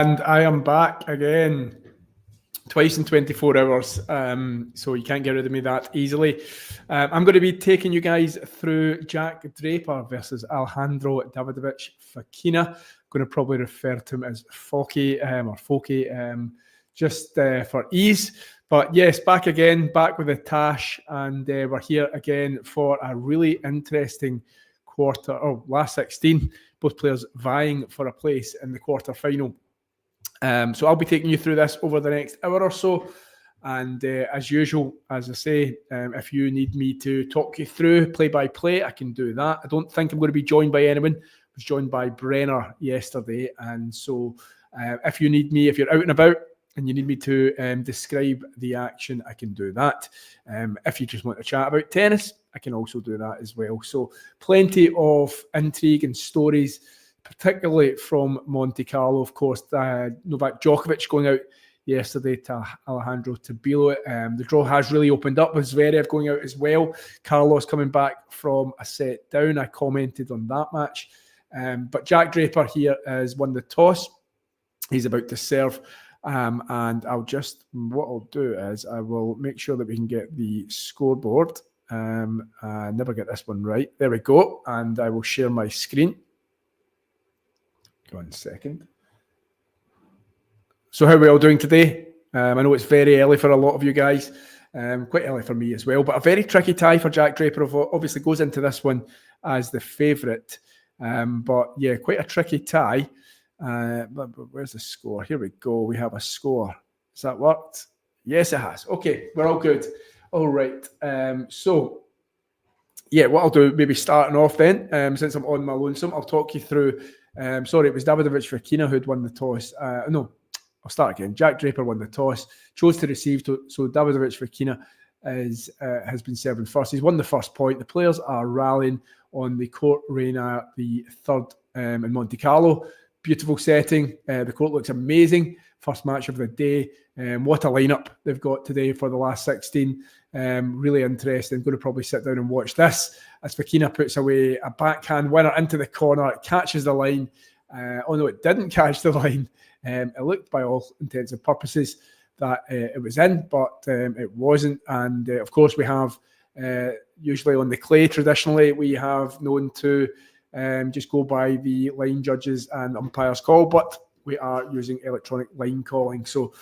And I am back again, twice in 24 hours, so you can't get rid of me that easily. I'm going to be taking you guys through Jack Draper versus Alejandro Davidovich Fokina. I'm going to probably refer to him as Foki or Foki, just for ease. But yes, back again, back with the Tash, and we're here again for a really interesting quarter, last 16, both players vying for a place in the quarter final. So I'll be taking you through this over the next hour or so. And as usual, as I say, if you need me to talk you through play-by-play, I can do that. I don't think I'm going to be joined by anyone. I was joined by Brenner yesterday. And so if you need me, if you're out and about and you need me to describe the action, I can do that. If you just want to chat about tennis, I can also do that as well. So plenty of intrigue and stories, particularly from Monte Carlo, of course. Novak Djokovic going out yesterday to Alejandro to below it. The draw has really opened up with Zverev going out as well. Carlos coming back from a set down. I commented on that match. But Jack Draper here has won the toss. He's about to serve. And what I'll do is I will make sure that we can get the scoreboard. I never get this one right. There we go. And I will share my screen. 1 second. So how are we all doing today? I know it's very early for a lot of you guys, quite early for me as well, but a very tricky tie for Jack Draper. Obviously goes into this one as the favourite, but yeah, quite a tricky tie. But where's the score? Here we go. We have a score. Has that worked? Yes, it has. Okay, we're all good. All right. So yeah, what I'll do, maybe starting off then, since I'm on my lonesome, I'll talk you through. Sorry, it was Davidovich Fokina who'd won the toss. No, I'll start again. Jack Draper won the toss, chose to receive. So Davidovich Fokina has been serving first. He's won the first point. The players are rallying on the court Reina, the third in Monte Carlo. Beautiful setting. The court looks amazing. First match of the day. What a lineup they've got today for the last 16. Really interesting. Going to probably sit down and watch this as Fokina puts away a backhand winner into the corner. It catches the line. Oh no, it didn't catch the line. It looked by all intents and purposes that it was in, but it wasn't. And of course we have, usually on the clay traditionally, we have known to just go by the line judges and umpires call, but we are using electronic line calling. So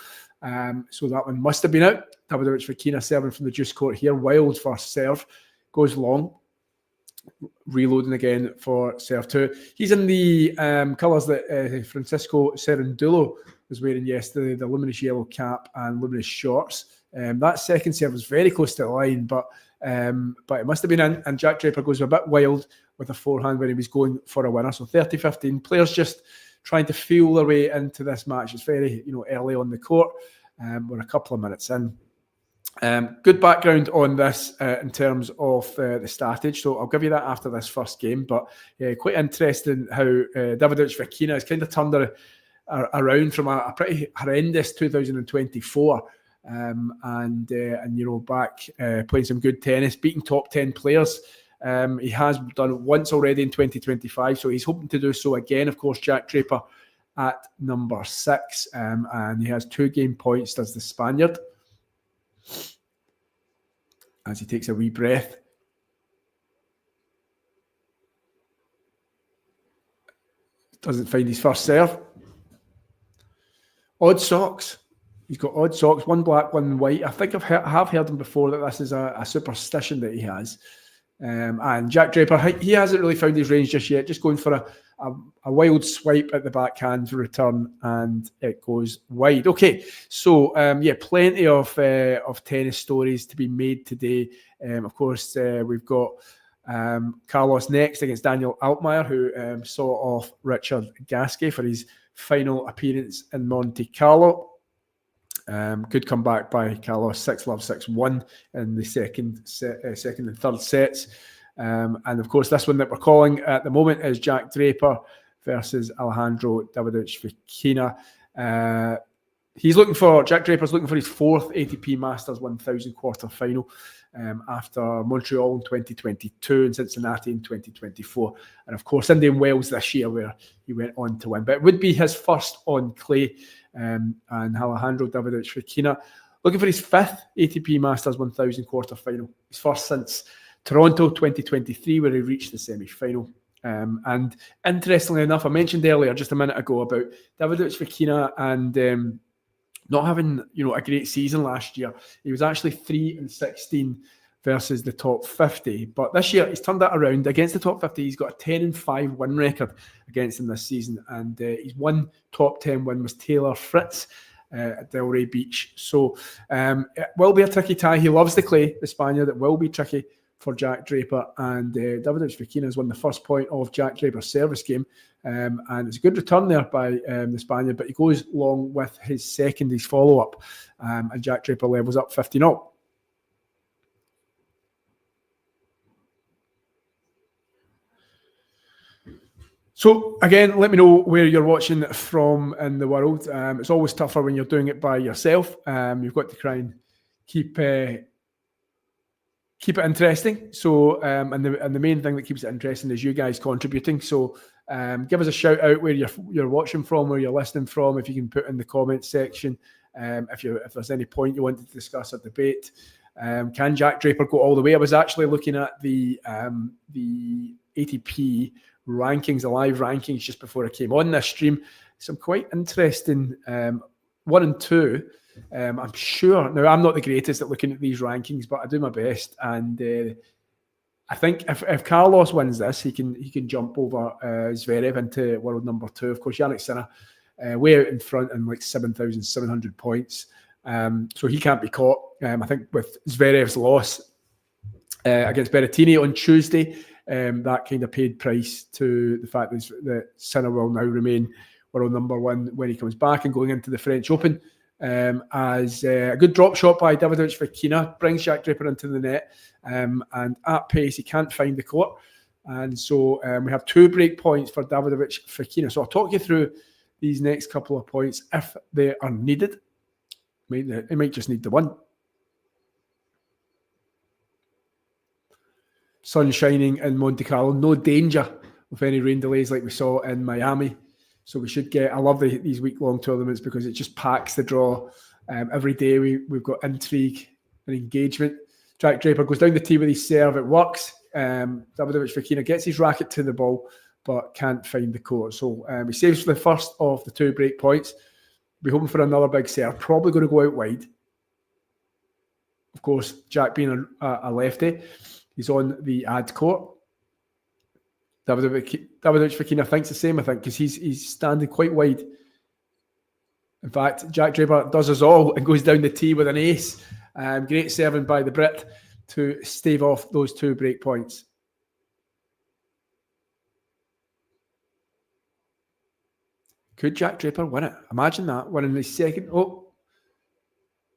that one must have been out. Davidovich Fokina serving from the juice court here. Wild first serve. Goes long. Reloading again for serve two. He's in the colours that Francisco Cerundolo was wearing yesterday, the luminous yellow cap and luminous shorts. That second serve was very close to the line, but it must have been in. And Jack Draper goes a bit wild with a forehand when he was going for a winner. So 30-15. Players just trying to feel their way into this match. It's very, early on the court. We're a couple of minutes in. Good background on this in terms of the startage. So I'll give you that after this first game. But quite interesting how Davidovich Fokina has kind of turned around from a pretty horrendous 2024. Back playing some good tennis, beating top 10 players. He has done it once already in 2025, so he's hoping to do so again. Of course, Jack Draper at number 6, and he has 2 game points, does the Spaniard. As he takes a wee breath. Doesn't find his first serve. Odd socks. He's got odd socks, one black, one white. I think I have heard him before that this is a superstition that he has. And Jack Draper, he hasn't really found his range just yet, just going for a wild swipe at the backhand return, and it goes wide. Okay, so plenty of tennis stories to be made today. Of course, we've got Carlos next against Daniel Altmaier, who saw off Richard Gasquet for his final appearance in Monte Carlo. Good comeback by Carlos, 6-love, 6-1 in the second and third sets. And of course, this one that we're calling at the moment is Jack Draper versus Alejandro Davidovich Fokina. Jack Draper's looking for his 4th ATP Masters 1000 quarter final. after Montreal in 2022 and Cincinnati in 2024. And of course, Indian Wells this year, where he went on to win. But it would be his first on clay. And Alejandro Davidovich Fokina looking for his 5th ATP Masters 1000 quarter-final. His first since Toronto 2023, where he reached the semi-final. And interestingly enough, I mentioned earlier, just a minute ago, about Davidovich Fokina and not having, a great season last year. He was actually 3-16 versus the top 50. But this year, he's turned that around. Against the top 50, he's got a 10-5 win record against them this season. And his one top 10 win was Taylor Fritz at Delray Beach. So it will be a tricky tie. He loves the clay, the Spaniard. It will be tricky for Jack Draper. And Davidovich Fokina has won the first point of Jack Draper's service game. And it's a good return there by the Spaniard, but he goes long with his second, his follow-up. And Jack Draper levels up 50-0. So again, let me know where you're watching from in the world. It's always tougher when you're doing it by yourself. You've got to try and keep it interesting. So, and the main thing that keeps it interesting is you guys contributing. So, give us a shout out where you're watching from, where you're listening from. If you can put in the comments section, if there's any point you want to discuss or debate. Can Jack Draper go all the way? I was actually looking at the ATP rankings, the live rankings, just before I came on this stream. Some quite interesting 1 and 2. I'm sure. Now, I'm not the greatest at looking at these rankings, but I do my best. And I think if Carlos wins this, he can jump over Zverev into world number 2. Of course, Jannik Sinner way out in front in like 7,700 points. So he can't be caught. I think with Zverev's loss against Berrettini on Tuesday, that kind of paid price to the fact that Sinner will now remain world number 1 when he comes back and going into the French Open. As a good drop shot by Davidovich Fokina brings Jack Draper into the net, and at pace he can't find the court, and so we have 2 break points for Davidovich Fokina. So I'll talk you through these next couple of points if they are needed. It might just need the one. Sun shining in Monte Carlo, no danger of any rain delays like we saw in Miami. So we should get, I love these week-long tournaments because it just packs the draw. Every day we've got intrigue and engagement. Jack Draper goes down the tee with his serve. It works. Davidovich Fokina gets his racket to the ball but can't find the court. So he saves for the first of the 2 break points. We're hoping for another big serve. Probably going to go out wide. Of course, Jack being a lefty, he's on the ad court. Davidovich Fokina thinks the same, I think, because he's standing quite wide. In fact, Jack Draper does us all and goes down the tee with an ace. Great serving by the Brit to stave off those 2 break points. Could Jack Draper win it? Imagine that, winning the second. Oh,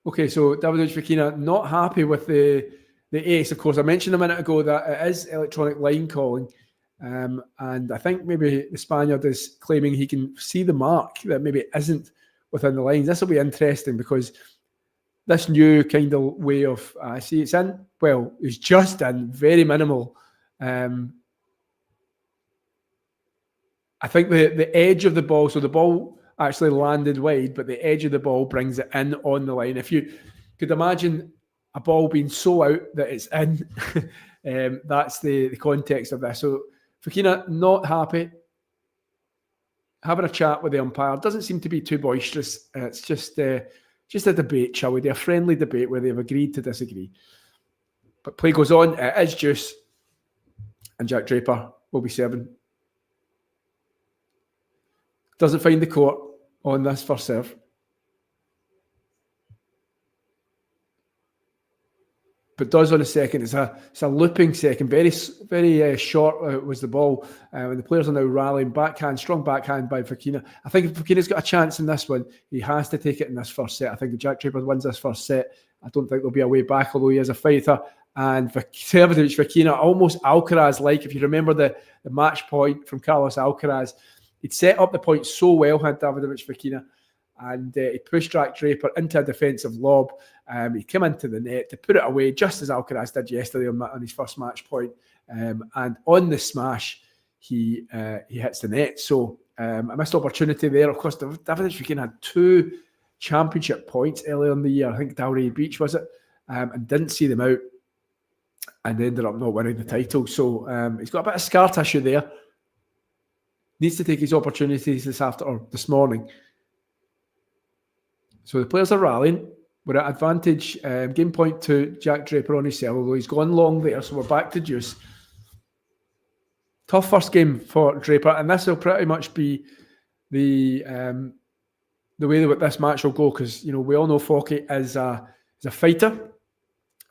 okay, so Davidovich Fokina not happy with the ace. Of course, I mentioned a minute ago that it is electronic line calling. And I think maybe the Spaniard is claiming he can see the mark that maybe isn't within the lines. This will be interesting because this new kind of way of, see it's in, well, it's just in, very minimal. I think the edge of the ball, so the ball actually landed wide, but the edge of the ball brings it in on the line. If you could imagine a ball being so out that it's in, that's the context of this. So Fokina not happy, having a chat with the umpire. Doesn't seem to be too boisterous. It's just a debate, shall we? A friendly debate where they've agreed to disagree. But play goes on. It is juice, and Jack Draper will be serving. Doesn't find the court on this first serve. But does on a second. It's a looping second. Very short was the ball. And the players are now rallying. Backhand, strong backhand by Fokina. I think if Fokina's got a chance in this one, he has to take it in this first set. I think if Jack Draper wins this first set, I don't think there'll be a way back, although he is a fighter. And Davidovich Fokina, almost Alcaraz-like. If you remember the match point from Carlos Alcaraz, he'd set up the point so well, had Davidovich Fokina. and he pushed Jack Draper into a defensive lob. He came into the net to put it away, just as Alcaraz did yesterday on his first match point. And on the smash, he hits the net. So a missed opportunity there. Of course, Davidovich had 2 championship points earlier in the year. I think Dalry Beach was it, and didn't see them out, and ended up not winning the title. So he's got a bit of scar tissue there. Needs to take his opportunities this morning. So the players are rallying. We're at advantage. Game point to Jack Draper on his serve, although he's gone long there. So we're back to deuce. Tough first game for Draper, and this will pretty much be the way that this match will go, because we all know Fokina is a fighter.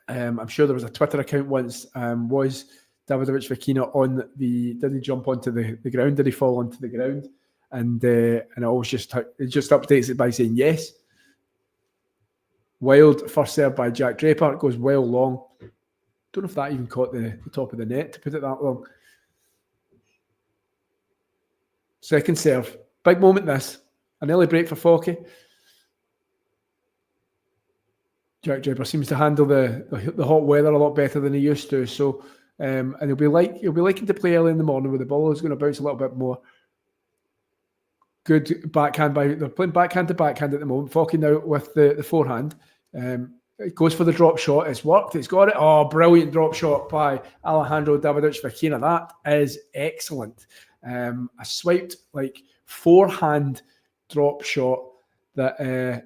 I'm sure there was a Twitter account once. Was Davidovich Fokina on the? Did he jump onto the ground? Did he fall onto the ground? And it just updates it by saying yes. Wild first serve by Jack Draper. It goes well long. Don't know if that even caught the top of the net to put it that long. Second serve. Big moment this. An early break for Fokina. Jack Draper seems to handle the hot weather a lot better than he used to. So and he'll be liking to play early in the morning with the ball. He's going to bounce a little bit more. Good backhand they're playing backhand to backhand at the moment. Fokina now with the forehand. It goes for the drop shot. It's worked. It's got it. Oh, brilliant drop shot by Alejandro Davidovich Fokina. That is excellent. A swiped forehand drop shot that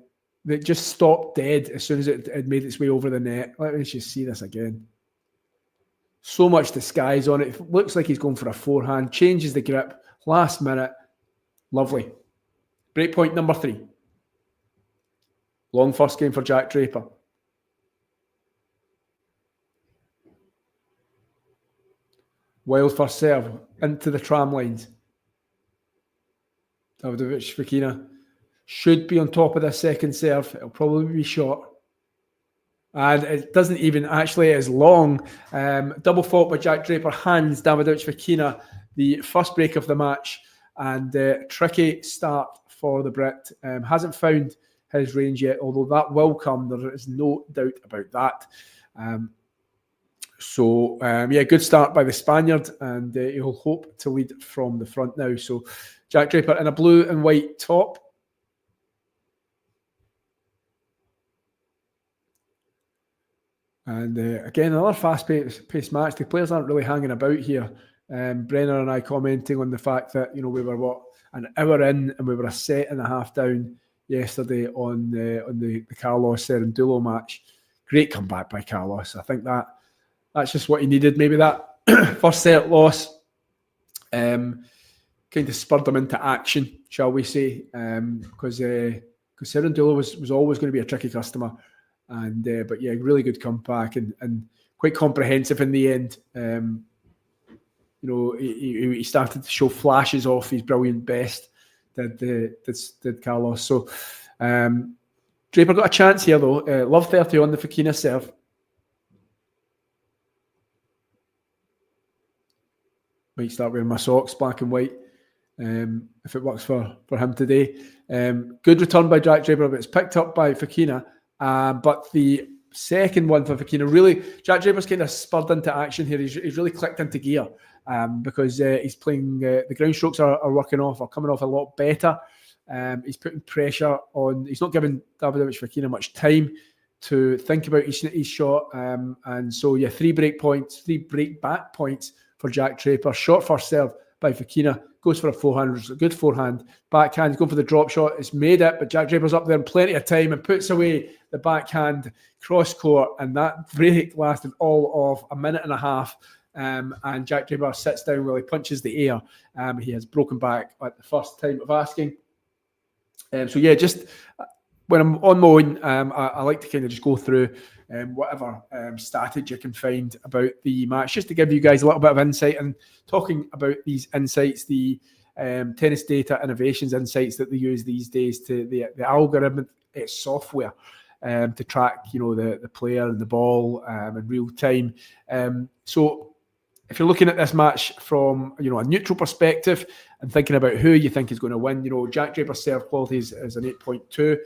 just stopped dead as soon as it made its way over the net. Let me just see this again. So much disguise on it. It looks like he's going for a forehand. Changes the grip. Last minute. Lovely. Breakpoint number 3. Long first game for Jack Draper. Wild first serve into the tram lines. Davidovich Fokina should be on top of this second serve. It'll probably be short. And it doesn't even actually as long. Double fault by Jack Draper hands Davidovich Fokina the first break of the match. And tricky start for the Brit. Hasn't found his range yet, although that will come. There is no doubt about that. Good start by the Spaniard, and he'll hope to lead from the front now. So Jack Draper in a blue and white top. And again, another fast-paced match. The players aren't really hanging about here. Brenner and I commenting on the fact that we were an hour in and we were a set and a half down yesterday on the Carlos Cerundolo match. Great comeback by Carlos. I think that's just what he needed. Maybe that first set loss kind of spurred him into action, shall we say? Because Cerundolo was always going to be a tricky customer, but yeah, really good comeback and quite comprehensive in the end. He started to show flashes off his brilliant best. Did Carlos. So Draper got a chance here though. Love 30 on the Fokina serve. Might start wearing my socks black and white if it works for him today. Good return by Jack Draper, but it's picked up by Fokina. But the second one for Fokina, really, Jack Draper's kind of spurred into action here. He's really clicked into gear because he's playing, the ground strokes are working off, are coming off a lot better. He's putting pressure on, he's not giving Davidovich Fokina much time to think about his shot. And so, yeah, 3 break back points for Jack Draper. Short first serve by Fokina. Goes for a forehand. It's a good forehand. Backhand. He's going for the drop shot. It's made it, but Jack Draper's up there in plenty of time and puts away the backhand cross court. And that break lasted all of a minute and a half. And Jack Draper sits down while he punches the air. He has broken back at the first time of asking. Just when I'm on my own, I like to kind of just go through whatever static you can find about the match, just to give you guys a little bit of insight. And talking about these insights, the tennis data innovations insights that they use these days to the algorithm software to track, the player and the ball in real time. So if you're looking at this match from a neutral perspective and thinking about who you think is going to win, Jack Draper's serve quality is an 8.2,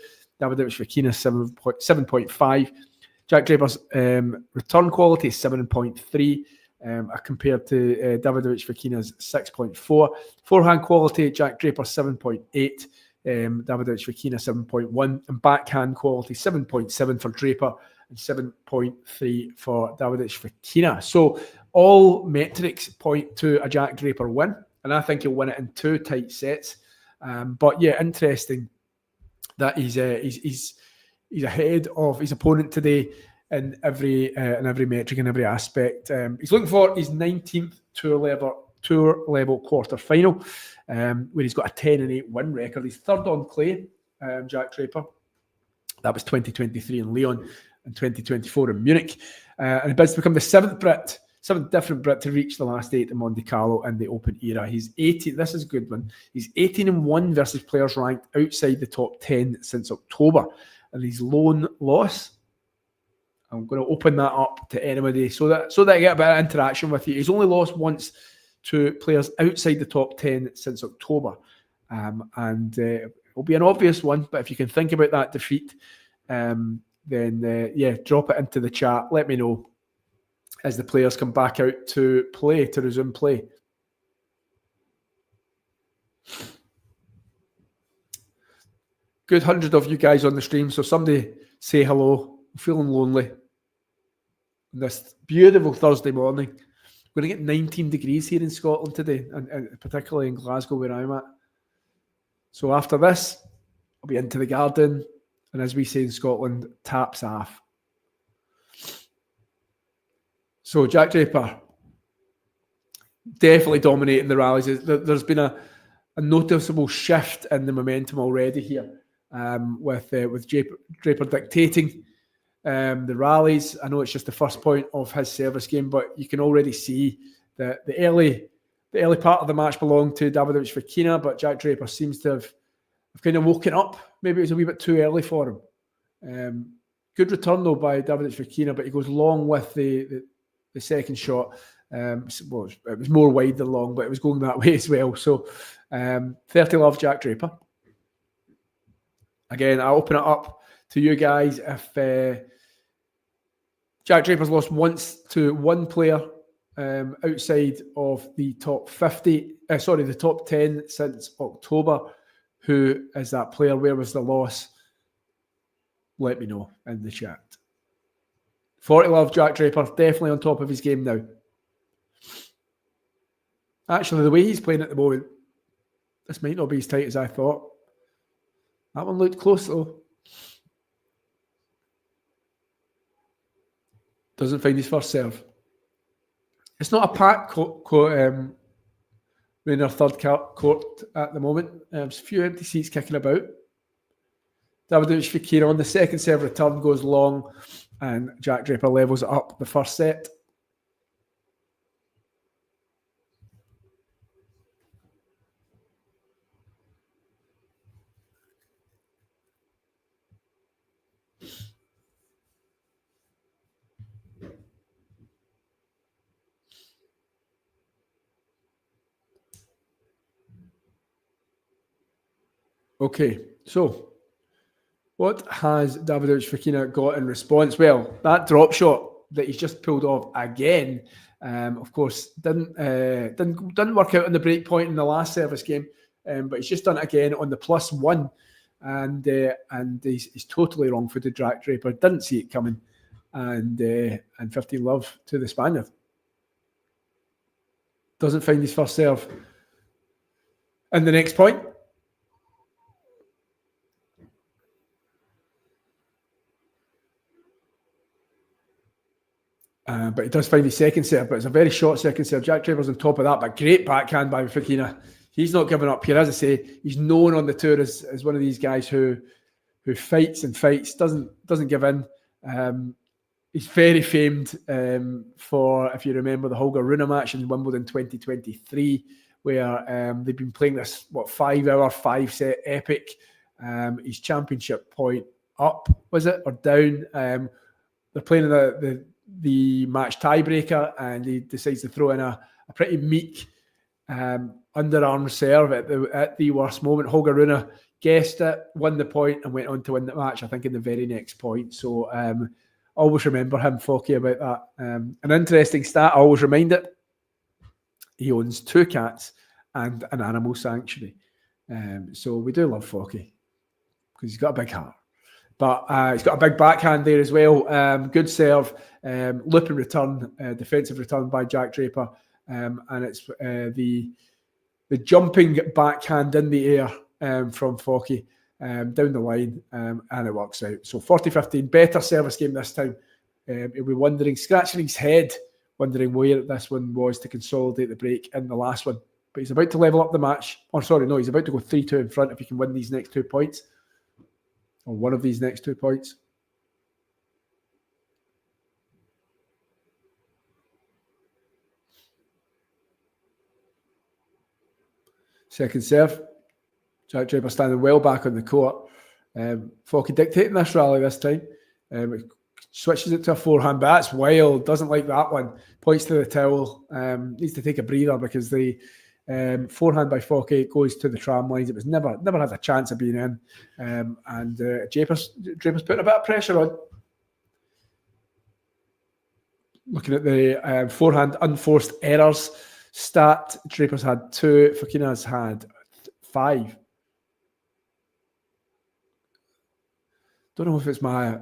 Davidovich Fokina 7.5. Jack Draper's return quality is 7.3 compared to Davidovich Fokina's 6.4. Forehand quality, Jack Draper 7.8, Davidovich Fokina 7.1, and backhand quality 7.7 for Draper and 7.3 for Davidovich Fokina. So all metrics point to a Jack Draper win, and I think he'll win it in 2 tight sets. But yeah, interesting that he's ahead of his opponent today in every metric, in every aspect. He's looking for his 19th tour level quarter final, where he's got a 10-8 win record. He's third on clay, Jack Draper. That was 2023 in Lyon and 2024 in Munich. And he bids to become the seventh different Brit to reach the last 8 in Monte Carlo in the Open era. He's 18. This is a good one. He's 18-1 versus players ranked outside the top 10 since October. And his lone loss, I'm going to open that up to anybody so that I get a bit of interaction with you. He's only lost once to players outside the top 10 since October. And it'll be an obvious one, but if you can think about that defeat, then drop it into the chat. Let me know as the players come back out to resume play. Good 100 of you guys on the stream, so somebody say hello. I'm feeling lonely on this beautiful Thursday morning. We're going to get 19 degrees here in Scotland today, and particularly in Glasgow where I'm at. So after this, I'll be into the garden, and as we say in Scotland, taps off. So Jack Draper, definitely dominating the rallies. There's been a noticeable shift in the momentum already here, with Draper dictating the rallies. I know it's just the first point of his service game, but you can already see that the early part of the match belonged to Davidovich Fokina, but Jack Draper seems to have kind of woken up. Maybe it was a wee bit too early for him. Good return though by Davidovich Fokina, but he goes long with the second shot. It was more wide than long, but it was going that way as well. So 30 love Jack Draper. Again, I'll open it up to you guys. If Jack Draper's lost once to one player outside of the top the top 10 since October, who is that player? Where was the loss? Let me know in the chat. 40 love Jack Draper, definitely on top of his game now. Actually, the way he's playing at the moment, this might not be as tight as I thought. That one looked close though. Doesn't find his first serve. It's not a packed in our third court at the moment. There's a few empty seats kicking about. Davidovich Fokina on the second serve return goes long, and Jack Draper levels it up the first set. Okay, so what has Davidovich Fokina got in response? Well, that drop shot that he's just pulled off again, of course, didn't work out on the break point in the last service game, but he's just done it again on the +1, and he's totally wrong-footed. Jack Draper didn't see it coming, and 15 love to the Spaniard. Doesn't find his first serve. And the next point. But he does find his second serve, but it's a very short second serve. Jack Draper's on top of that, but great backhand by Fokina. He's not giving up here. As I say, he's known on the tour as one of these guys who fights and fights, doesn't give in. He's very famed for, if you remember, the Holger Rune match in Wimbledon 2023, where they've been playing this 5-hour, 5-set epic. His championship point up, was it, or down? They're playing the the match tiebreaker, and he decides to throw in a pretty meek underarm serve at the worst moment. Holger Rune guessed it, won the point, and went on to win the match, I think, in the very next point. So always remember him, Foky, about that. An interesting stat, I always remind it, he owns 2 cats and an animal sanctuary. So we do love Foky because he's got a big heart. But he's got a big backhand there as well. Good serve, looping return, defensive return by Jack Draper. And it's the jumping backhand in the air from Foky down the line, and it works out. So 40-15, better service game this time. He'll be wondering, scratching his head, wondering where this one was to consolidate the break in the last one. But he's about to level up the match. Or sorry, no, he's about to go 3-2 in front if he can win these next 2 points. Or one of these next 2 points. Second serve. Jack Draper standing well back on the court. Foky dictating this rally this time. Switches it to a forehand, but that's wild. Doesn't like that one. Points to the towel. Needs to take a breather because the forehand by Foky goes to the tram lines. It was never had a chance of being in. And Draper's putting a bit of pressure on. Looking at the forehand unforced errors stat, Draper's had 2, Fokina's had 5. Don't know if it's my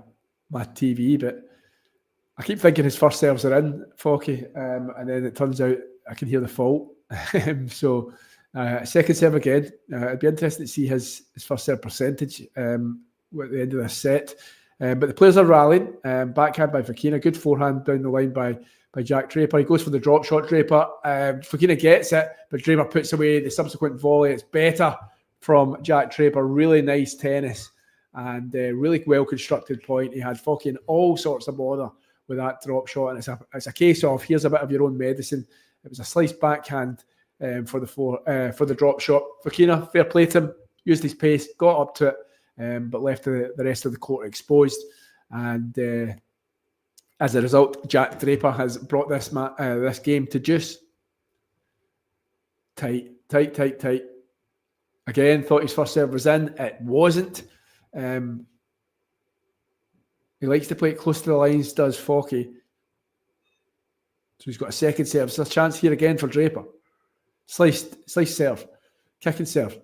TV, but I keep thinking his first serves are in, Foky, and then it turns out I can hear the fault. So second serve again. It'd be interesting to see his first serve percentage at the end of this set. But the players are rallying. Backhand by Fokina. Good forehand down the line by Jack Draper. He goes for the drop shot, Draper. Fokina gets it, but Draper puts away the subsequent volley. It's better from Jack Draper. Really nice tennis and really well-constructed point. He had Foky in all sorts of bother with that drop shot, and it's a case of here's a bit of your own medicine. It was a sliced backhand for the drop shot. Fokina, fair play to him, used his pace, got up to it, but left the rest of the court exposed. And as a result, Jack Draper has brought this game to juice. Tight. Again, thought his first serve was in. It wasn't. He likes to play it close to the lines, does Foky. So he's got a second serve. So a chance here again for Draper. Sliced serve. Kicking serve.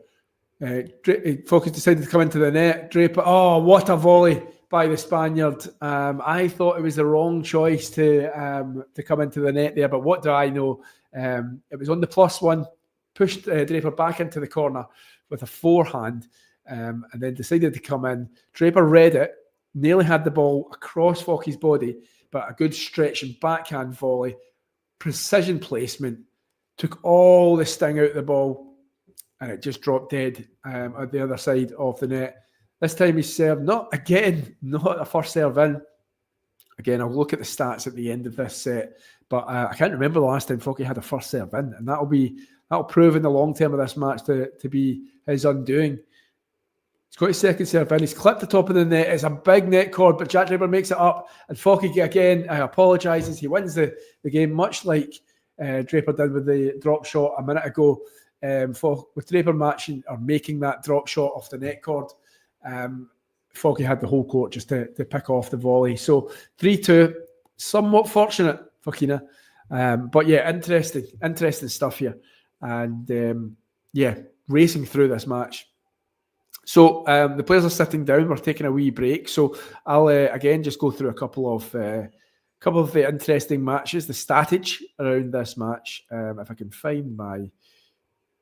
Foky's decided to come into the net. Draper, oh, what a volley by the Spaniard. I thought it was the wrong choice to come into the net there, but what do I know? It was on the +1. Pushed Draper back into the corner with a forehand, and then decided to come in. Draper read it, nearly had the ball across Foky's body, but a good stretching backhand volley, precision placement, took all the sting out of the ball, and it just dropped dead at the other side of the net. This time he served, not a first serve in. Again, I'll look at the stats at the end of this set, but I can't remember the last time Foky had a first serve in, and that'll prove in the long term of this match to be his undoing. He's got his second serve in. He's clipped the top of the net. It's a big net cord, but Jack Draper makes it up. And Foky again apologises. He wins the game, much like Draper did with the drop shot a minute ago. With Draper making that drop shot off the net cord, Foky had the whole court just to pick off the volley. So 3-2, somewhat fortunate, Fokina. But yeah, interesting stuff here. And racing through this match. So the players are sitting down. We're taking a wee break. So I'll again just go through a couple of the interesting matches, the statage around this match. If I can find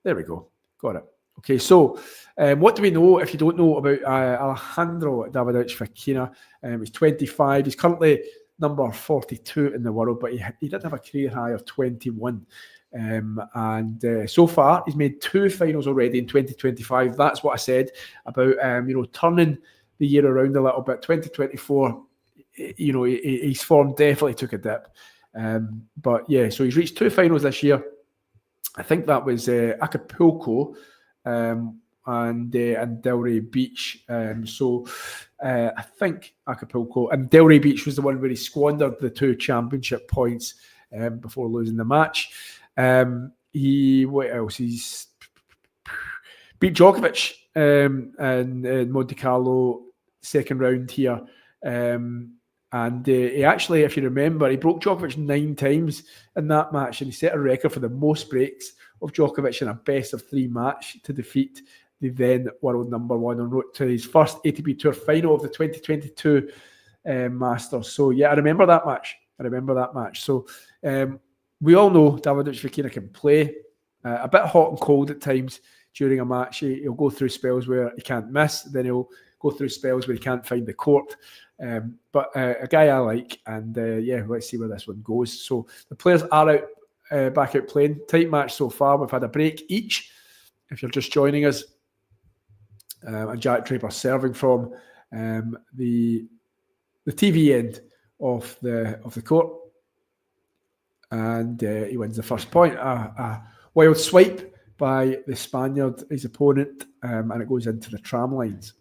there we go, got it. Okay, so what do we know if you don't know about Alejandro Davidovich Fokina? He's 25. He's currently number 42 in the world, but he did have a career high of 21. And so far, he's made 2 finals already in 2025. That's what I said about turning the year around a little bit. 2024, his form definitely took a dip. But yeah, so he's reached 2 finals this year. I think that was Acapulco, and Delray Beach. So I think Acapulco and Delray Beach was the one where he squandered the 2 championship points before losing the match. What else? He's beat Djokovic in Monte Carlo, second round here. And he actually, if you remember, he broke Djokovic 9 times in that match, and he set a record for the most breaks of Djokovic in a best-of-3 match to defeat the then world number 1 en route to his first ATP Tour final of the 2022 Masters. So, yeah, I remember that match. So, we all know Davidovich Fokina can play a bit hot and cold at times during a match. He'll go through spells where he can't miss, then he'll go through spells where he can't find the court. But a guy I like, and yeah, let's see where this one goes. So the players are back out playing. Tight match so far. We've had a break each, if you're just joining us. And Jack Draper serving from the TV end of the court. And he wins the first point. A wild swipe by the Spaniard, his opponent, and it goes into the tram lines.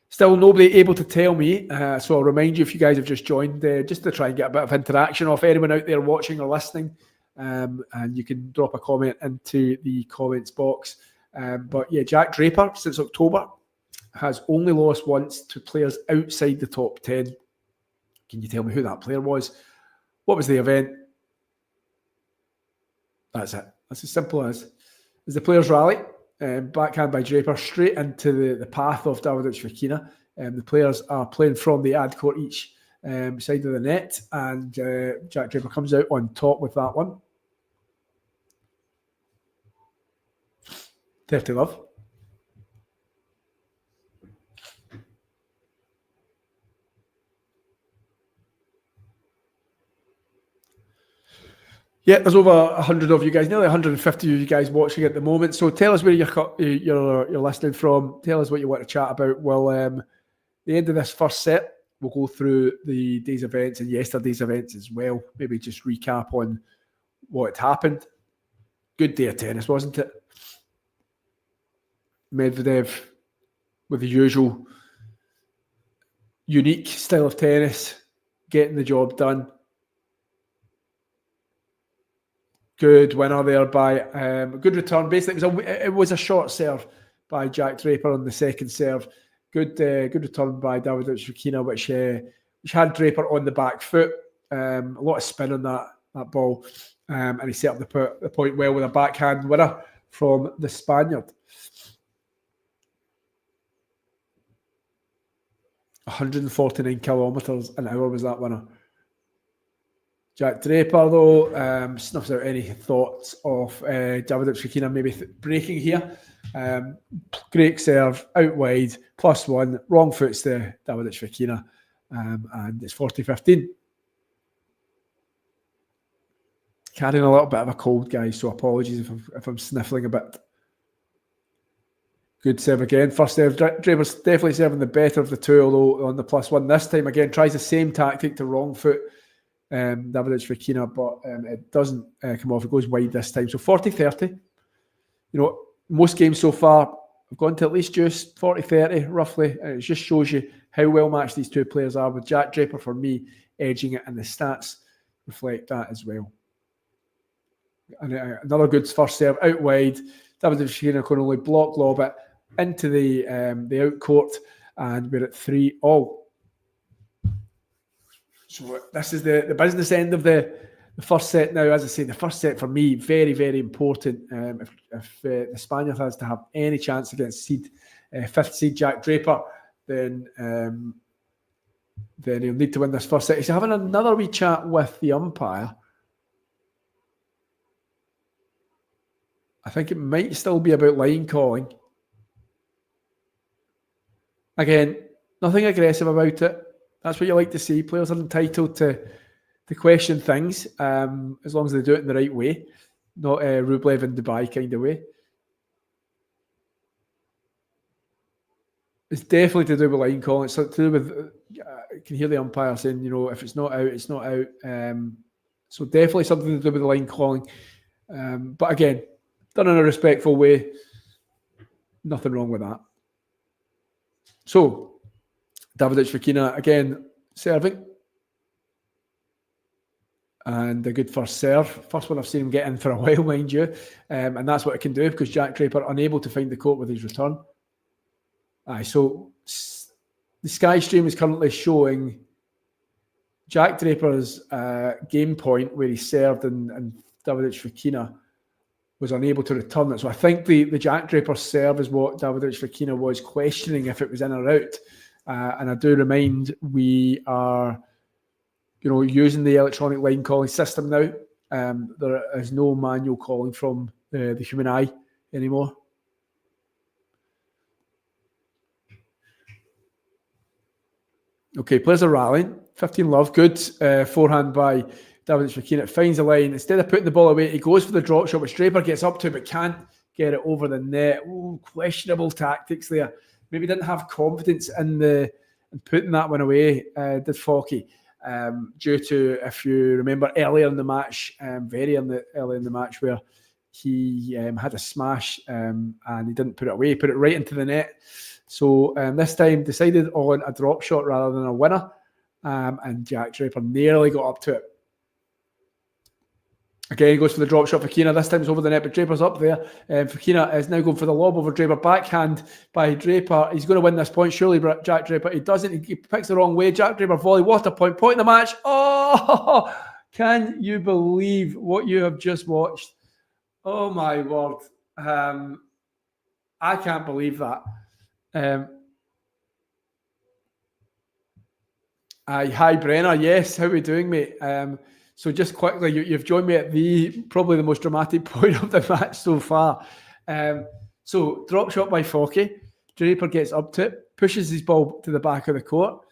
Still nobody able to tell me, so I'll remind you, if you guys have just joined, just to try and get a bit of interaction off anyone out there watching or listening, and you can drop a comment into the comments box. But yeah, Jack Draper, since October, has only lost once to players outside the top 10. Can you tell me who that player was? What was the event? That's it. That's as simple as the players' rally. Backhand by Draper straight into the path of Davidovich Fokina. The players are playing from the ad court each side of the net, and Jack Draper comes out on top with that one. 30 love. Yeah, there's over 100 of you guys, nearly 150 of you guys watching at the moment. So tell us where you're listening from. Tell us what you want to chat about. Well, the end of this first set, we'll go through the day's events and yesterday's events as well. Maybe just recap on what had happened. Good day of tennis, wasn't it? Medvedev with the usual unique style of tennis, getting the job done. Good winner there by a good return. Basically, it was a short serve by Jack Draper on the second serve. Good return by Davidovich Fokina, which had Draper on the back foot. A lot of spin on that ball, and he set up the point well with a backhand winner from the Spaniard. 149 kilometres an hour was that winner. Jack Draper, though, snuffs out any thoughts of Davidovich Fokina maybe breaking here. Great serve, out wide, +1, wrong foot's the Davidovich Fokina, and it's 40-15. Carrying a little bit of a cold, guys, so apologies if I'm sniffling a bit. Good serve again. First serve, Draper's definitely serving the better of the two, although on the +1 this time again, tries the same tactic to wrong foot Davidovich Fokina, but it doesn't come off. It goes wide this time. So 40-30. You know, most games so far have gone to at least just 40-30, roughly. And it just shows you how well matched these two players are, with Jack Draper, for me, edging it, and the stats reflect that as well. And another good first serve, out wide. Davidovich Fokina can only block lob it into the out court, and we're at 3-all. So this is the business end of the first set now. As I say, the first set for me, very, very important. If the Spaniard has to have any chance against fifth seed Jack Draper, then he'll need to win this first set. He's having another wee chat with the umpire. I think it might still be about line calling. Again, nothing aggressive about it. That's what you like to see. Players are entitled to question things, as long as they do it in the right way, not Rublev in Dubai kind of way. It's definitely to do with line calling. It's to do with, I can hear the umpire saying, you know, if it's not out, it's not out. So definitely something to do with the line calling. But again, done in a respectful way. Nothing wrong with that. So, Davidovich Fokina again serving. And a good first serve. First one I've seen him get in for a while, mind you. And that's what it can do because Jack Draper unable to find the court with his return. So the Sky stream is currently showing Jack Draper's game point where he served and Davidovich Fokina was unable to return it. So I think the Jack Draper serve is what Davidovich Fokina was questioning if it was in or out. And I do remind we are using the electronic line calling system now. There is no manual calling from the human eye anymore. Okay, players are rallying. 15 love, good forehand by Davidovich Fokina. Finds the line. Instead of putting the ball away, he goes for the drop shot, which Draper gets up to, but can't get it over the net. Ooh, questionable tactics there. Maybe didn't have confidence in putting that one away, did Foky. Due to, if you remember earlier in the match, early in the match where he had a smash and he didn't put it away, he put it right into the net. So this time decided on a drop shot rather than a winner, and Jack Draper nearly got up to it. Again, he goes for the drop shot. Fokina this time is over the net, but Draper's up there. Fokina is now going for the lob over Draper. Backhand by Draper. He's going to win this point, surely, Jack Draper. He doesn't. He picks the wrong way. Jack Draper volley. What a point. Point in the match. Oh, can you believe what you have just watched? Oh, my word. I can't believe that. Hi, Brenner. Yes, how are we doing, mate? So just quickly, you've joined me at probably the most dramatic point of the match so far. So drop shot by Foky. Draper gets up to it, pushes his ball to the back of the court.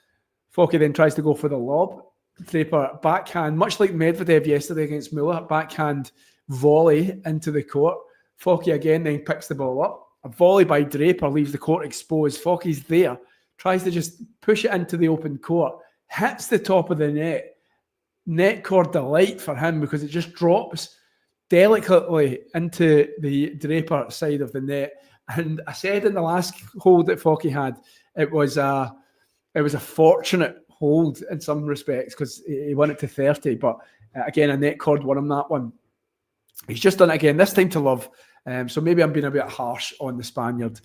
Foky then tries to go for the lob. Draper backhand, much like Medvedev yesterday against Muller, backhand volley into the court. Foky again then picks the ball up. A volley by Draper leaves the court exposed. Foky's there, tries to just push it into the open court, hits the top of the net. Net cord delight for him because it just drops delicately into the Draper side of the net. And I said in the last hold that Foky had, it was a fortunate hold in some respects because he won it to 30. But again, a net cord won him that one. He's just done it again, this time to love. So maybe I'm being a bit harsh on the Spaniard.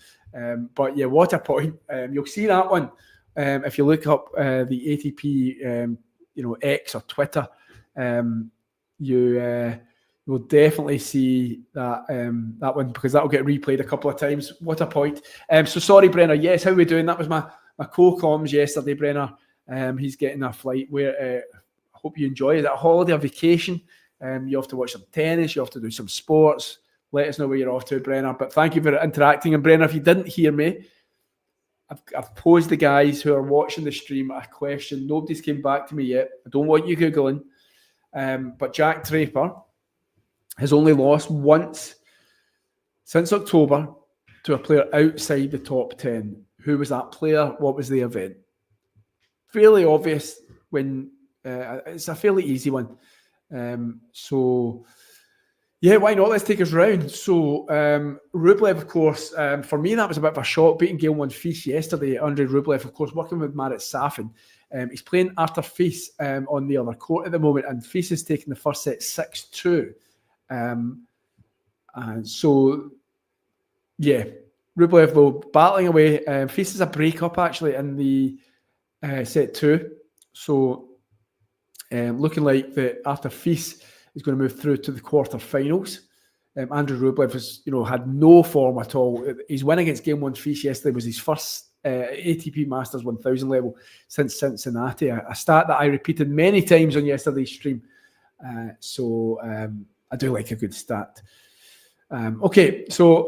But yeah, what a point. You'll see that one if you look up the ATP X or Twitter, you will definitely see that one because that'll get replayed a couple of times. What a point. So sorry, Brenner. Yes, how are we doing? That was my co-coms yesterday, Brenner. He's getting a flight where I hope you enjoy. Is it a holiday, a vacation? You have to watch some tennis, you have to do some sports. Let us know where you're off to, Brenner. But thank you for interacting. And Brenner, if you didn't hear me, I've posed the guys who are watching the stream a question. Nobody's came back to me yet. I don't want you Googling. But Jack Draper has only lost once since October to a player outside the top 10. Who was that player? What was the event? Fairly obvious when it's a fairly easy one. So yeah, why not? Let's take us round. So Rublev, of course, for me that was a bit of a shock, beating Gael Monfils yesterday. Andrei Rublev, of course, working with Marat Safin. He's playing Arthur Fils on the other court at the moment, and Fils is taking the first set 6-2. And so, yeah, Rublev though battling away. Fils is a break-up actually in the set 2. So looking like that Arthur Fils is going to move through to the quarterfinals. Andrew Rublev has, had no form at all. His win against Gael Monfils yesterday was his first ATP Masters 1000 level since Cincinnati. A stat that I repeated many times on yesterday's stream. So I do like a good stat. Okay, so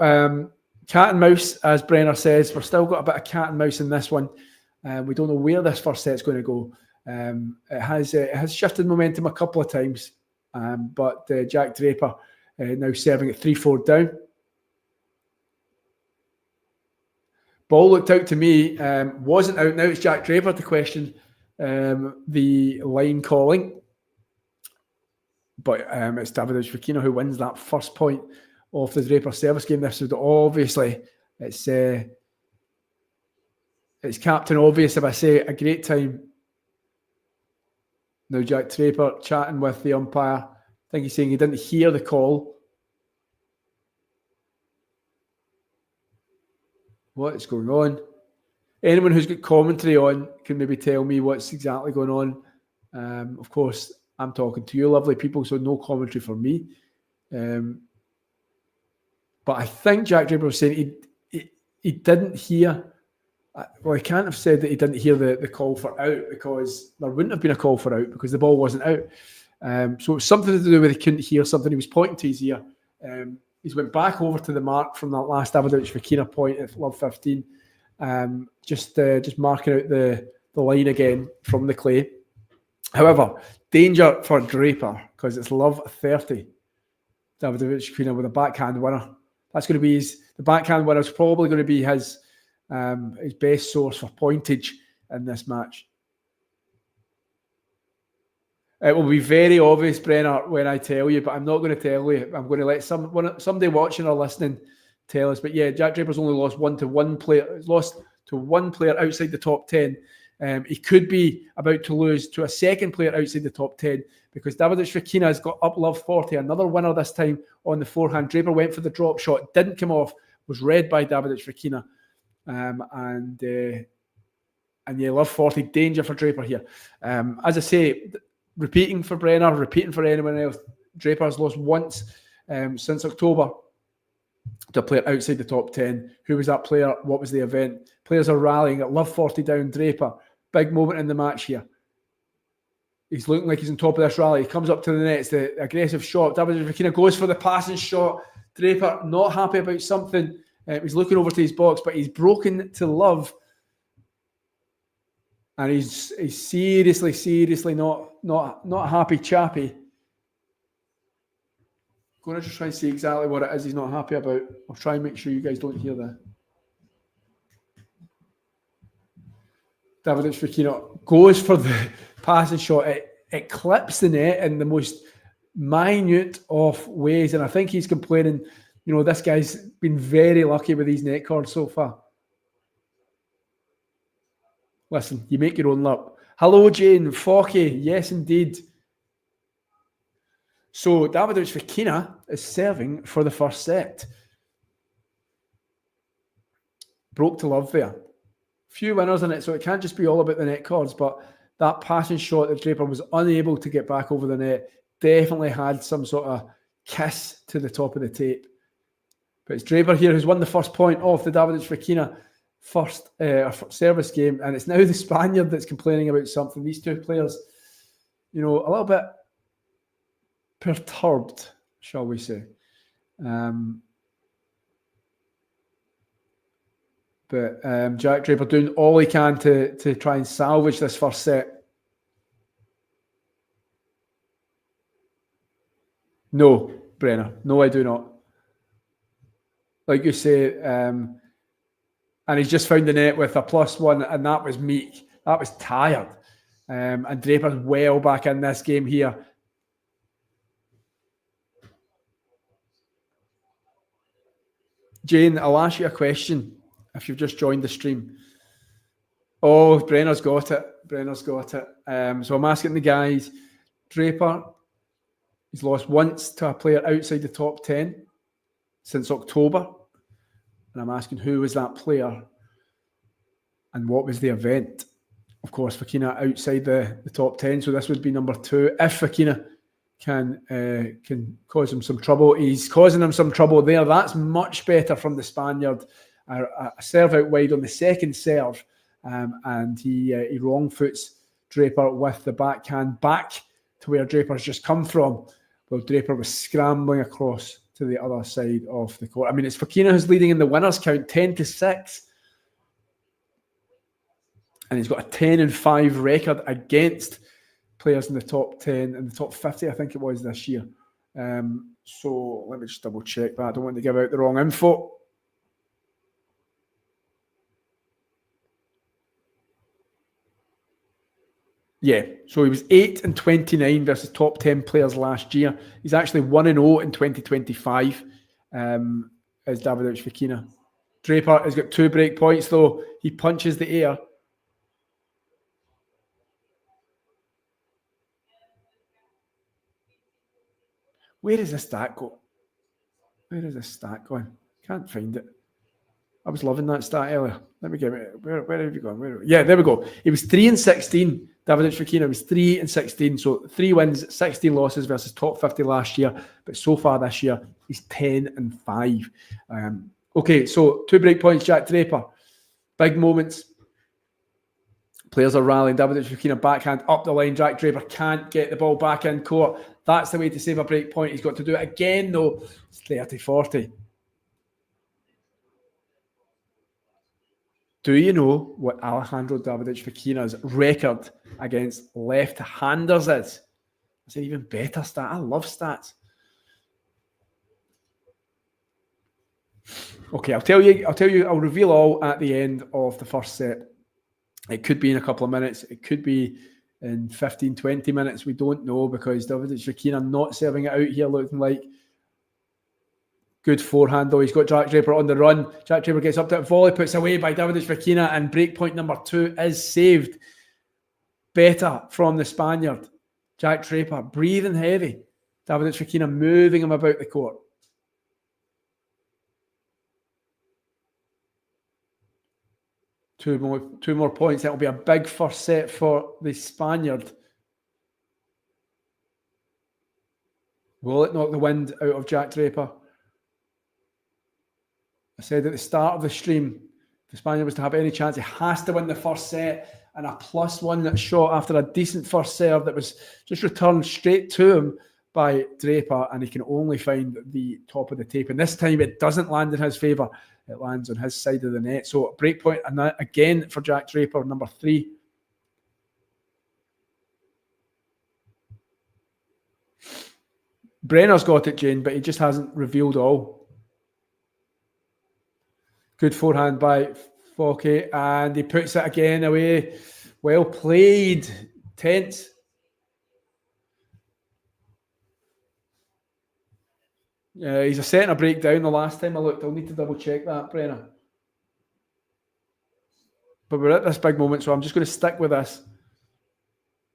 cat and mouse, as Brenner says, we've still got a bit of cat and mouse in this one. We don't know where this first set's going to go. It has shifted momentum a couple of times. But Jack Draper now serving at 3-4 down. Ball looked out to me, wasn't out. Now it's Jack Draper to question the line calling. But it's Davidovich Fokina who wins that first point of the Draper service game. This would obviously It's Captain Obvious if I say a great time. Now Jack Draper chatting with the umpire. I think he's saying he didn't hear the call. What is going on? Anyone who's got commentary on can maybe tell me what's exactly going on. Of course, I'm talking to you lovely people, so no commentary for me. But I think Jack Draper was saying he didn't hear. Well, he can't have said that he didn't hear the call for out, because there wouldn't have been a call for out because the ball wasn't out. So it's something to do with he couldn't hear something. He was pointing to his ear. He's went back over to the mark from that last Davidovich Fokina point at love 15. Just marking out the line again from the clay. However, danger for Draper because it's love 30. Davidovich Fokina with a backhand winner. That's going to be the backhand winner is probably going to be his best source for pointage in this match. It will be very obvious, Brenner, when I tell you, but I'm not going to tell you. I'm going to let somebody watching or listening tell us. But yeah, Jack Draper's only lost one player. He's lost to one player outside the top 10. He could be about to lose to a second player outside the top 10 because Davidovich Fokina has got up love 40. Another winner this time on the forehand. Draper went for the drop shot, didn't come off, was read by Davidovich Fokina. And yeah, love 40, danger for Draper here. As I say, repeating for Brenner, repeating for anyone else, Draper has lost once since October to a player outside the top 10. Who was that player? What was the event? Players are rallying at love 40 down Draper. Big moment in the match here. He's looking like he's on top of this rally. He comes up to the net. It's the aggressive shot. Davidovich Fokina goes for the passing shot. Draper not happy about something. He's looking over to his box, but he's broken to love. And he's seriously not a happy chappy. Going to just try and see exactly what it is he's not happy about. I'll try and make sure you guys don't hear that. Davidovich Fokina goes for the passing shot. It clips the net in the most minute of ways. And I think he's complaining, you know, this guy's been very lucky with these net cards so far. Listen, you make your own luck. Hello, Jane. Focky. Yes, indeed. So Davidovich Fokina is serving for the first set. Broke to love there. Few winners in it, so it can't just be all about the net cards, but that passing shot that Draper was unable to get back over the net definitely had some sort of kiss to the top of the tape. But it's Draper here who's won the first point off the Davidovich Fokina first service game, and it's now the Spaniard that's complaining about something. These two players, you know, a little bit perturbed, shall we say. But Jack Draper doing all he can to try and salvage this first set. No, Brenner. No, I do not. Like you say, and he's just found the net with a +1, and that was meek. That was tired. And Draper's well back in this game here. Jane, I'll ask you a question if you've just joined the stream. Oh, Brenner's got it. Brenner's got it. So I'm asking the guys, Draper, he's lost once to a player outside the top 10 since October. And I'm asking who was that player and what was the event. Of course, Fokina outside the top 10, so this would be number 2. If Fokina can cause him some trouble, he's causing him some trouble there. That's much better from the Spaniard. A serve out wide on the second serve, and he wrong foots Draper with the backhand back to where Draper's just come from. Well, Draper was scrambling across to the other side of the court. I mean, it's Fokina who's leading in the winners count 10-6. And he's got a 10-5 record against players in the top 10 and the top 50, I think it was this year. So let me just double check that. I don't want to give out the wrong info. Yeah, so he was 8-29 versus top 10 players last year. He's actually 1-0 in 2025 as Davidovich Fokina. Draper has got 2 break points, though. He punches the air. Where is the stat go? Where is the stat going? Can't find it. I was loving that stat earlier. Let me get it. Where have you gone? Yeah, there we go. He was 3-16. Davidovich Fokina was 3-16. So 3 wins, 16 losses versus top 50 last year. But so far this year, he's 10-5. Okay, so 2 break points, Jack Draper. Big moments. Players are rallying. Davidovich Fokina backhand up the line. Jack Draper can't get the ball back in court. That's the way to save a break point. He's got to do it again, though. It's 30-40. Do you know what Alejandro Davidovich Fokina's record against left-handers is? It's an even better stat. I love stats. Okay, I'll tell you, I'll reveal all at the end of the first set. It could be in a couple of minutes. It could be in 15, 20 minutes. We don't know because Davidovich Fokina not serving it out here, looking like good forehand, though. He's got Jack Draper on the run. Jack Draper gets up to it. Volley puts away by Davidovich Fokina, and breakpoint number 2 is saved. Better from the Spaniard. Jack Draper breathing heavy. Davidovich Fokina moving him about the court. Two more points. That'll be a big first set for the Spaniard. Will it knock the wind out of Jack Draper? I said at the start of the stream, if the Spaniard was to have any chance, he has to win the first set, and a +1 shot after a decent first serve that was just returned straight to him by Draper, and he can only find the top of the tape. And this time it doesn't land in his favour. It lands on his side of the net. So breakpoint again for Jack Draper, number 3. Brenner's got it, Jane, but he just hasn't revealed all. Good forehand by Fokina, and he puts it again away. Well played. Tense. He's a set and a breakdown the last time I looked. I'll need to double check that, Brenner. But we're at this big moment, so I'm just going to stick with this.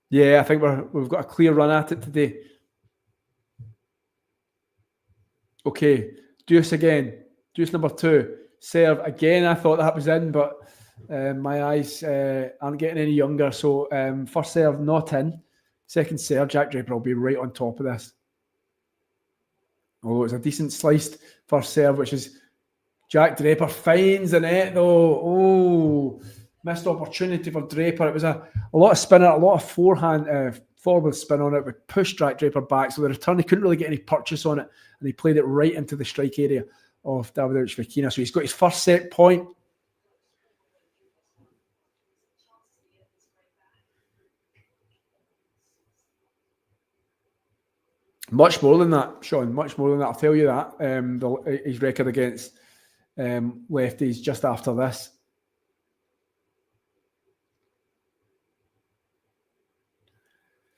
Yeah, I think we've got a clear run at it today. Okay, deuce again. Deuce number 2. Serve again. I thought that was in, but my eyes aren't getting any younger. So first serve not in. Second serve, Jack Draper will be right on top of this. Oh, it's a decent sliced first serve, which is Jack Draper finds the net though. Oh, missed opportunity for Draper. It was a lot of spin, a lot of forehand, forward spin on it, would push Jack Draper back. So the return, he couldn't really get any purchase on it, and he played it right into the strike area of Davidovich Fokina. So he's got his first set point. Much more than that, Sean. Much more than that. I'll tell you that. His record against lefties just after this.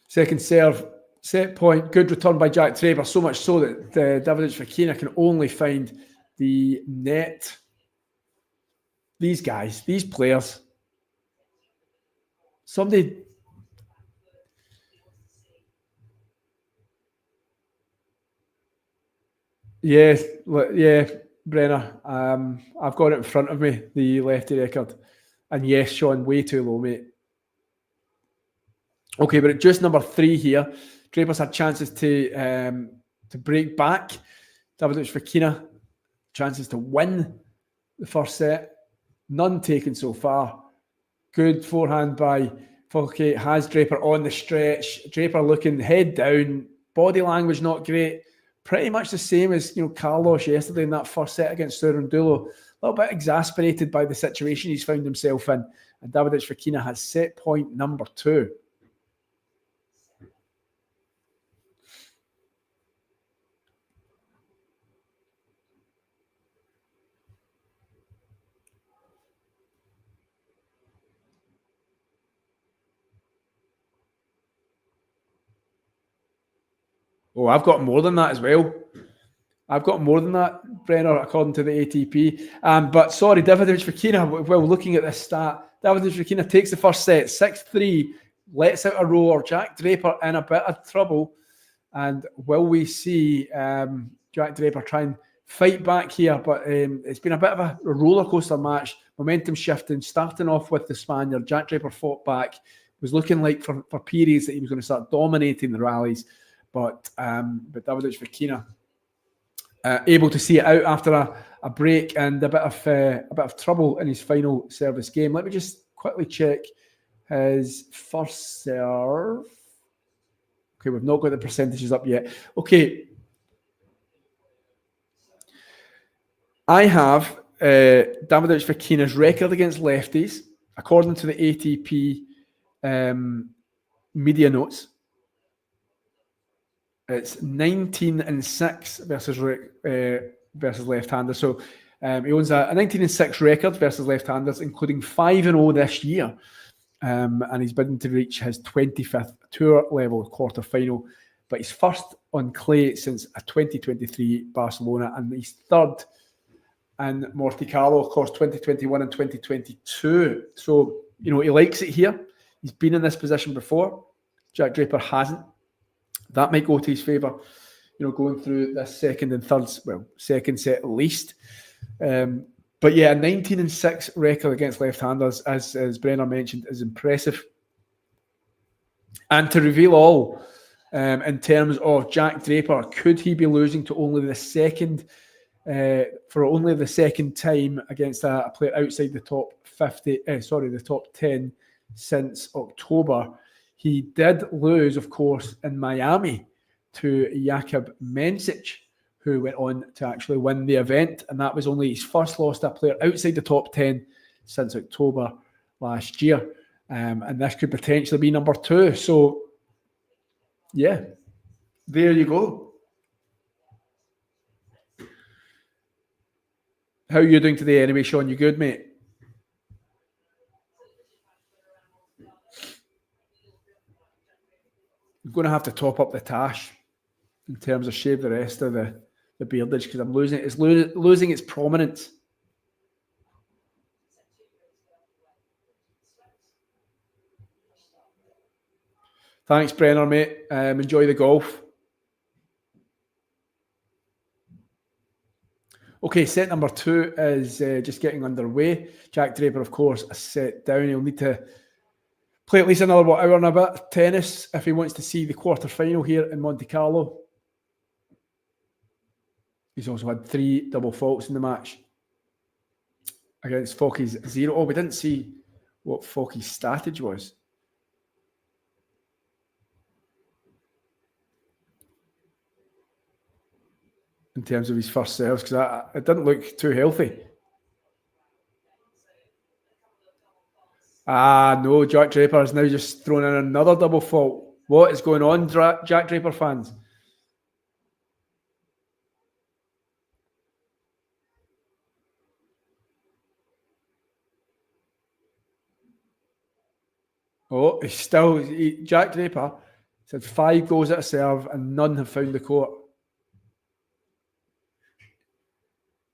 Second serve, set point, good return by Jack Draper. So much so that Davidovich Fokina can only find the net. These guys, these players. Somebody. Yeah, Brenner. I've got it in front of me, the lefty record. And yes, Sean, way too low, mate. Okay, but at just number 3 here, Draper's had chances to break back. Davidovich Fokina, chances to win the first set. None taken so far. Good forehand by Fokina, has Draper on the stretch. Draper looking head down, body language not great. Pretty much the same as Carlo yesterday in that first set against Surundulo. A little bit exasperated by the situation he's found himself in. And Davidovich Fokina has set point number 2. Oh, I've got more than that as well. I've got more than that, Brenner, according to the ATP. But sorry, Davidovich Fokina, well, looking at this stat, Davidovich Fokina takes the first set, 6-3, lets out a roar. Jack Draper in a bit of trouble. And will we see Jack Draper try and fight back here? But it's been a bit of a roller coaster match. Momentum shifting, starting off with the Spaniard. Jack Draper fought back. It was looking like for periods that he was going to start dominating the rallies. But Davidovich Fokina able to see it out after a break and a bit of trouble in his final service game. Let me just quickly check his first serve. Okay, we've not got the percentages up yet. Okay. I have Davidovich Fokina's record against lefties, according to the ATP media notes. It's 19-6 versus left-handers. So he owns a 19-6 record versus left-handers, including 5-0 this year. And he's bidding to reach his 25th tour level quarter-final. But he's first on clay since a 2023 Barcelona, and he's third in Monte Carlo, of course, 2021 and 2022. So, he likes it here. He's been in this position before. Jack Draper hasn't. That might go to his favour, going through this second and third, second set at least. But yeah, a 19-6 record against left-handers, as Brenner mentioned, is impressive. And to reveal all, in terms of Jack Draper, could he be losing to only the second time against a player outside the top 50? The top 10 since October. He did lose, of course, in Miami to Jakub Mensik, who went on to actually win the event. And that was only his first loss to a player outside the top 10 since October last year. And this could potentially be number 2. So, yeah, there you go. How are you doing today anyway, Sean? You good, mate? I'm going to have to top up the tash in terms of shave the rest of the beardage because I'm losing it. It's losing its prominence. Thanks, Brenner, mate. Enjoy the golf. Okay, set number 2 is just getting underway. Jack Draper, of course, a set down. He'll need to play at least another hour and a bit of tennis if he wants to see the quarter-final here in Monte Carlo. He's also had 3 double faults in the match against Foki's 0. Oh, we didn't see what Foki's statage was. In terms of his first serves, because it didn't look too healthy. No, Jack Draper has now just thrown in another double fault. What is going on, Jack Draper fans? Oh, Jack Draper has had 5 goals at a serve and none have found the court.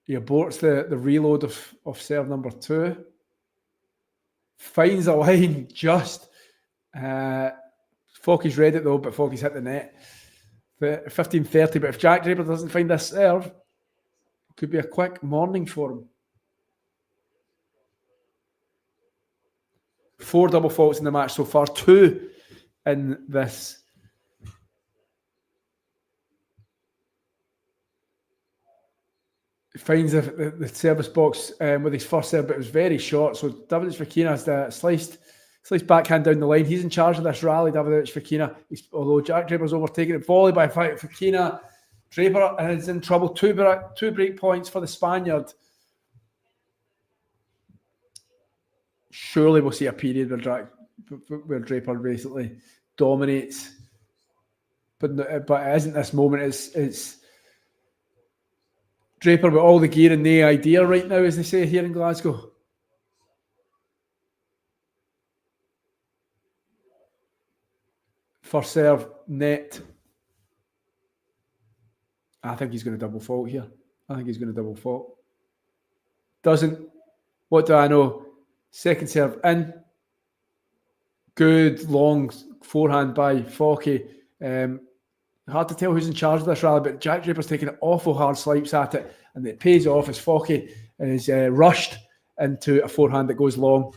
He aborts the reload of serve number 2. Finds a line just. Foki's read it though, but Foki's hit the net. 15-30, but if Jack Draper doesn't find this serve, it could be a quick morning for him. 4 double faults in the match so far, 2 in this. He finds the service box with his first serve, but it was very short. So Davidovich Fokina has the sliced backhand down the line. He's in charge of this rally, Davidovich Fokina. Although Jack Draper's overtaken it, volley by Fokina. Draper is in trouble. 2 break points for the Spaniard. Surely we'll see a period where Draper basically dominates. But it isn't this moment. It's Draper with all the gear and the idea right now, as they say here in Glasgow. First serve, net. I think he's going to double fault here. I think he's going to double fault. Doesn't. What do I know? Second serve in. Good long forehand by Fokina. Hard to tell who's in charge of this rally, but Jack Draper's taking awful hard swipes at it, and it pays off as Fokina is rushed into a forehand that goes long.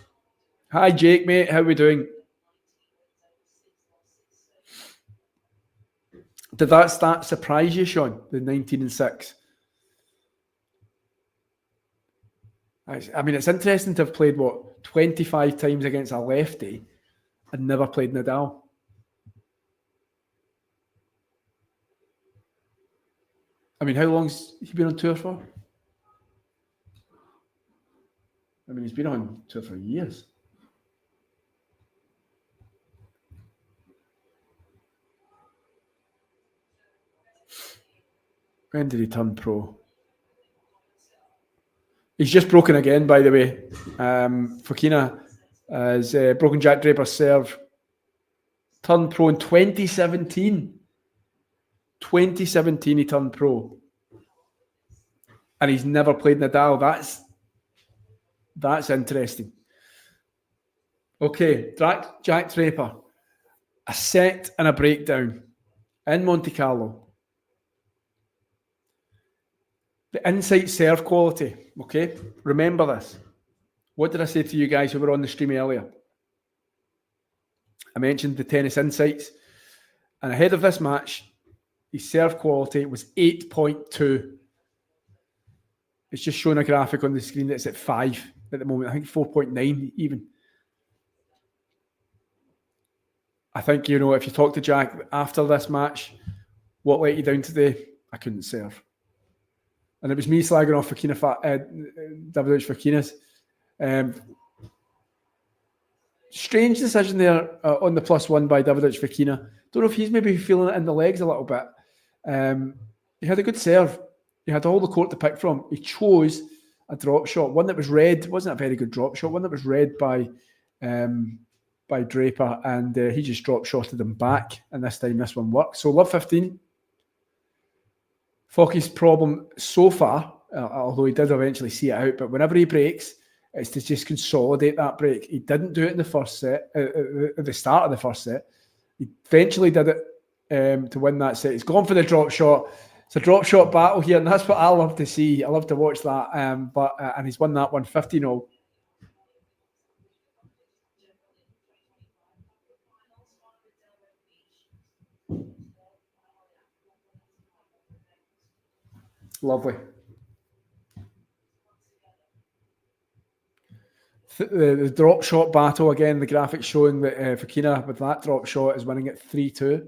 Hi, Jake, mate. How are we doing? Did that start surprise you, Sean? The 19-6. I mean, it's interesting to have played, 25 times against a lefty and never played Nadal. I mean, how long's he been on tour for? I mean, he's been on tour for years. When did he turn pro? He's just broken again, by the way. Fokina has broken Jack Draper's serve. Turned pro in 2017. 2017 he turned pro. And he's never played Nadal. That's interesting. Okay, Jack Draper. A set and a breakdown in Monte Carlo. The insight serve quality, okay? Remember this. What did I say to you guys who were on the stream earlier? I mentioned the tennis insights. And ahead of this match, his serve quality was 8.2. It's just showing a graphic on the screen that's at 5 at the moment. I think 4.9 even. I think, if you talk to Jack after this match, what let you down today? I couldn't serve. And it was me slagging off Davidovich Fokina's. Strange decision there on the +1 by Davidovich Fokina. Don't know if he's maybe feeling it in the legs a little bit. He had a good serve. He had all the court to pick from. He chose a drop shot, one that was read. Wasn't a very good drop shot. One that was read by Draper, and he just drop shotted him back. And this time, this one worked. So love 15. Fokina's problem so far, although he did eventually see it out, but whenever he breaks, it's to just consolidate that break. He didn't do it in the first set, at the start of the first set. He eventually did it to win that set. He's gone for the drop shot. It's a drop shot battle here, and that's what I love to see. I love to watch that. And he's won that one 15-0. Lovely. The drop shot battle again. The graphic showing that Fokina with that drop shot is winning at 3-2.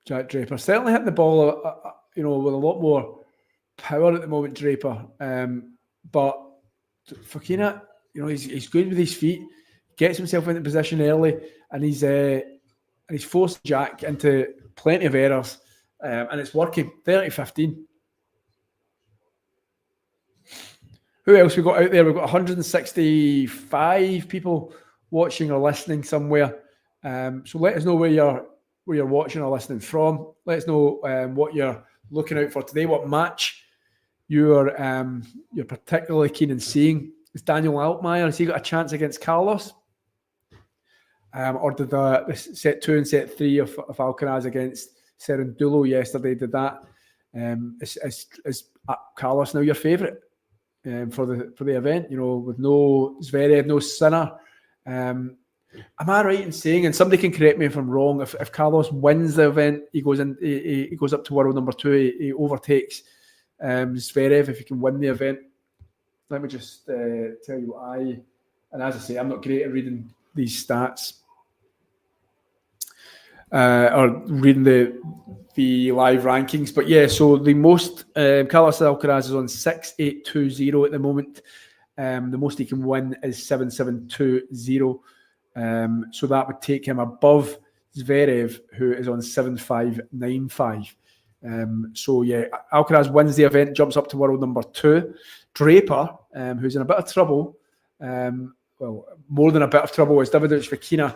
Jack Draper certainly hitting the ball, with a lot more power at the moment. Draper, but Fokina, he's good with his feet. Gets himself into position early, and he's forced Jack into plenty of errors. And it's working. 30-15. Who else we got out there? We've got 165 people watching or listening somewhere. So let us know where you're watching or listening from. Let us know what you're looking out for today. What match you're particularly keen in seeing. Is Daniel Altmaier, has he got a chance against Carlos? Or did the set 2 and set 3 of Alcaraz against Cerundolo yesterday, did that? Is Carlos now your favourite for the event? With no Zverev, no Sinner. Am I right in saying, and somebody can correct me if I'm wrong, if Carlos wins the event, he goes up to world number 2, he overtakes Zverev if he can win the event. Let me just tell you what and as I say, I'm not great at reading these stats. Or reading the live rankings, but yeah. So the most Carlos Alcaraz is on 6-8-2-0 at the moment. The most he can win is 7-7-2-0. So that would take him above Zverev, who is on 7-5-9-5. So yeah, Alcaraz wins the event, jumps up to world number 2. Draper, who's in a bit of trouble, well, more than a bit of trouble, is Davidovich Fokina.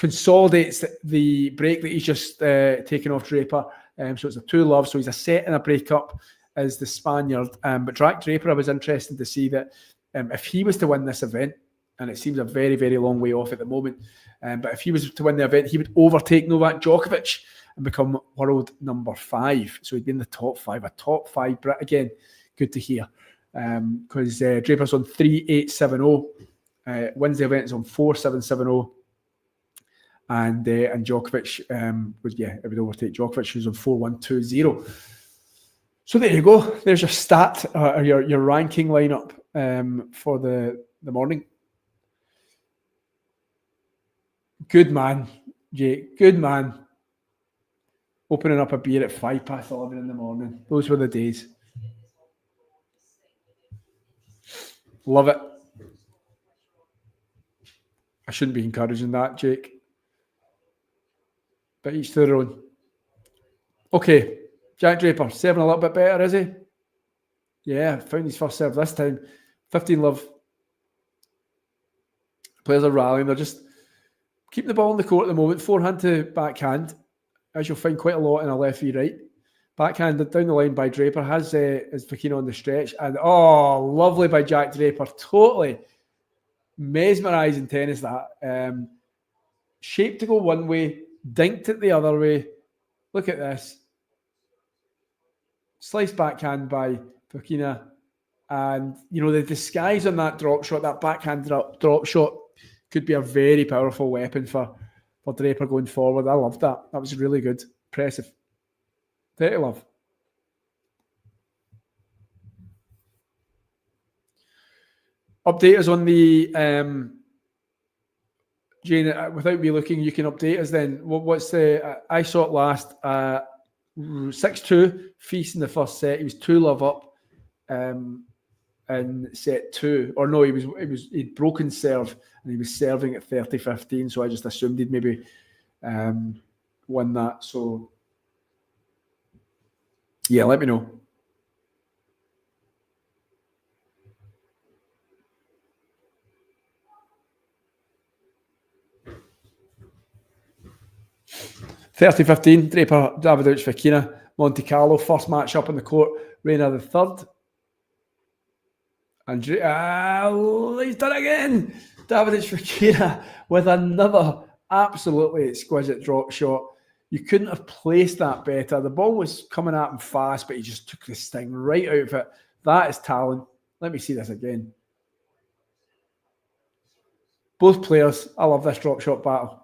consolidates the break that he's just taken off Draper. So it's a 2-love. So he's a set and a break up as the Spaniard. But Draper, I was interested to see that if he was to win this event, and it seems a very, very long way off at the moment, but if he was to win the event, he would overtake Novak Djokovic and become world number 5. So he'd be in the top 5, a top 5 Brit again. Good to hear. Because Draper's on 3.870, wins the event is on 4.770. And Djokovic it would overtake Djokovic, who's on 4.120. So there you go. There's your stat, your ranking lineup for the morning. Good man, Jake. Good man. Opening up a beer at 11:05 in the morning. Those were the days. Love it. I shouldn't be encouraging that, Jake. But each to their own. Okay, Jack Draper, serving a little bit better, is he? Yeah, found his first serve this time. 15-love. Players are rallying. They're just keeping the ball on the court at the moment. Forehand to backhand, as you'll find quite a lot in a left v right. Backhand down the line by Draper has Fokina on the stretch. And lovely by Jack Draper. Totally mesmerising tennis that. Shaped to go one way, dinked it the other way. Look at this. Slice backhand by Fokina. And, the disguise on that drop shot, that backhand drop shot, could be a very powerful weapon for Draper going forward. I loved that. That was really good. Impressive. 30-love. Update us on the... Jane, without me looking, you can update us then. What's the... I saw it last. 6-2, Feast in the first set. He was 2-love up in set 2. Or no, he'd broken serve and he was serving at 30-15. So I just assumed he'd maybe won that. So yeah, let me know. (30-15), Draper, Davidovich, Fokina, Monte Carlo, first match up on the court, Reina the third. And he's done it again! Davidovich, Fokina with another absolutely exquisite drop shot. You couldn't have placed that better. The ball was coming at him fast, but he just took this thing right out of it. That is talent. Let me see this again. Both players, I love this drop shot battle.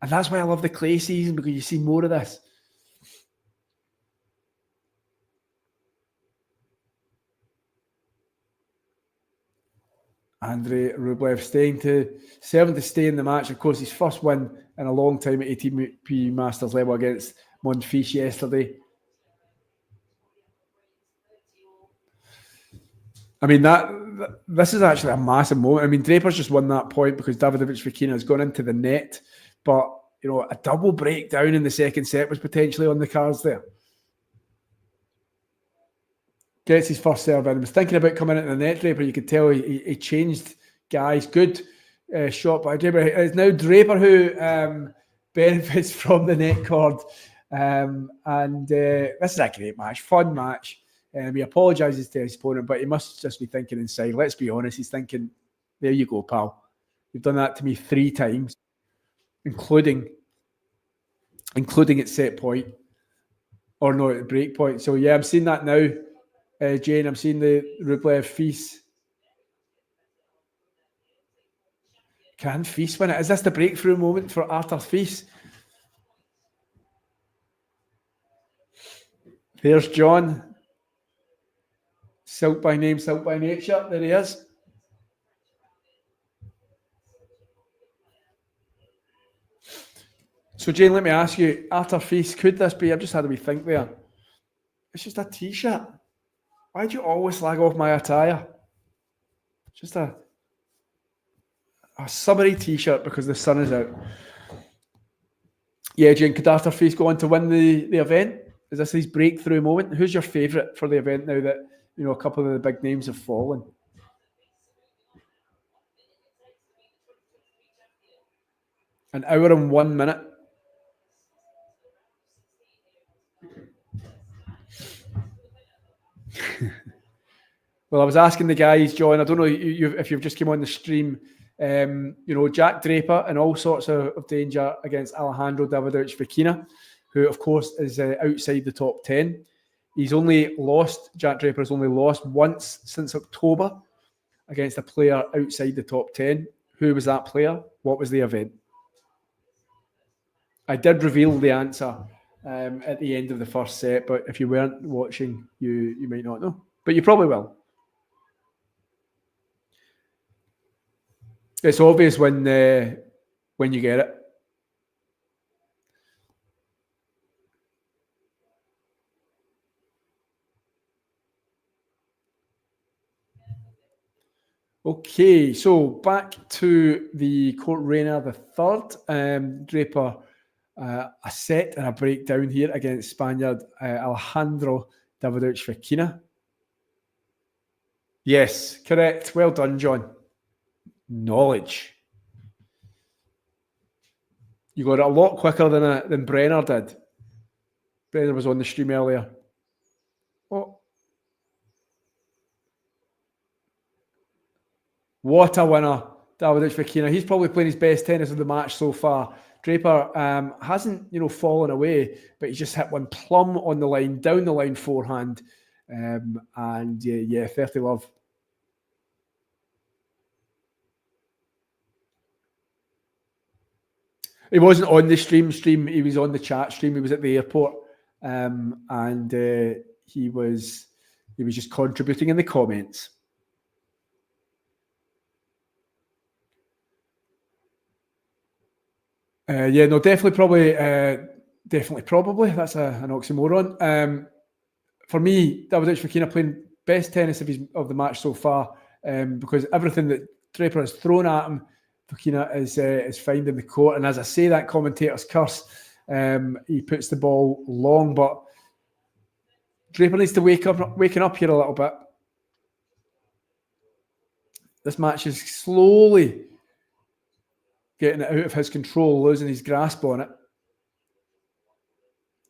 And that's why I love the clay season, because you see more of this. Andrei Rublev serving to stay in the match. Of course, his first win in a long time at ATP Masters level against Monte yesterday. I mean, this is actually a massive moment. I mean, Draper's just won that point because Davidovich Fokina has gone into the net. But, a double breakdown in the second set was potentially on the cards there. Gets his first serve in. He was thinking about coming into the net, Draper. You could tell he changed guys. Good shot by Draper. It's now Draper who benefits from the net cord. This is a great match. Fun match. He apologises to his opponent, but he must just be thinking inside. Let's be honest. He's thinking, there you go, pal. You've done that to me 3 times. Including at set point, or no, at break point. So yeah, I'm seeing that now, Jane. I'm seeing the Rublev Feast. Can Feast win it? Is this the breakthrough moment for Arthur Feast? There's John. Silk by name, silk by nature. There he is. So, Jane, let me ask you, Arthur Feast, could this be? I've just had a wee think there. It's just a t-shirt. Why do you always slag off my attire? It's just a summery t-shirt because the sun is out. Yeah, Jane, could Arthur Feast go on to win the event? Is this his breakthrough moment? Who's your favourite for the event now that a couple of the big names have fallen? An hour and 1 minute. Well, I was asking the guys, John, I don't know if you've just came on the stream, Jack Draper in all sorts of danger against Alejandro Davidovich Fokina, who, of course, is outside the top 10. Jack Draper has only lost once since October against a player outside the top 10. Who was that player? What was the event? I did reveal the answer at the end of the first set, but if you weren't watching, you might not know. But you probably will. It's obvious when you get it. Okay, so back to the Court Reina the third. Draper, a set and a breakdown here against Spaniard Alejandro Davidovich Fokina. Yes, correct. Well done, John. Knowledge. You got it a lot quicker than Brenner did. Brenner was on the stream earlier. Oh. What a winner, Davidovich Fokina. He's probably playing his best tennis of the match so far. Draper hasn't, fallen away, but he's just hit one plumb on the line, down the line forehand. And 30 love. He wasn't on the stream. He was on the chat stream. He was at the airport, and he was just contributing in the comments. Definitely, probably. That's an oxymoron. For me, Davidovich Fokina playing best tennis of the match so far, because everything that Draper has thrown at him, Fokina is finding the court. And as I say, that commentator's curse, he puts the ball long, but Draper needs to waking up here a little bit. This match is slowly getting it out of his control, losing his grasp on it.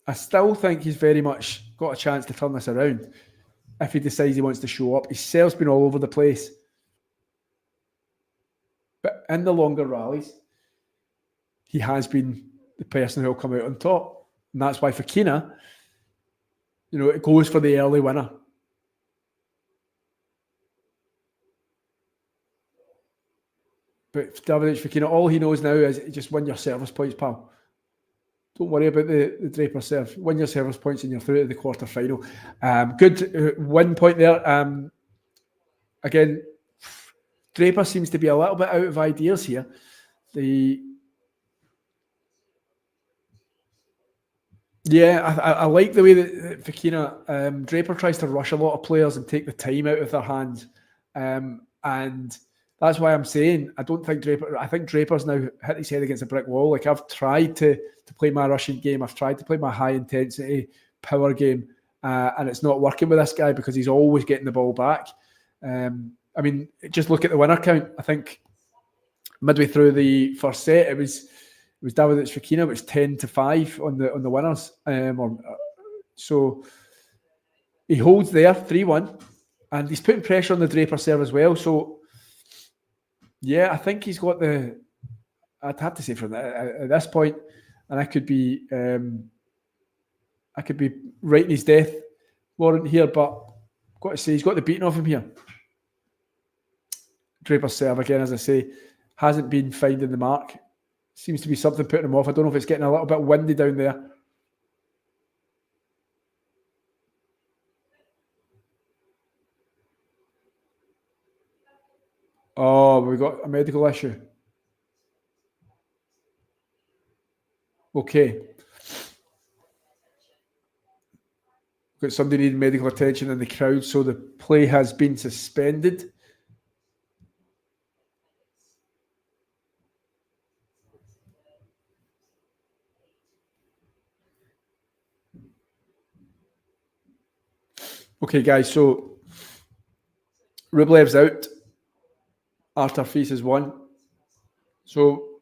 I still think he's very much got a chance to turn this around if he decides he wants to show up. His serve's been all over the place. But in the longer rallies, he has been the person who will come out on top. And that's why Fokina, it goes for the early winner. But Davidovich Fokina, all he knows now is just win your service points, pal. Don't worry about the Draper serve. Win your service points and you're through to the quarter final. Good win point there. Again, Draper seems to be a little bit out of ideas here. I like the way that Fokina, Draper tries to rush a lot of players and take the time out of their hands. And that's why I'm saying I think Draper's now hit his head against a brick wall. Like, I've tried to play my rushing game. I've tried to play my high intensity power game. And it's not working with this guy because he's always getting the ball back. Just look at the winner count. I think midway through the first set, it was Davidovich Fokina, which was 10-5 on the winners. So he holds there 3-1, and he's putting pressure on the Draper serve as well. So I think he's got I'd have to say from at this point, and I could be writing his death warrant here, but I've got to say he's got the beating of him here. Draper's serve, again, as I say, hasn't been finding the mark. Seems to be something putting him off. I don't know if it's getting a little bit windy down there. Oh, we got a medical issue. Okay. Got somebody needing medical attention in the crowd, so the play has been suspended. Okay, guys, so Rublev's out. Artur Fils is 1. So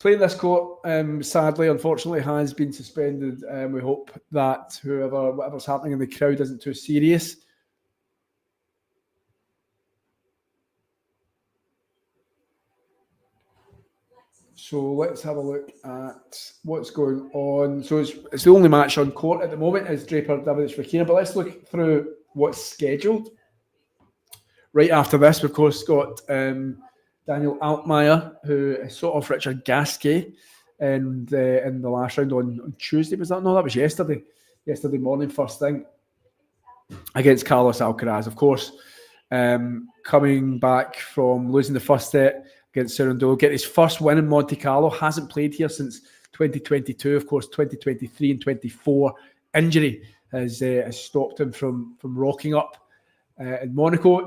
playing this court, sadly, unfortunately, has been suspended. We hope that whatever's happening in the crowd isn't too serious. So let's have a look at what's going on. So it's the only match on court at the moment is Draper, Davidovich, Fokina. But let's look through what's scheduled. Right after this, we've of course got Daniel Altmaier, who is sort of Richard Gasquet in the last round on Tuesday. Was that? No, that was yesterday. Yesterday morning, first thing, against Carlos Alcaraz. Of course, coming back from losing the first set against Serundolo, get his first win in Monte Carlo. Hasn't played here since 2022. Of course, 2023 and 24 injury has stopped him from rocking up in Monaco.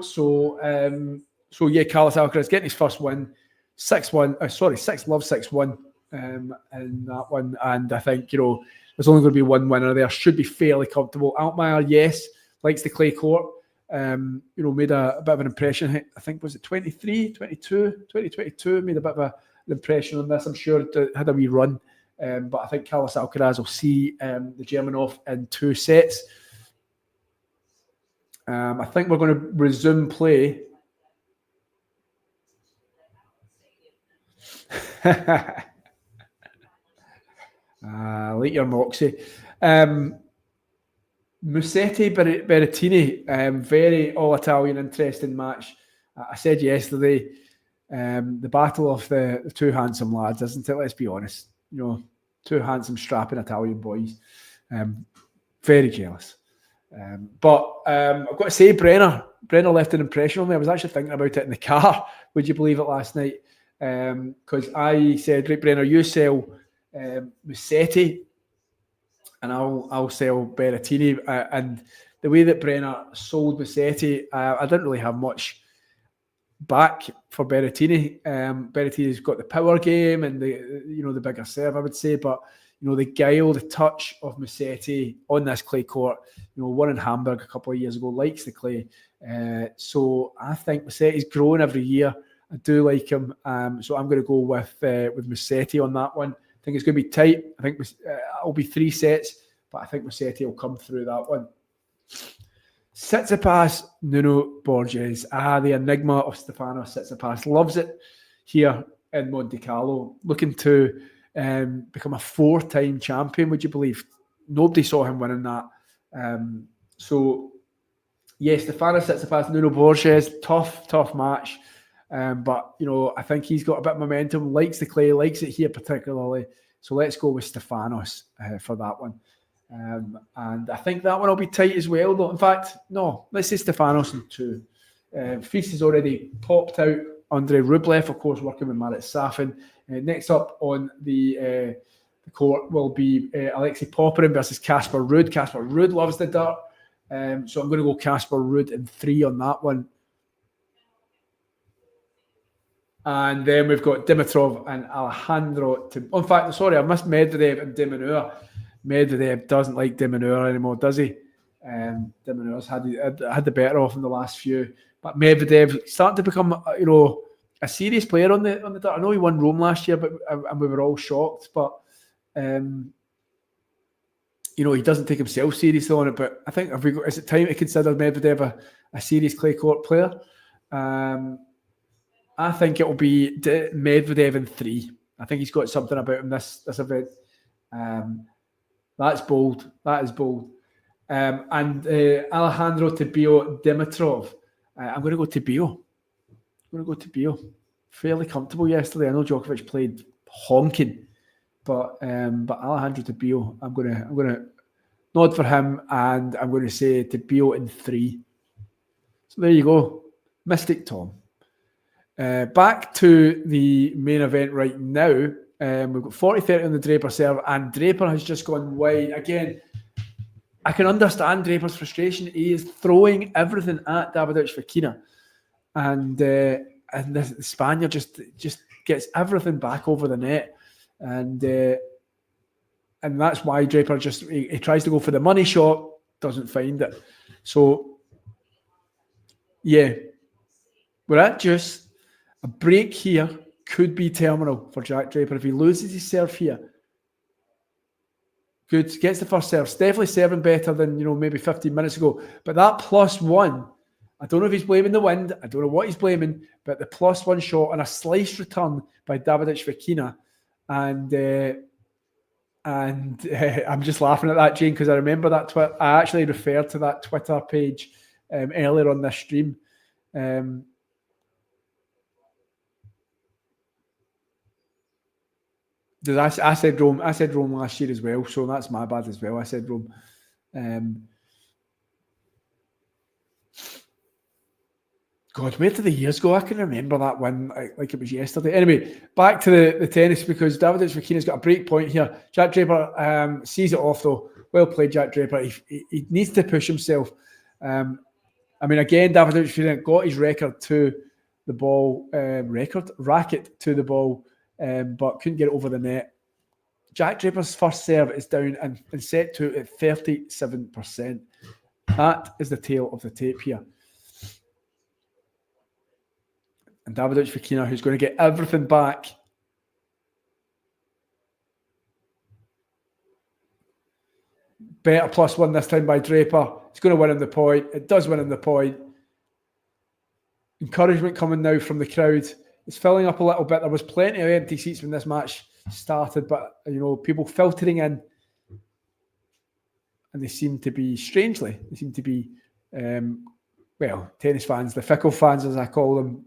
So yeah, Carlos Alcaraz getting his first win, 6-1. 6-love, 6-1 in that one. And I think, there's only going to be one winner there. Should be fairly comfortable. Altmaier, yes, likes the clay court. Made a bit of an impression. I think, was it 2022, made a bit of an impression on this. I'm sure it had a wee run. But I think Carlos Alcaraz will see the German off in 2 sets. I think we're going to resume play. Like your moxie. Musetti Berrettini, very all-Italian, interesting match. I said yesterday, the battle of the two handsome lads, isn't it? Let's be honest. Two handsome, strapping Italian boys. Very jealous. But I've got to say, Brenner left an impression on me. I was actually thinking about it in the car. Would you believe it, last night? Because I said, right, Brenner, you sell Musetti and I'll sell Berrettini. And the way that Brenner sold Musetti, I didn't really have much back for Berrettini. Berrettini's got the power game and the bigger serve, I would say, but the guile, the touch of Musetti on this clay court, won in Hamburg a couple of years ago, likes the clay. So I think Musetti's growing every year. I do like him. So I'm going to go with Musetti on that one. I think it's going to be tight. I think it'll be 3 sets, but I think Musetti will come through that one. Tsitsipas, Nuno Borges. The enigma of Stefanos Tsitsipas. Loves it here in Monte Carlo. Looking to become a 4-time champion, would you believe? Nobody saw him winning that. So, yes, Stefanos Tsitsipas, Nuno Borges, tough match. But, I think he's got a bit of momentum, likes the clay, likes it here particularly. So let's go with Stefanos for that one. And I think that one will be tight as well, though. In fact, no, let's say Stefanos in 2. Feast has already popped out. Andrei Rublev, of course, working with Marat Safin. Next up on the court will be Alexei Popyrin versus Casper Ruud. Casper Ruud loves the dirt. So I'm going to go Casper Ruud in 3 on that one. And then we've got Dimitrov and Alejandro. In fact, sorry, I missed Medvedev and de Minaur. Medvedev doesn't like de Minaur anymore, does he? De Minaur's had the better off in the last few. But Medvedev starting to become, a serious player on the dirt. I know he won Rome last year, but and we were all shocked. But he doesn't take himself seriously on it. But I think is it time to consider Medvedev a serious clay court player? I think it will be Medvedev in 3. I think he's got something about him this event. That's bold. That is bold. And Alejandro Tibio Dimitrov. I'm going to go Tibio. Fairly comfortable yesterday. I know Djokovic played honking, but Alejandro Tibio, I'm going to nod for him, and I'm going to say Tibio in 3. So there you go, Mystic Tom. Back to the main event right now. We've got 40-30 on the Draper serve, and Draper has just gone wide. Again, I can understand Draper's frustration. He is throwing everything at Davidovich Fokina, and the Spaniard just gets everything back over the net, and that's why Draper he tries to go for the money shot, doesn't find it. So yeah, we're at just a break here could be terminal for Jack Draper if he loses his serve here. Good, gets the first serve. Definitely serving better than, maybe 15 minutes ago. But that +1, I don't know if he's blaming the wind. I don't know what he's blaming, but the +1 shot and a sliced return by Davidovich Fokina. And I'm just laughing at that, Jane, because I remember that tweet. I actually referred to that Twitter page earlier on this stream. I said Rome. I said Rome last year as well, so that's my bad as well. I said Rome. God, where did the years go? I can remember that one like it was yesterday. Anyway, back to the tennis, because Davidovich Fokina's got a break point here. Jack Draper sees it off though. Well played, Jack Draper. He needs to push himself. Again, Davidovich Fokina got his record to the ball, racket to the ball, but couldn't get it over the net. Jack Draper's first serve is down and set to at 37%. That is the tail of the tape here. And Davidovich Fokina, who's going to get everything back. Better +1 this time by Draper. It's going to win in the point. It does win in the point. Encouragement coming now from the crowd. It's filling up a little bit. There was plenty of empty seats when this match started, but people filtering in, and they seem to be tennis fans, the fickle fans as I call them.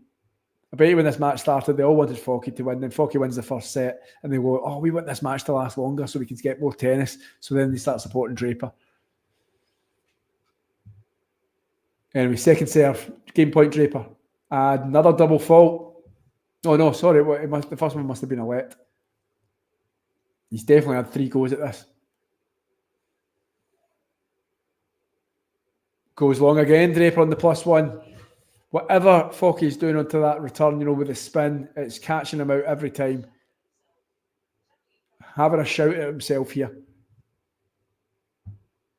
I bet you when this match started, they all wanted Foki to win. Then Foki wins the first set, and they go, "Oh, we want this match to last longer so we can get more tennis." So then they start supporting Draper. Anyway, second serve, game point Draper. Another double fault. Oh no, sorry, the first one must have been a let. He's definitely had 3 goes at this. Goes long again, Draper on the +1. Whatever Foki's doing onto that return, with the spin, it's catching him out every time. Having a shout at himself here.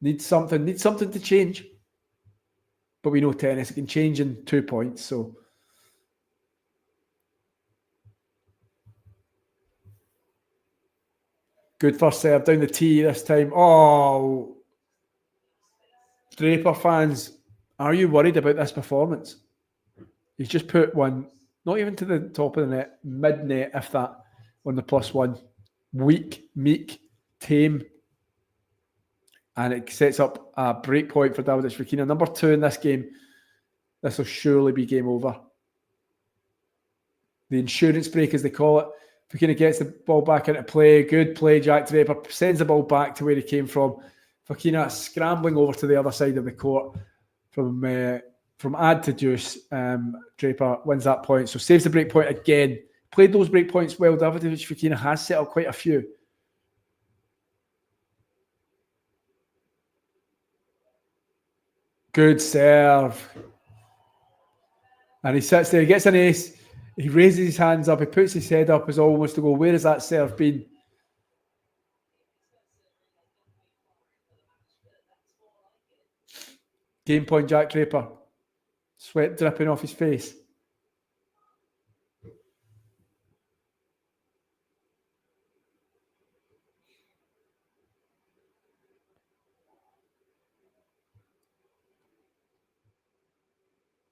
Needs something to change. But we know tennis, it can change in 2 points, so. Good first serve, down the tee this time. Oh, Draper fans, are you worried about this performance? He's just put one, not even to the top of the net, mid-net, if that, on the +1. Weak, meek, tame. And it sets up a break point for Davidovich Fokina. Number 2 in this game. This will surely be game over. The insurance break, as they call it. Fokina gets the ball back into play. Good play, Jack Draper. Sends the ball back to where he came from. Fokina scrambling over to the other side of the court from ad to deuce. Draper wins that point. So saves the break point again. Played those break points well. Davidovich Fokina has set up quite a few. Good serve. And he sits there, he gets an ace. He raises his hands up, he puts his head up as almost to go, where has that serve been? Game point, Jack Draper. Sweat dripping off his face.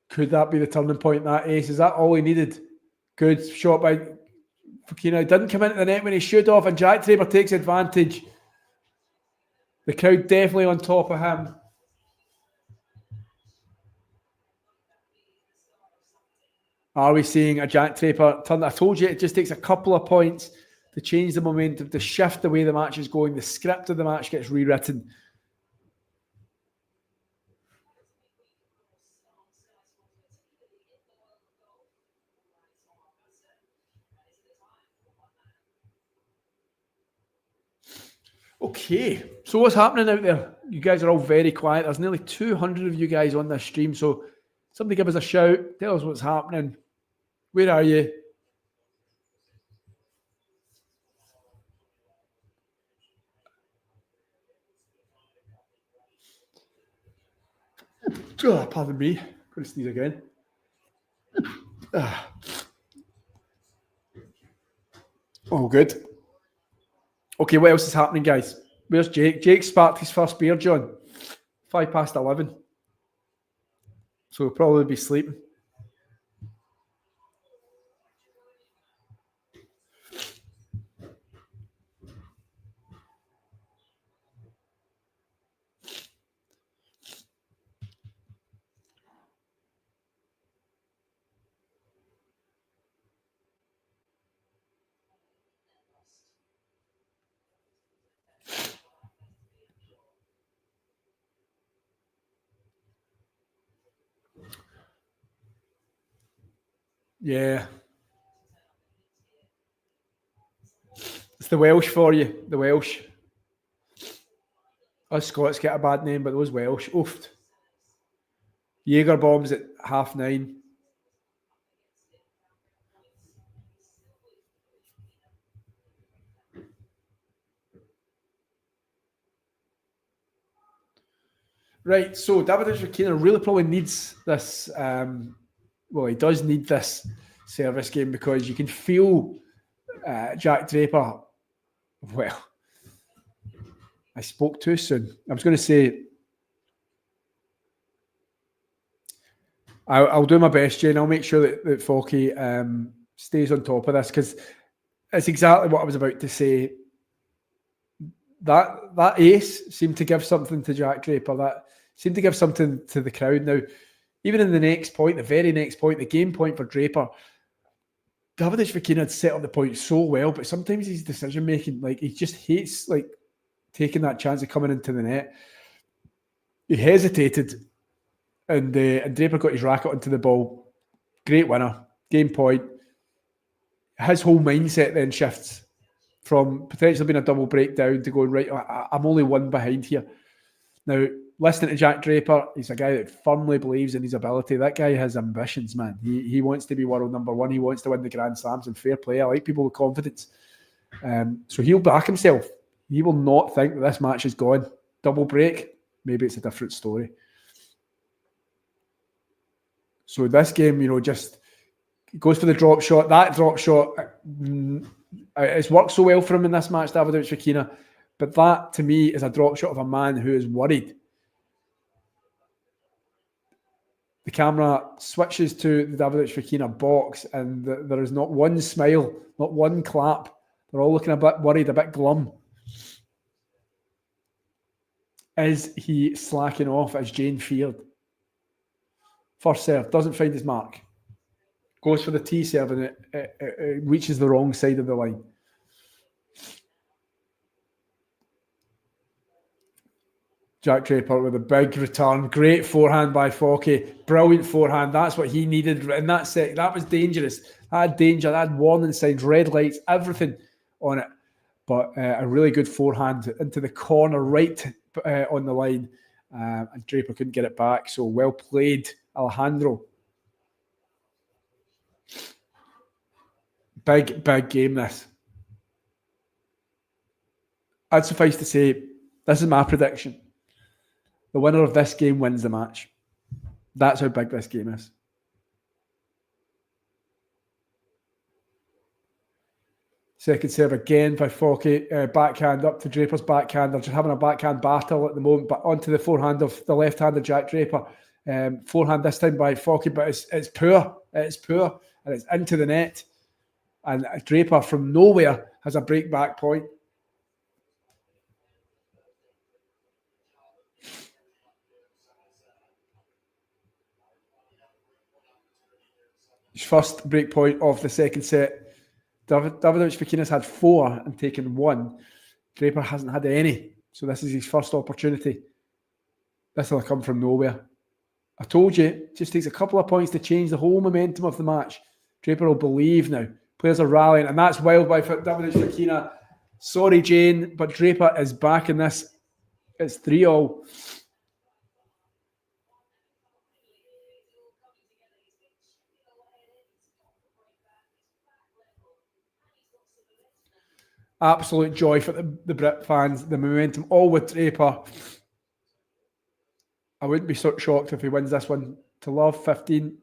Could that be the turning point, that ace? Is that all he needed? Good shot by Fokina. He didn't come into the net when he should have, and Jack Draper takes advantage. The crowd definitely on top of him. Are we seeing a Jack Draper turn? I told you it just takes a couple of points to change the momentum, to shift the way the match is going. The script of the match gets rewritten. Okay, so what's happening out there? You guys are all very quiet. There's nearly 200 of you guys on this stream, so somebody give us a shout. Tell us what's happening. Where are you? Oh, pardon me. I'm going to sneeze again. Oh, good. Okay, what else is happening, guys? Where's Jake? Jake sparked his first beer, John. 11:05. So he'll probably be sleeping. Yeah. It's the Welsh for you. The Welsh. Us Scots get a bad name, but those Welsh, oofed. Jaeger bombs at 9:30. Right, so Davidovich Fokina really probably needs this. Well, he does need this service game because you can feel Jack Draper. Well, I spoke too soon. I was going to say, I'll do my best, Jane. I'll make sure that Foky stays on top of this because it's exactly what I was about to say. That ace seemed to give something to Jack Draper. That seemed to give something to the crowd. Now, even in the next point, the very next point, the game point for Draper, Davidovich Fokina had set up the point so well, but sometimes his decision making, like he just hates like taking that chance of coming into the net. He hesitated, and Draper got his racket onto the ball. Great winner, game point. His whole mindset then shifts from potentially being a double breakdown to going, right, I'm only one behind here. Now, listening to Jack Draper, he's a guy that firmly believes in his ability. That guy has ambitions, man. He wants to be world number one. He wants to win the Grand Slams, and fair play. I like people with confidence. So he'll back himself. He will not think that this match is gone. Double break, maybe it's a different story. So this game, just goes for the drop shot. That drop shot, it's worked so well for him in this match, Davidovich Fokina. But that, to me, is a drop shot of a man who is worried. The camera switches to the Davidovich Fokina box, and there is not one smile, not one clap. They're all looking a bit worried, a bit glum. Is he slacking off, as Jane feared? First serve, doesn't find his mark. Goes for the tee serve, and it reaches the wrong side of the line. Jack Draper with a big return. Great forehand by Foky. Brilliant forehand. That's what he needed in that set. That was dangerous. That had danger. That had warning signs, red lights, everything on it. But a really good forehand into the corner, right on the line. And Draper couldn't get it back. So well played, Alejandro. Big game, this. I'd suffice to say, this is my prediction. The winner of this game wins the match. That's how big this game is. Second serve again by Foky. Backhand up to Draper's backhand. They're just having a backhand battle at the moment, but onto the forehand of the left-handed Jack Draper. Forehand this time by Foky, but it's poor. It's poor, and it's into the net. And Draper from nowhere has a break back point. His first break point of the second set. Davidovich Fokina's had 4 and taken 1. Draper hasn't had any. So this is his first opportunity. This will come from nowhere. I told you, it just takes a couple of points to change the whole momentum of the match. Draper will believe now. Players are rallying, and that's wild by Davidovich Fokina. Sorry, Jane, but Draper is back in this. It's 3-all. Absolute joy for the Brit fans. The momentum all with Draper. I wouldn't be so shocked if he wins this one to love 15.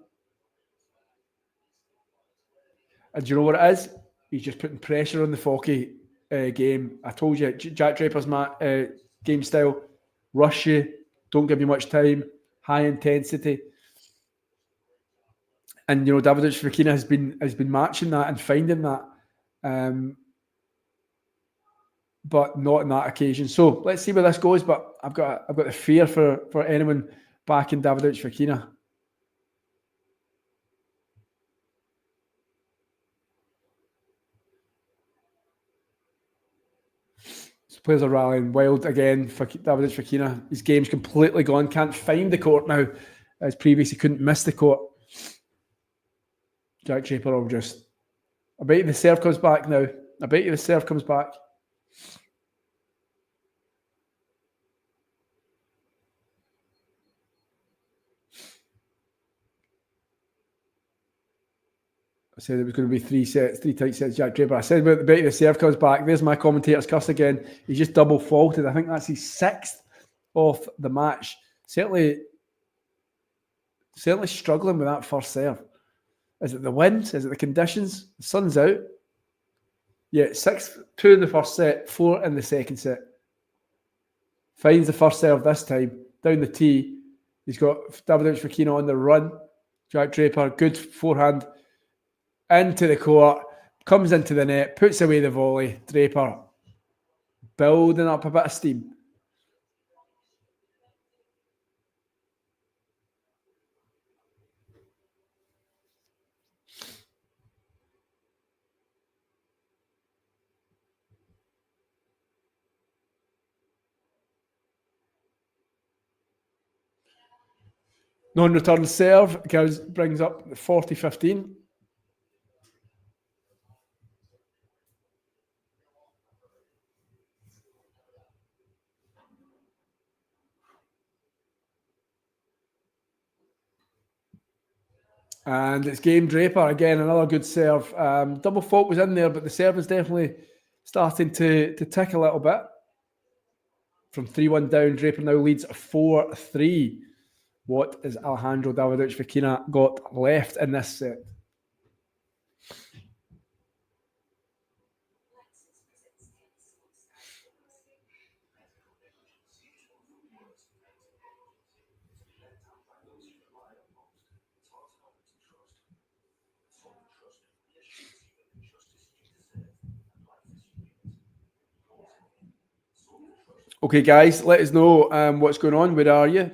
And do you know what it is? he's just putting pressure on the Foki game. I told you, Jack Draper's game style, rush you, don't give you much time, high intensity. And, you know, Davidovich Fokina has been matching that and finding that. But not on that occasion. So let's see where this goes. But I've got the fear for anyone backing Davidovich Fokina. So players are rallying wild again for Davidovich Fokina. His game's completely gone. Can't find the court now. As previously couldn't miss the court. Jack Draper will just... I bet you the serve comes back now. I bet you the serve comes back. I said it was going to be 3 sets, 3 tight sets, Jack Draper. I said about the bet the serve comes back. There's my commentator's curse again. He's just double faulted. I think that's his 6th of the match. Certainly struggling with that first serve. Is it the wind? Is it the conditions? The sun's out. Yeah, 6-2 in the first set, 4 in the second set. Finds the first serve this time. Down the tee. He's got Davidovich Fokina on the run. Jack Draper, good forehand. Into the court, comes into the net, puts away the volley. Draper building up a bit of steam. Non-return serve brings up the 40-15. And it's game Draper again, another good serve. Double fault was in there, but the serve is definitely starting to tick a little bit. From 3-1 down, Draper now leads 4-3. What has Alejandro Davidovich Fokina got left in this set? Okay, guys, let us know what's going on. Where are you?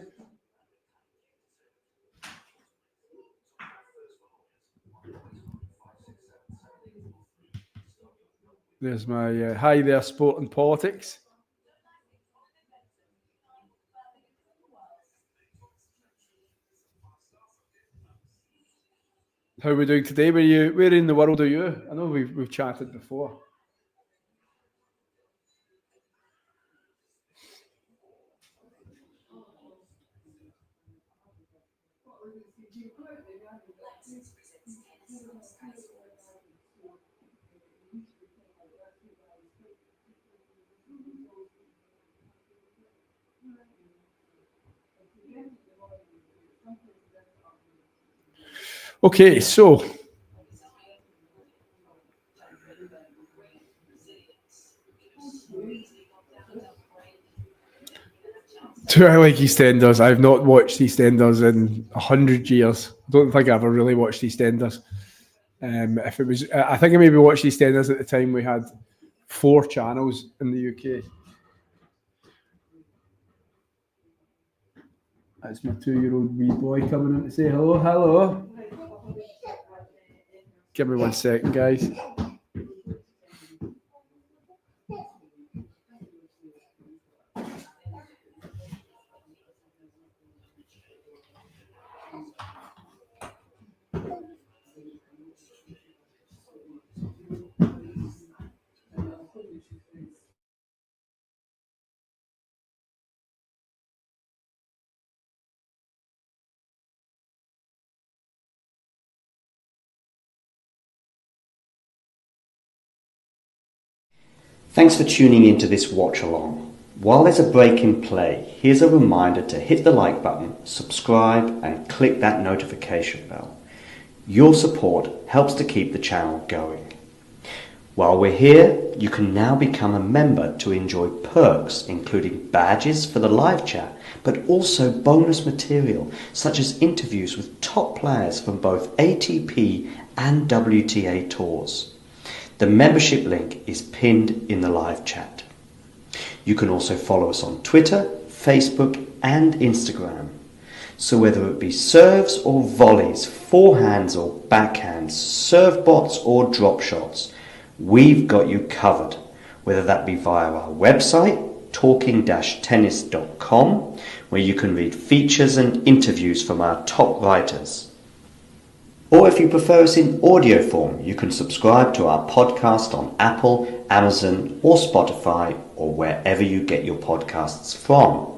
There's my hi there, sport and politics. How are we doing today? Where in the world are you? I know we've chatted before. Okay, so do I like EastEnders? I've not watched EastEnders in 100 years. I don't think I ever really watched EastEnders. If it was, I think I maybe watched EastEnders at the time we had 4 channels in the UK. That's my 2-year-old wee boy coming in to say hello. Hello. Give me 1 second, guys. Thanks for tuning into this watch along. While there's a break in play, here's a reminder to hit the like button, subscribe and click that notification bell. Your support helps to keep the channel going. While we're here, you can now become a member to enjoy perks including badges for the live chat, but also bonus material such as interviews with top players from both ATP and WTA tours. The membership link is pinned in the live chat. You can also follow us on Twitter, Facebook and Instagram. So whether it be serves or volleys, forehands or backhands, serve bots or drop shots, we've got you covered, whether that be via our website, talking-tennis.com, where you can read features and interviews from our top writers. Or if you prefer us in audio form, you can subscribe to our podcast on Apple, Amazon or Spotify or wherever you get your podcasts from.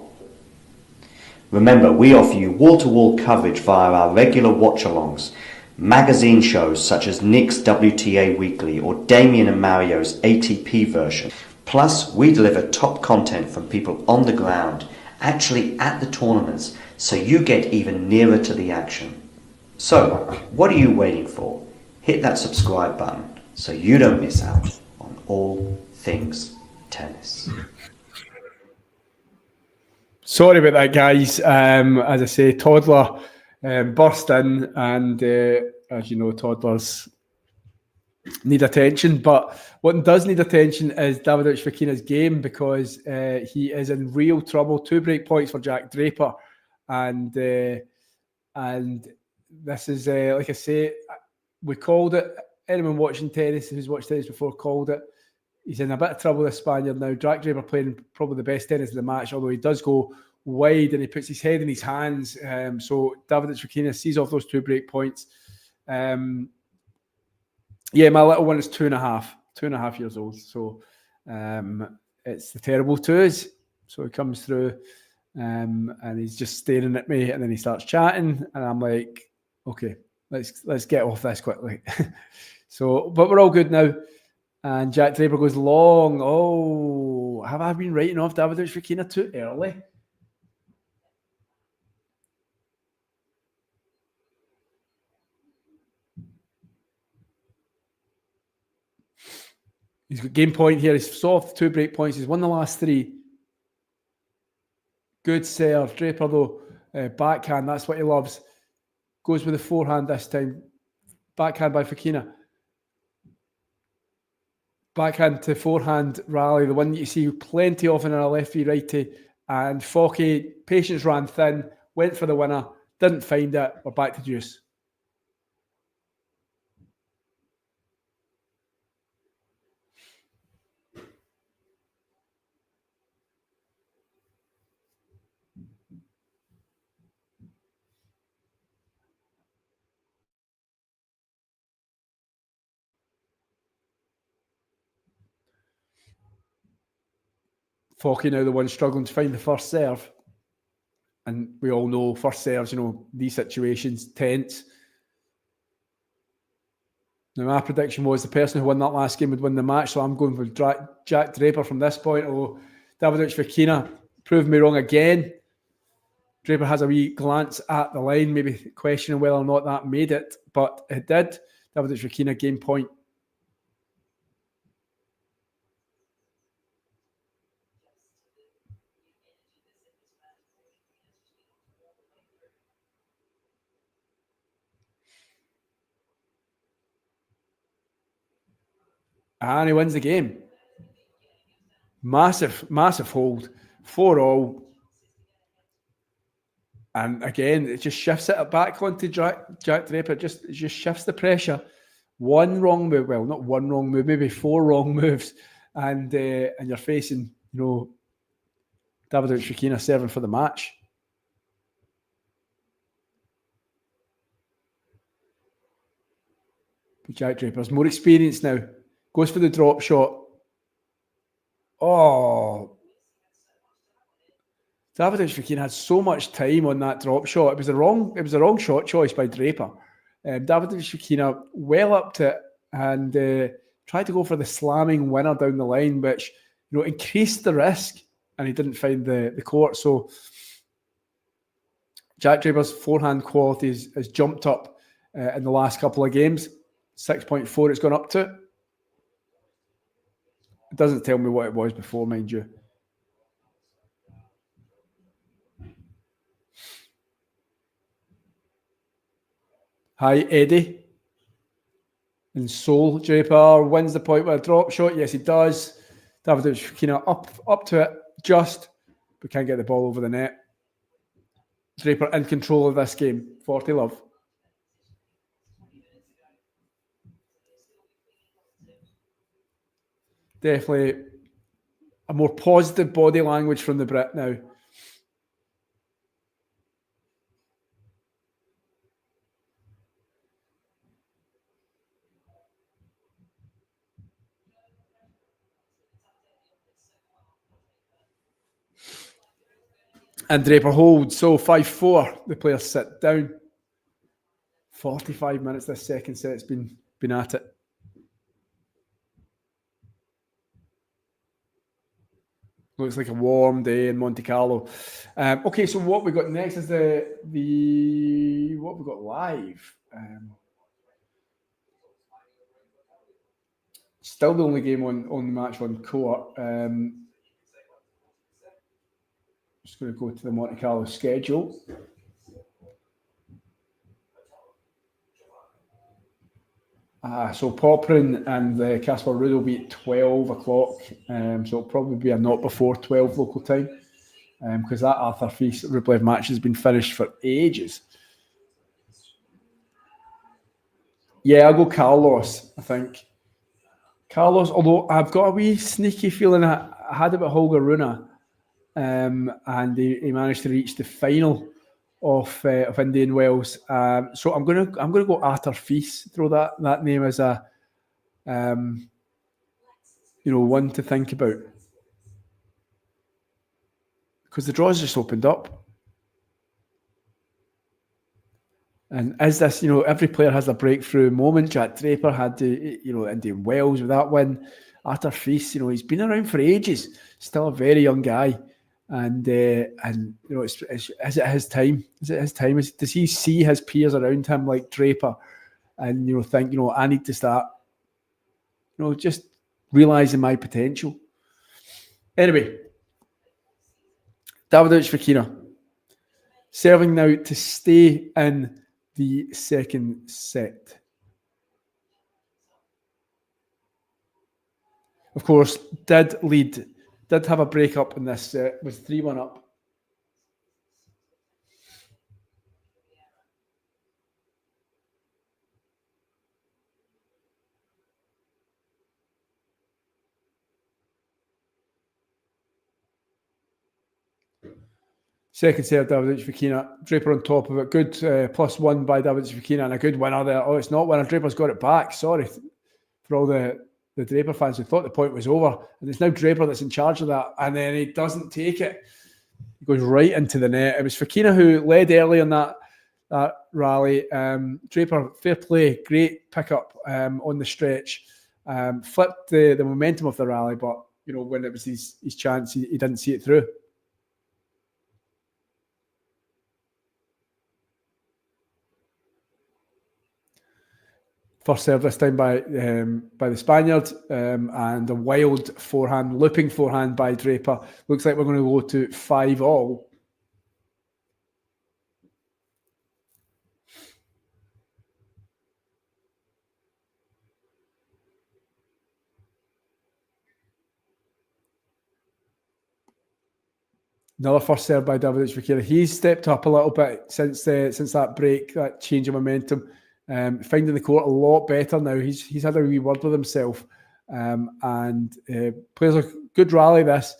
Remember, we offer you wall-to-wall coverage via our regular watch-alongs, magazine shows such as Nick's WTA Weekly or Damien and Mario's ATP version. Plus, we deliver top content from people on the ground, actually at the tournaments, so you get even nearer to the action. So, what are you waiting for? Hit that subscribe button so you don't miss out on all things tennis. Sorry about that, guys. As I say, toddler burst in, and as you know, toddlers need attention. But what does need attention is Davidovich Fokina's game, because he is in real trouble. 2 break points for Jack Draper, and this is like I say, we called it. Anyone watching tennis who's watched tennis before called it. He's in a bit of trouble, this Spaniard now. Jack Draper playing probably the best tennis of the match, although he does go wide and he puts his head in his hands. So Davidovich Fokina sees off those 2 break points. Yeah, my little one is 2.5 years old. So it's the terrible twos. So he comes through and he's just staring at me, and then he starts chatting, and I'm like, okay, let's get off this quickly. So, but we're all good now. And Jack Draper goes long. Oh, have I been writing off Davidovich Fokina too early? He's got game point here. He's soft 2 break points. He's won the last 3. Good serve. Draper, though, backhand. That's what he loves. Goes with the forehand this time. Backhand by Fokina. Backhand to forehand rally, the one that you see plenty of in a lefty-righty. And Foki, patience ran thin, went for the winner, didn't find it. We're back to deuce. Foki now the one struggling to find the first serve. And we all know first serves, these situations, tense. Now, my prediction was the person who won that last game would win the match, so I'm going for Jack Draper from this point. Although Davidovich Fokina proved me wrong again. Draper has a wee glance at the line, maybe questioning whether or not that made it, but it did. Davidovich Fokina game point. And he wins the game. Massive, massive hold. 4-all. And again, it just shifts it back onto Jack Draper. It just shifts the pressure. One wrong move. Well, not one wrong move, maybe 4 wrong moves. And you're facing, Davidovich Fokina serving for the match. But Jack Draper's more experienced now. Goes for the drop shot. Oh. Davidovich Fokina had so much time on that drop shot. It was the wrong shot choice by Draper. Davidovich Fokina well up to it and tried to go for the slamming winner down the line, which increased the risk, and he didn't find the court. So Jack Draper's forehand quality has jumped up in the last couple of games. 6.4 it's gone up to. It doesn't tell me what it was before, mind you. Hi, Eddie. And Soul Draper wins the point with a drop shot. Yes, he does. Davidovich Fokina up to it, just, but can't get the ball over the net. Draper in control of this game. 40 love. Definitely a more positive body language from the Brit now. And Draper holds. So 5-4. The players sit down. 45 minutes this second set's been at it. Looks like a warm day in Monte Carlo. Okay, so what we got next is the what we got live. Still the only game on the match on court. Just going to go to the Monte Carlo schedule. So Poprin and Casper Ruud will be at 12 o'clock. So it'll probably be a not before 12 local time. Because that Arthur Fils Rublev match has been finished for ages. Yeah, I'll go Carlos, I think. Carlos, although I've got a wee sneaky feeling I had about Holger Rune, and he managed to reach the final of Indian Wells. So I'm gonna go Arthur Fils. Throw that name as a one to think about, because the draw's just opened up. And is this, every player has a breakthrough moment. Jack Draper had the, Indian Wells with that win. Arthur Fils, he's been around for ages. Still a very young guy. And is it his time? Is it his time? Does he see his peers around him like Draper and, think, I need to start, just realising my potential. Anyway, Davidovich Fokina serving now to stay in the second set. Of course, did have a break up in this set, was 3-1 up. Second serve, Davidovich Fokina. Draper on top of it. Good +1 by Davidovich Fokina and a good winner there. Oh, it's not winner. Draper's got it back. Sorry for all the Draper fans who thought the point was over. And it's now Draper that's in charge of that. And then he doesn't take it. He goes right into the net. It was Fokina who led early on that rally. Draper, fair play. Great pickup on the stretch. Flipped the momentum of the rally. But, when it was his chance, he didn't see it through. First serve this time by the Spaniard, and a wild looping forehand by Draper. Looks like we're going to go to 5-all. Another first serve by Davidovich Fokina. He's stepped up a little bit since that break, that change of momentum. Finding the court a lot better now. He's had a wee word with himself, and plays a good rally. This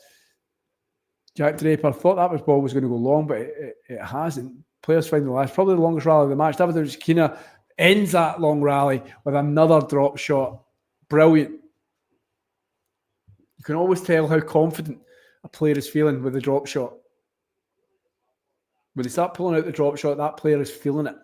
Jack Draper thought that ball was going to go long, but it hasn't. Players find the last, probably the longest rally of the match. Davidovich Fokina ends that long rally with another drop shot. Brilliant. You can always tell how confident a player is feeling with the drop shot. When they start pulling out the drop shot, that player is feeling it.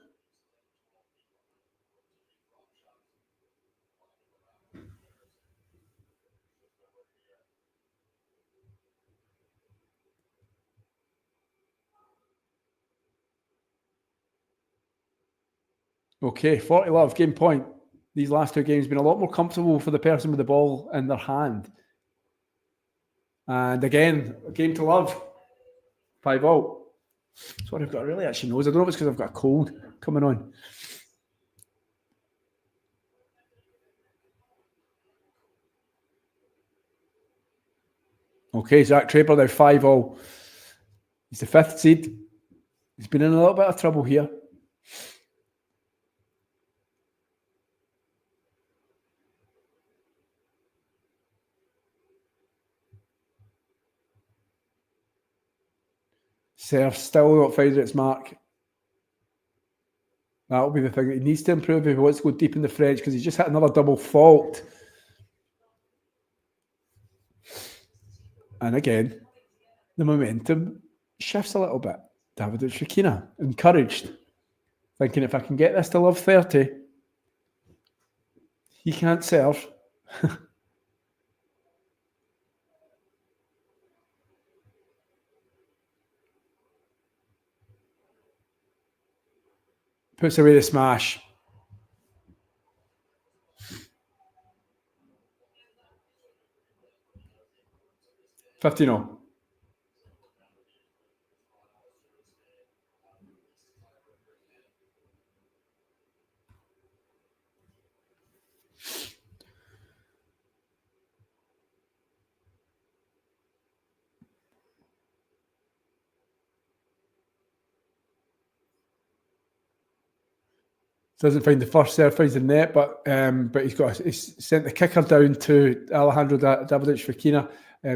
Okay, 40 love, game point. These last two games been a lot more comfortable for the person with the ball in their hand. And again, a game to love. 5-0. Sorry, I've got a really actually nose. I don't know if it's because I've got a cold coming on. Okay, Jack Draper now 5-0. He's the 5th seed. He's been in a little bit of trouble here. Serve still not finding its mark. That'll be the thing that he needs to improve if he wants to go deep in the French, because he's just hit another double fault. And again, the momentum shifts a little bit. Davidovich Fokina, encouraged, thinking if I can get this to love 30, he can't serve. Puts away the smash. $15. Doesn't find the first serve, finds the net, but he's sent the kicker down to Alejandro Davidovich Fokina.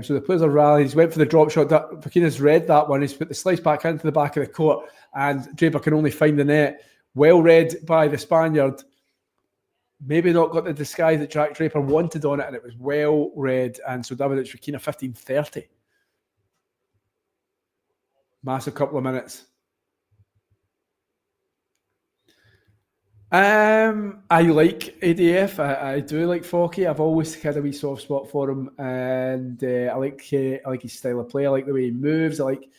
So the players are rallied. He's went for the drop shot. Fokina's read that one. He's put the slice back into the back of the court, and Draper can only find the net. Well read by the Spaniard. Maybe not got the disguise that Jack Draper wanted on it, and it was well read. And so Davidovich Fokina 15-30. Massive couple of minutes. I like ADF. I do like Foky. I've always had a wee soft spot for him, and I like his style of play. I like the way he moves. I like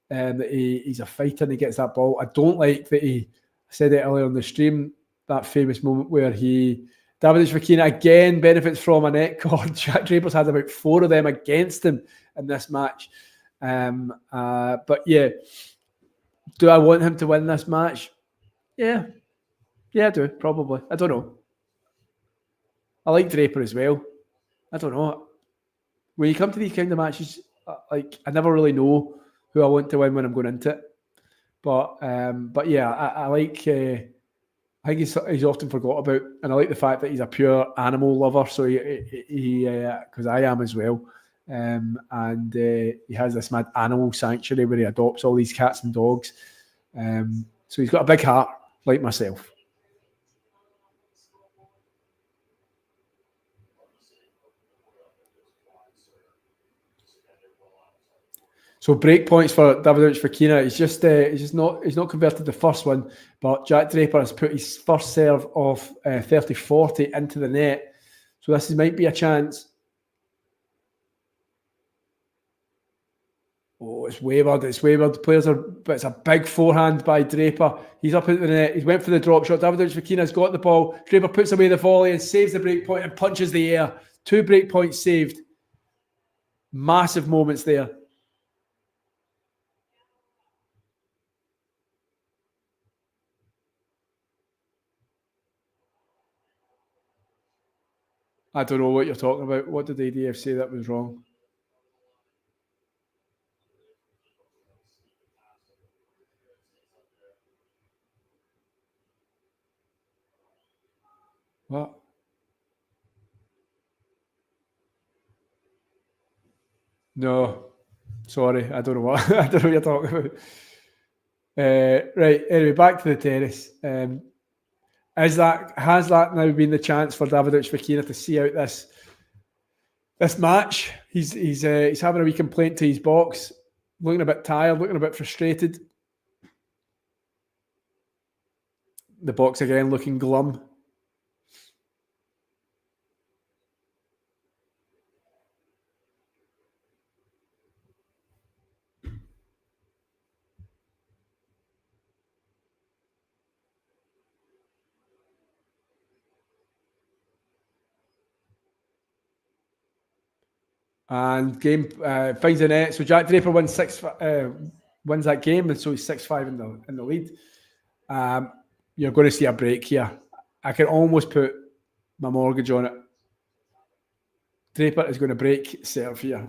that he's a fighter and he gets that ball. I don't like that I said it earlier on the stream, that famous moment where Davidovich Fokina again benefits from a net cord. Jack Draper's had about 4 of them against him in this match. But yeah, do I want him to win this match? Yeah. Yeah, I do, probably. I don't know. I like Draper as well. I don't know. When you come to these kind of matches, I never really know who I want to win when I'm going into it. But yeah, I like. I think he's often forgot about, and I like the fact that he's a pure animal lover. So he because I am as well, and he has this mad animal sanctuary where he adopts all these cats and dogs. So he's got a big heart, like myself. So break points for Davidovich Fokina. He's not converted the first one, but Jack Draper has put his first serve of 30-40 into the net. So this might be a chance. Oh, it's wavered. But it's a big forehand by Draper. He's up into the net. He went for the drop shot. Davidovich Fokina's got the ball. Draper puts away the volley and saves the break point and punches the air. 2 break points saved. Massive moments there. I don't know what you're talking about. What did ADF say that was wrong? What? No. Sorry, I don't know what I don't know what you're talking about. Right. Anyway, back to the terrace. Has that now been the chance for Davidovich Fokina to see out this match? He's having a wee complaint to his box, looking a bit tired, looking a bit frustrated. The box again looking glum. And game finds the net. So Jack Draper wins that game, and so he's 6-5 in the lead. You're going to see a break here. I can almost put my mortgage on it. Draper is going to break serve here.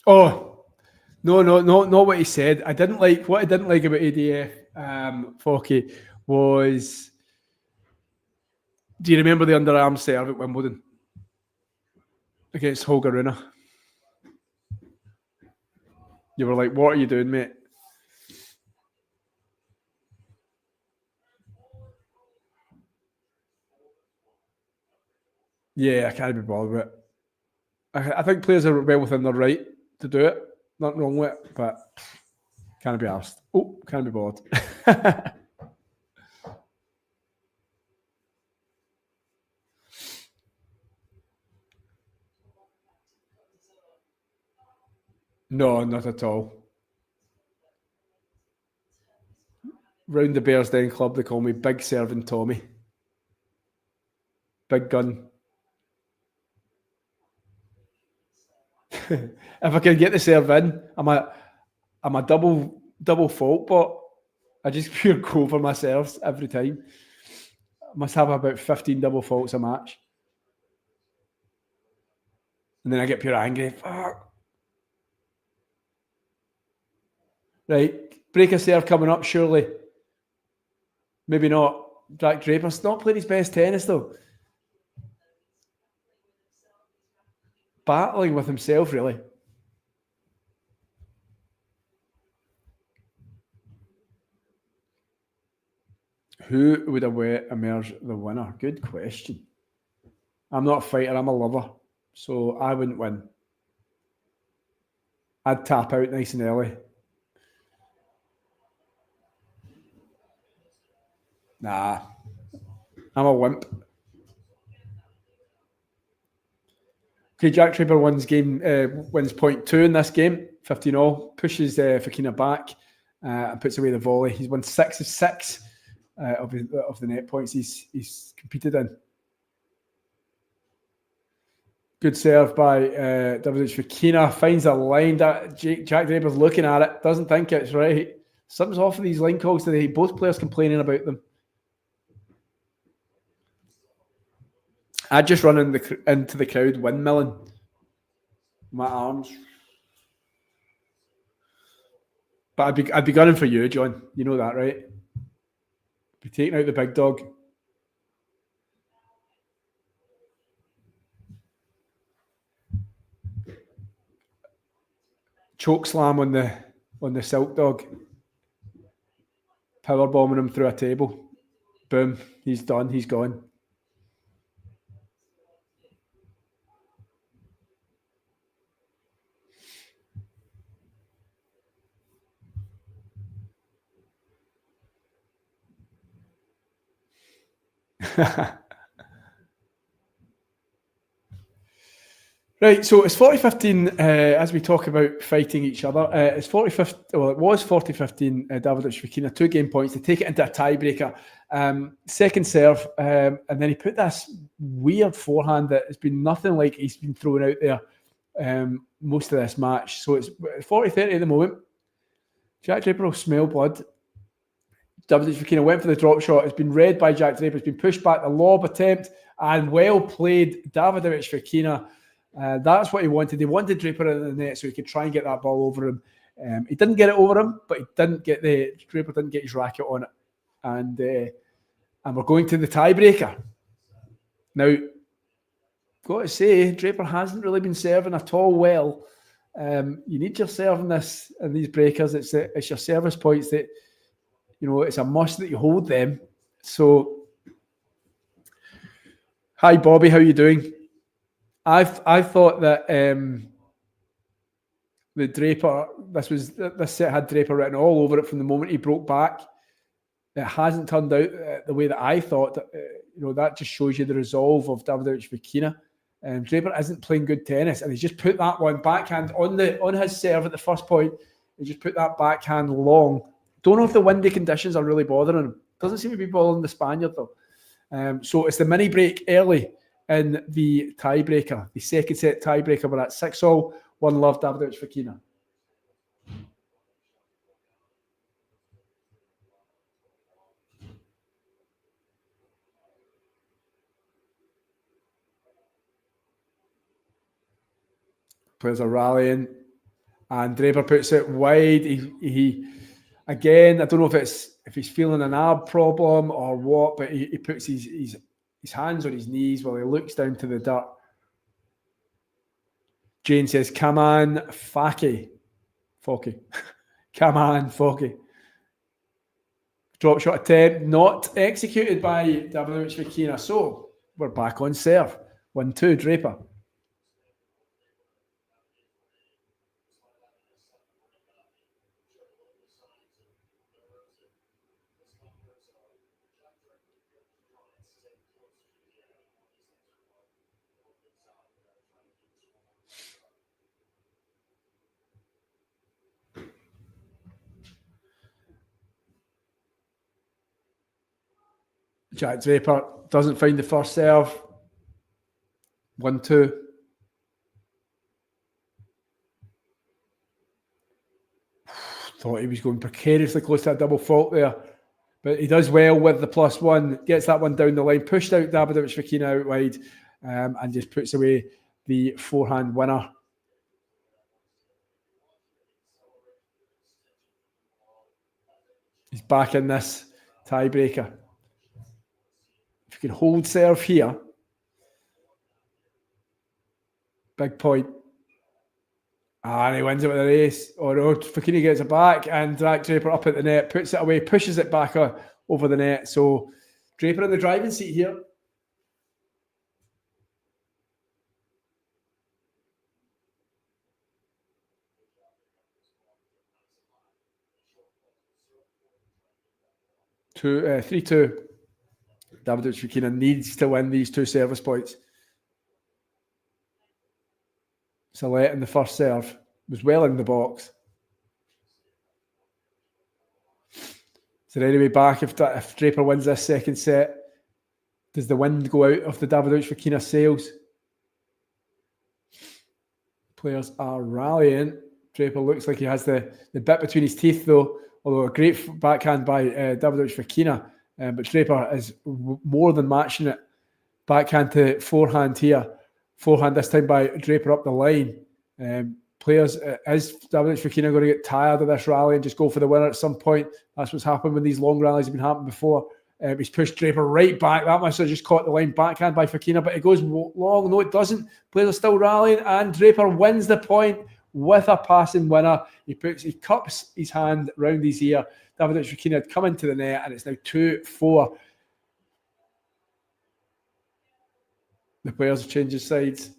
Oh, no, not what he said. What I didn't like about ADF, Foky, was, do you remember the underarm serve at Wimbledon against Holger Rune? You were like, what are you doing, mate? Yeah, I can't be bothered with it. I think players are well within their right to do it. Nothing wrong with it, but can't be asked. Oh, can't be bothered. No, not at all. Round the Bears Den Club, they call me Big Serving Tommy. Big gun. If I can get the serve in, I'm a double fault, but I just pure go for my serves every time. I must have about 15 double faults a match. And then I get pure angry. Fuck. Right, break a serve coming up, surely. Maybe not. Jack Draper's not playing his best tennis, though. Battling with himself, really. Who would emerge the winner? Good question. I'm not a fighter, I'm a lover. So I wouldn't win. I'd tap out nice and early. Nah. I'm a wimp. Okay, Jack Draper wins point 2 in this game, 15-all, pushes Fokina back and puts away the volley. He's won 6 of 6 of the net points he's competed in. Good serve by Davidovich. Fokina finds a line. Jack Draper's looking at it, doesn't think it's right. Something's off of these line calls today. Both players complaining about them. I'd just run into the crowd windmilling my arms. But I'd be gunning for you, John. You know that, right? Be taking out the big dog. Choke slam on the silk dog. Power bombing him through a table. Boom. He's done. He's gone. Right, so it's 40-15 as we talk about fighting each other. It's 40-15. Well, it was 40-15. Davidovich Fokina 2 game points to take it into a tiebreaker. Second serve, and then he put this weird forehand that has been nothing like he's been thrown out there most of this match. So it's 40-30 at the moment. Jack Draper will smell blood. Davidovich Fokina went for the drop shot. It's been read by Jack Draper. It's been pushed back. The lob attempt and well played, Davidovich Fokina. That's what he wanted. He wanted Draper in the net so he could try and get that ball over him. He didn't get it over him, but Draper didn't get his racket on it. And we're going to the tiebreaker. Now, got to say, Draper hasn't really been serving at all well. You need your serve in these breakers. It's your service points that, it's a must that you hold them. So, hi Bobby, how you doing? I thought that the Draper, this set had Draper written all over it from the moment he broke back. It hasn't turned out the way that I thought. That just shows you the resolve of Davidovich Fokina. Draper isn't playing good tennis, and he's just put that one backhand on his serve at the first point. He just put that backhand long. Don't know if the windy conditions are really bothering him. Doesn't seem to be bothering the Spaniard though. So it's the mini break early in the tiebreaker, the second set tiebreaker. We're at 6-all, 1-love Davidovich Fokina. Players are rallying, and Draper puts it wide. He again, I don't know if he's feeling an ab problem or what, but he puts his hands on his knees while he looks down to the dirt. Jane says, "Come on, Foki. Come on, Foki." Drop shot attempt not executed by Davidovich Fokina. So we're back on serve. 1-2, Draper. Jack Draper doesn't find the first serve. 1-2. Thought he was going precariously close to a double fault there. But he does well with the +1, gets that one down the line, pushed out Davidovich Fokina out wide, and just puts away the forehand winner. He's back in this tiebreaker. If you can hold serve here, big point. And he wins it with an ace. Oh no, Fokina gets it back, and Jack Draper up at the net, puts it away, pushes it back over the net. So Draper in the driving seat here. – 3-2. Davidovich Fokina needs to win these two service points. Salette in the first serve was well in the box. Is there any way back if Draper wins this second set? Does the wind go out of the Davidovich Fokina sails? Players are rallying. Draper looks like he has the bit between his teeth though, although a great backhand by Davidovich Fokina. But Draper is more than matching it. Backhand to forehand here. Forehand this time by Draper up the line. Players, is Davidovich Fokina going to get tired of this rally and just go for the winner at some point? That's what's happened when these long rallies have been happening before. He's pushed Draper right back. That must have just caught the line. Backhand by Fokina, but it goes long. No, it doesn't. Players are still rallying, and Draper wins the point with a passing winner. He cups his hand round his ear. Davidovich Fokina had come into the net, and it's now 2-4. The players have changed sides.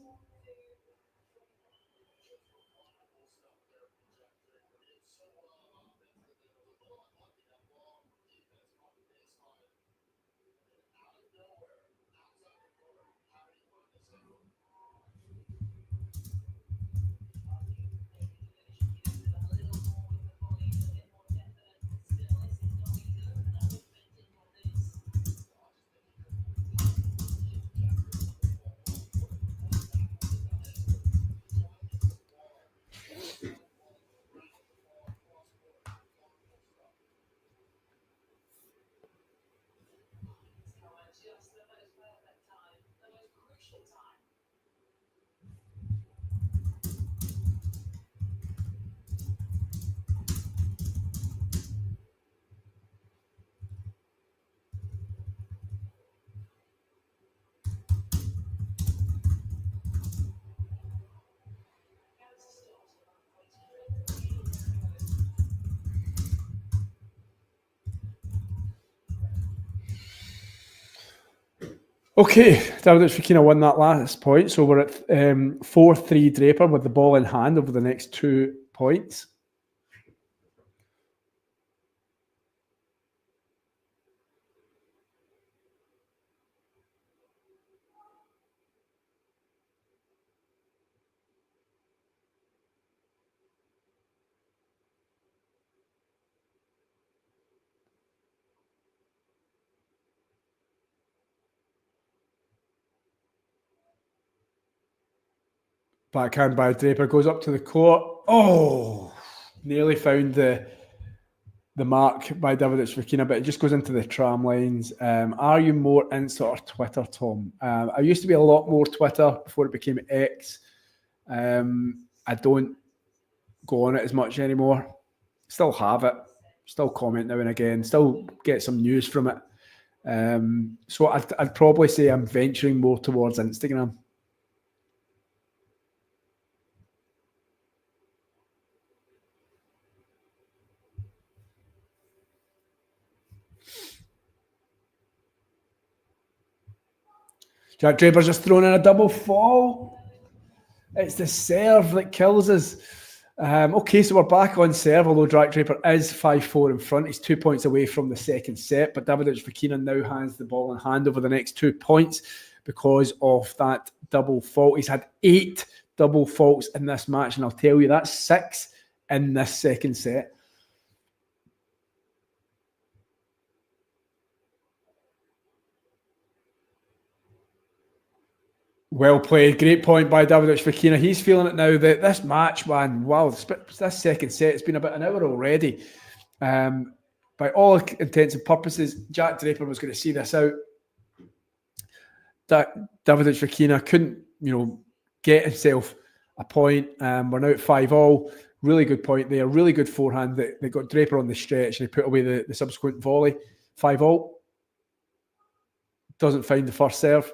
Okay, Davidovich Fokina won that last point, so we're at 4-3 Draper with the ball in hand over the next 2 points. Backhand by Draper goes up to the court. Oh, nearly found the mark by Davidovich Fokina, but it just goes into the tram lines. Are you more Insta or Twitter, Tom? I used to be a lot more Twitter before it became X. I don't go on it as much anymore. Still have it. Still comment now and again. Still get some news from it. So I'd probably say I'm venturing more towards Instagram. Jack Draper's just thrown in a double fault. It's the serve that kills us. Okay, so we're back on serve, although Jack Draper is 5-4 in front. He's 2 points away from the second set, but Davidovich Fokina now has the ball in hand over the next 2 points because of that double fault. He's had 8 double faults in this match, and I'll tell you, that's 6 in this second set. Well played. Great point by Davidovich Fokina. He's feeling it now. That this match, man, wow, this second set, it's been about an hour already. By all intents and purposes, Jack Draper was going to see this out. Davidovich Fokina couldn't, get himself a point. We're now at 5-all. Really good point there. Really good forehand. They got Draper on the stretch and he put away the subsequent volley. 5-all. Doesn't find the first serve.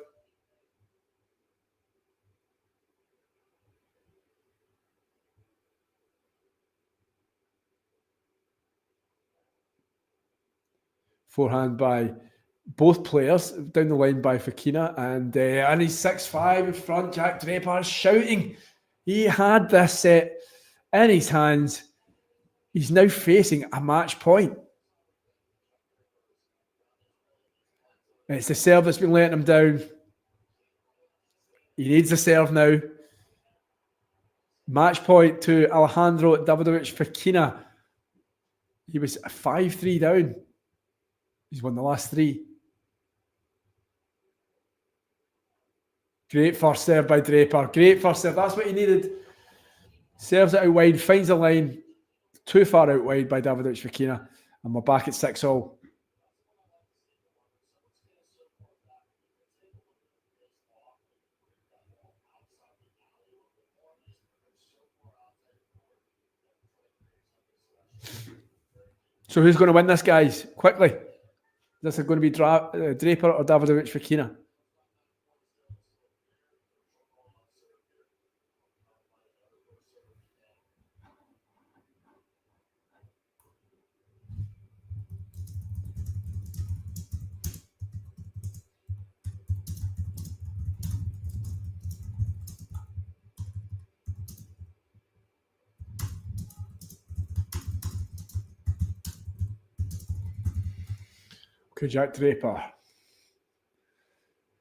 Forehand by both players down the line by Fokina, and he's 6-5 in front. Jack Draper shouting. He had this set in his hands. He's now facing a match point. It's the serve that's been letting him down. He needs the serve now. Match point to Alejandro Davidovich Fokina. He was 5-3 down. He's won the last 3. Great first serve by Draper. Great first serve. That's what he needed. Serves it out wide, finds the line. Too far out wide by Davidovich Fokina. And we're back at 6-all. So who's going to win this, guys? Quickly. Is this going to be Draper or Davidovich Fokina? Okay, Jack Draper.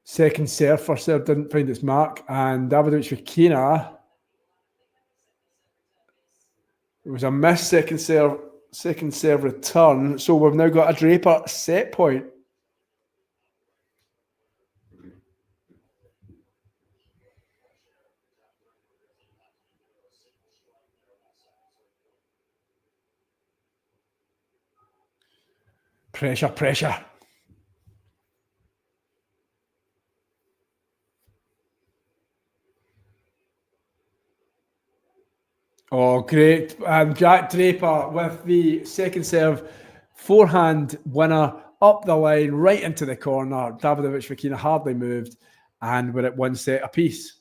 Second serve, first serve didn't find its mark, and Davidovich Fokina. It was a missed second serve return, so we've now got a Draper set point. Pressure. Oh, great. And Jack Draper with the second serve forehand winner up the line, right into the corner. Davidovich Fokina hardly moved, and we're at 1 set apiece.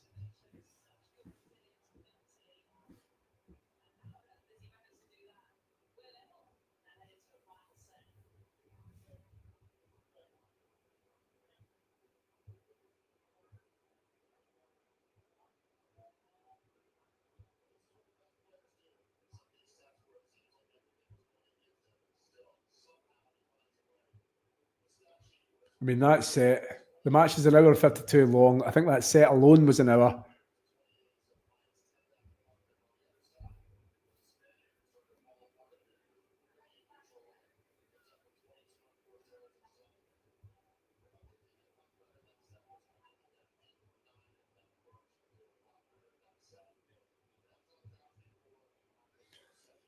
I mean, that set, the match is an hour and 52 long. I think that set alone was an hour.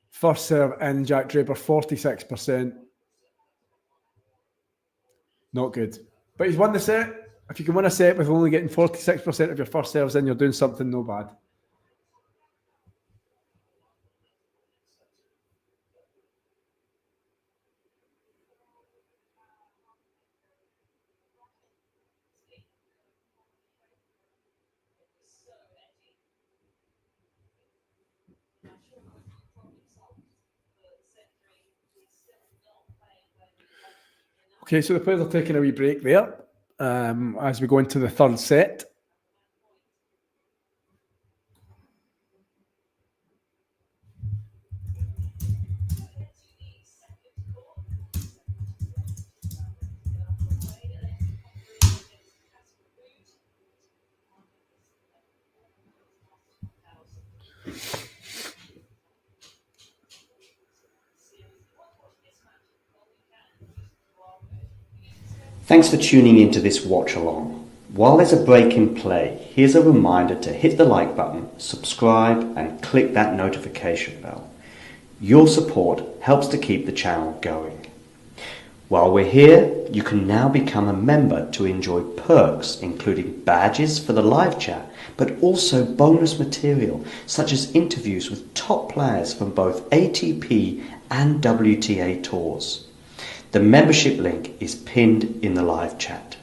First serve in, Jack Draper, 46%. Not good. But he's won the set. If you can win a set with only getting 46% of your first serves in, you're doing something no bad. Okay, so the players are taking a wee break there as we go into the third set. Thanks for tuning into this watch along. While there's a break in play, here's a reminder to hit the like button, subscribe and click that notification bell. Your support helps to keep the channel going. While we're here, you can now become a member to enjoy perks including badges for the live chat, but also bonus material such as interviews with top players from both ATP and WTA tours. The membership link is pinned in the live chat.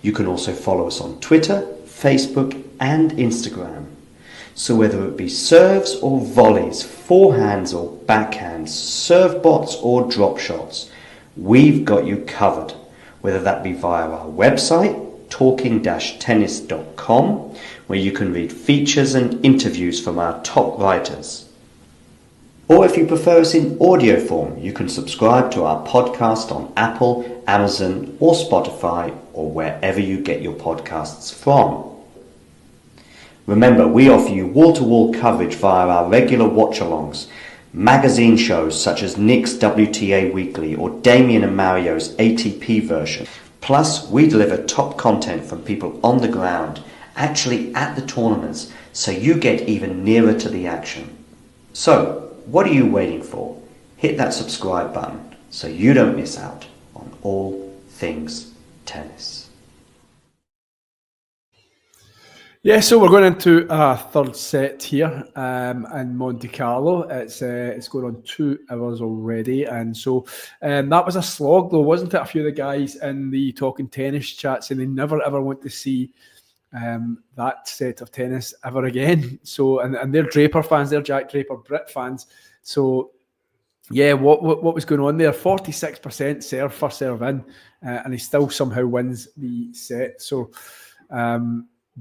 You can also follow us on Twitter, Facebook and Instagram. So whether it be serves or volleys, forehands or backhands, serve bots or drop shots, we've got you covered, whether that be via our website, talking-tennis.com, where you can read features and interviews from our top writers. Or if you prefer us in audio form, you can subscribe to our podcast on Apple, Amazon or Spotify or wherever you get your podcasts from. Remember, we offer you wall-to-wall coverage via our regular watch-alongs, magazine shows such as Nick's WTA Weekly or Damien and Mario's ATP version. Plus, we deliver top content from people on the ground, actually at the tournaments, so you get even nearer to the action. So, what are you waiting for? Hit that subscribe button so you don't miss out on all things tennis. Yeah, so we're going into our third set here in Monte Carlo. It's going on 2 hours already, and so that was a slog, though, wasn't it? A few of the guys in the Talking Tennis chat saying they never ever want to see that set of tennis ever again. So, and they're Draper fans, they're Jack Draper Brit fans. So, yeah, what was going on there? 46% serve, first serve in, and he still somehow wins the set. So,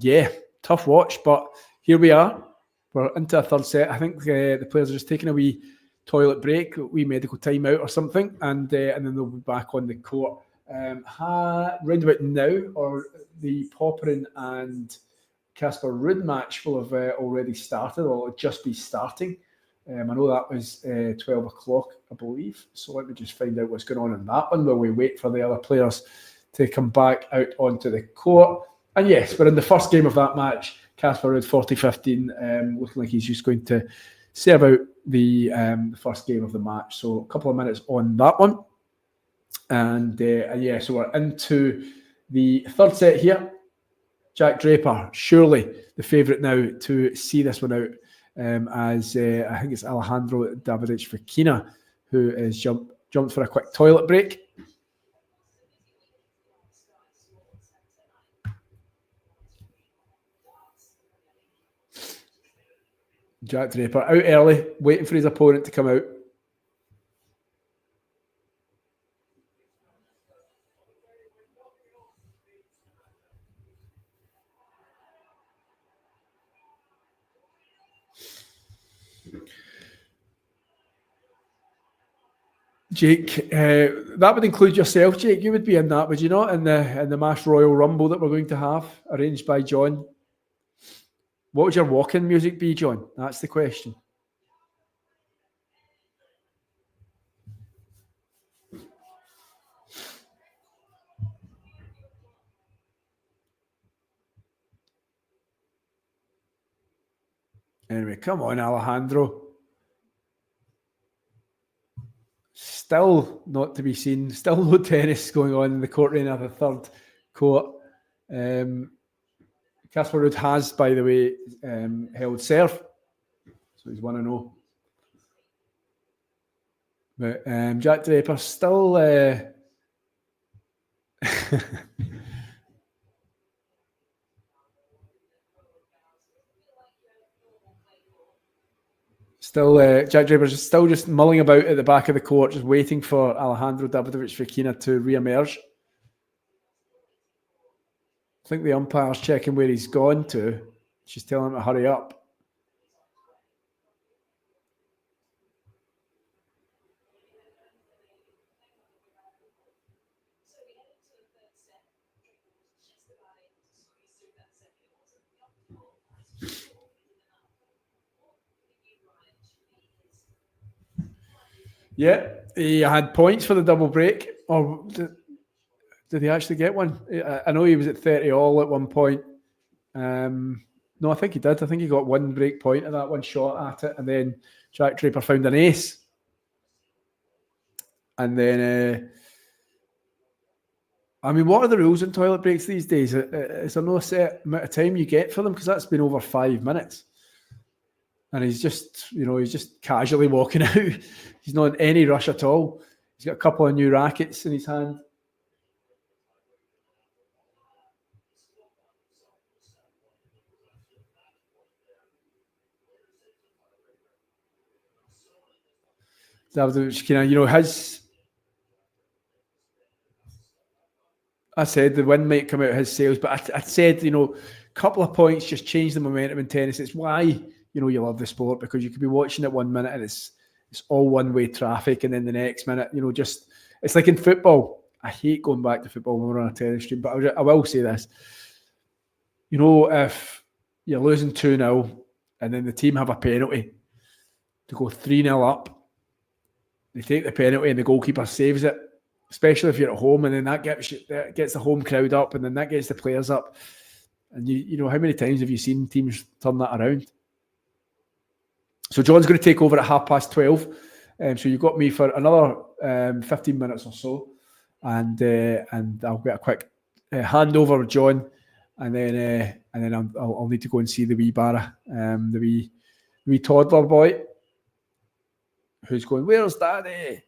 yeah, tough watch, but here we are. We're into a third set. I think the players are just taking a wee toilet break, a wee medical timeout or something, and then they'll be back on the court. Round about now, or the Popperin and Casper Ruud match will have already started, or it'll just be starting. I know that was 12 o'clock, I believe. So let me just find out what's going on in that one while we wait for the other players to come back out onto the court. And yes, we're in the first game of that match. Casper Ruud 40-15, looking like he's just going to serve out the first game of the match. So a couple of minutes on that one. And yeah, so we're into the third set here. Jack Draper, surely the favourite now to see this one out, as I think it's Alejandro Davidovich Fokina who has jumped for a quick toilet break. Jack Draper out early, waiting for his opponent to come out. Jake, that would include yourself, Jake. You would be in that, would you not? In the Mass Royal Rumble that we're going to have, arranged by John. What would your walk-in music be, John? That's the question. Anyway, come on, Alejandro. Still not to be seen. Still no tennis going on in the court arena of the third court. Casper Ruud has, by the way, held serve. So he's 1-0. But Jack Draper still... Jack Draper's still just mulling about at the back of the court, just waiting for Alejandro Davidovich Fokina to re-emerge. I think the umpire's checking where he's gone to. She's telling him to hurry up. Yeah, he had points for the double break. Or did he actually get one? I know he was at 30 all at one point. No, I think he did. I think he got one break point at that one shot at it. And then Jack Draper found an ace. And then, I mean, what are the rules in toilet breaks these days? Is there no set amount of time you get for them? Because that's been over 5 minutes. And he's just, he's just casually walking out. He's not in any rush at all. He's got a couple of new rackets in his hand. Davidovich, his... I said the win might come out of his sails, but I said, a couple of points just change the momentum in tennis. It's why, you love the sport, because you could be watching it 1 minute and it's all one-way traffic, and then the next minute, it's like in football. I hate going back to football when we're on a tennis stream, but I will say this. If you're losing 2-0 and then the team have a penalty to go 3-0 up, they take the penalty and the goalkeeper saves it, especially if you're at home, and then that gets the home crowd up, and then that gets the players up. And how many times have you seen teams turn that around? So John's going to take over at 12:30. So you've got me for another 15 minutes or so, and I'll get a quick handover with John, and then I'll need to go and see the wee Barra, the wee toddler boy, who's going, "Where's Daddy?"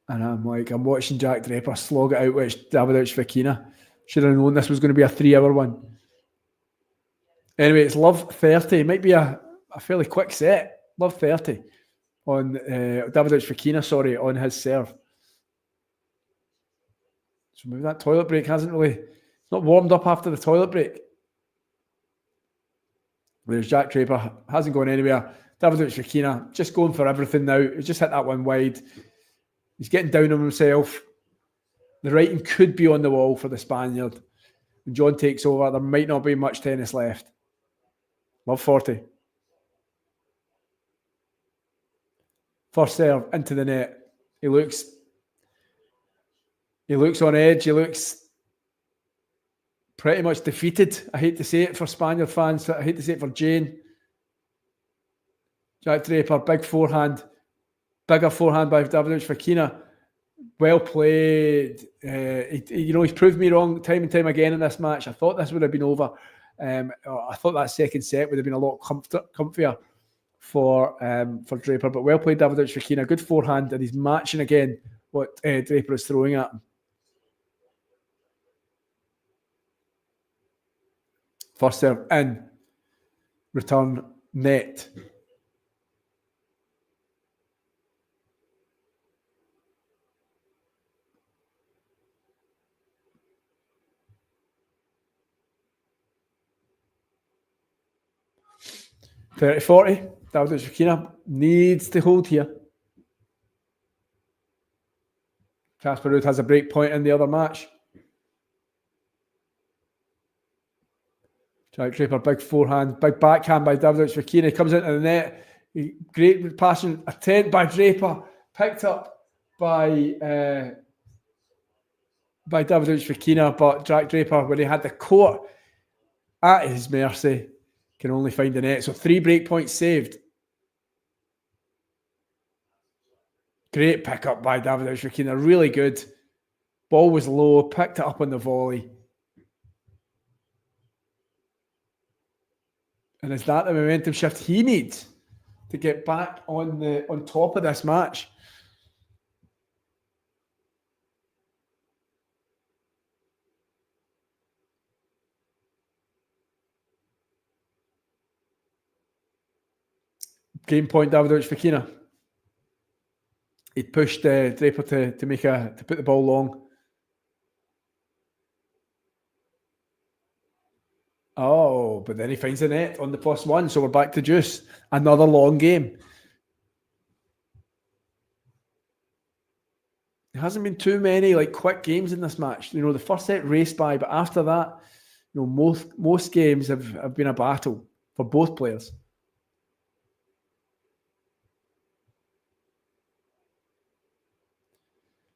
And I'm watching Jack Draper slog it out with Davidovich Fokina. Should have known this was going to be a 3-hour one. Anyway, it's love 30. It might be a fairly quick set. Love 30 on Davidovich Fokina, on his serve. So maybe that toilet break hasn't really... It's not warmed up after the toilet break. Whereas Jack Draper hasn't gone anywhere. Davidovich Fokina just going for everything now. He's just hit that one wide. He's getting down on himself. The writing could be on the wall for the Spaniard. When John takes over, there might not be much tennis left. Love 40. First serve into the net. He looks on edge. He looks pretty much defeated. I hate to say it for Spaniard fans. I hate to say it for Jane. Jack Draper, big forehand. Bigger forehand by Davidovich Fokina. Well played. He's proved me wrong time and time again in this match. I thought this would have been over. I thought that second set would have been a lot comfier for Draper. But well played, Davidovich Fokina. Good forehand, and he's matching again what Draper is throwing at him. First serve in. Return net. $30-40. Davidovich Fokina needs to hold here. Casper Ruud has a break point in the other match. Jack Draper, big forehand, big backhand by Davidovich Fokina. He comes into the net. Great passing attempt by Draper, picked up by Davidovich Fokina, but Jack Draper, when he had the court at his mercy, can only find the net. So 3 break points saved. Great pick up by Davidovich Fokina, really good. Ball was low, picked it up on the volley. And is that the momentum shift he needs to get back on top of this match? Game point, Davidovich Fokina. He pushed Draper to put the ball long. Oh, but then he finds the net on the +1, so we're back to juice. Another long game. There hasn't been too many quick games in this match. The first set raced by, but after that, most games have been a battle for both players.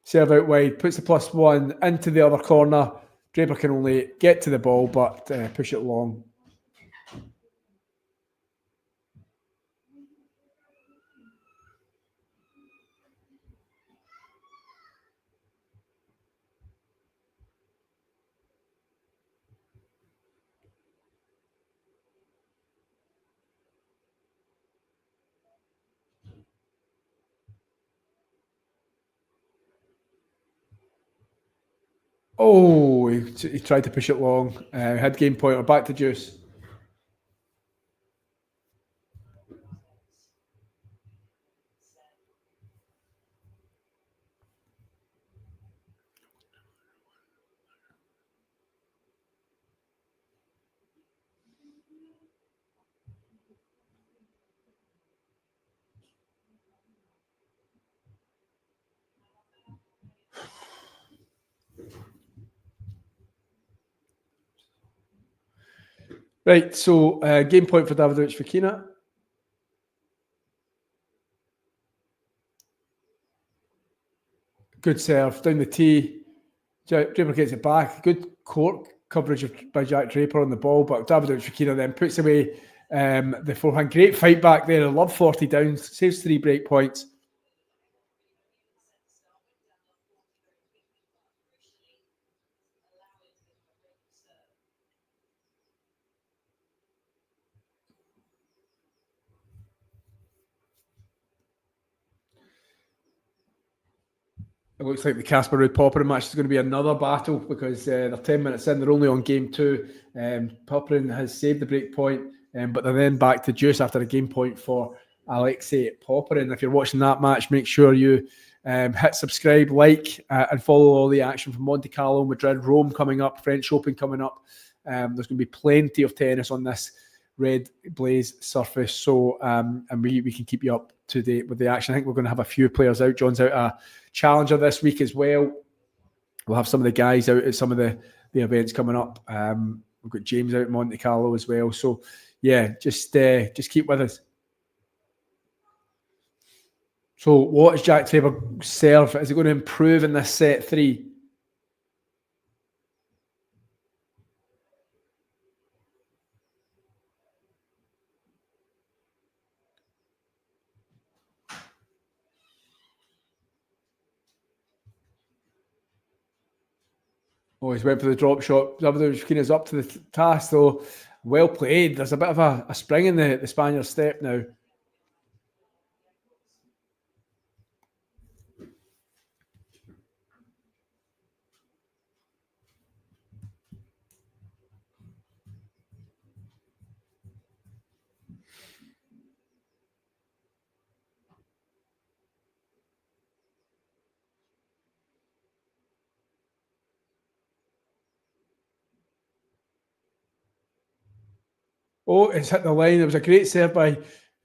Serve out wide, puts the +1 into the other corner. Draper can only get to the ball, but push it long. Oh, he tried to push it long. Had game point. We're back to juice. Right, so game point for Davidovich Fokina. Good serve down the tee. Draper gets it back. Good court coverage by Jack Draper on the ball, but Davidovich Fokina then puts away the forehand. Great fight back there. I love 40 downs. Saves 3 break points. It looks like the Casper Ruud Popperin match is going to be another battle because they're 10 minutes in. They're only on game 2. Popperin has saved the break point, but they're then back to juice after a game point for Alexei Popperin. If you're watching that match, make sure you hit subscribe, like, and follow all the action from Monte Carlo, Madrid, Rome coming up, French Open coming up. There's going to be plenty of tennis on this red blaze surface. So, and we can keep you up to date with the action. I think we're going to have a few players out. John's out a challenger this week as well. We'll have some of the guys out at some of the events coming up. We've got James out in Monte Carlo as well. So yeah, just keep with us. So what is Jack Draper serve? Is it going to improve in this set 3? Oh, he's went for the drop shot. Davidovich Fokina's up to the task, though. Well played. There's a bit of a spring in the Spaniard's step now. Oh, it's hit the line. It was a great serve by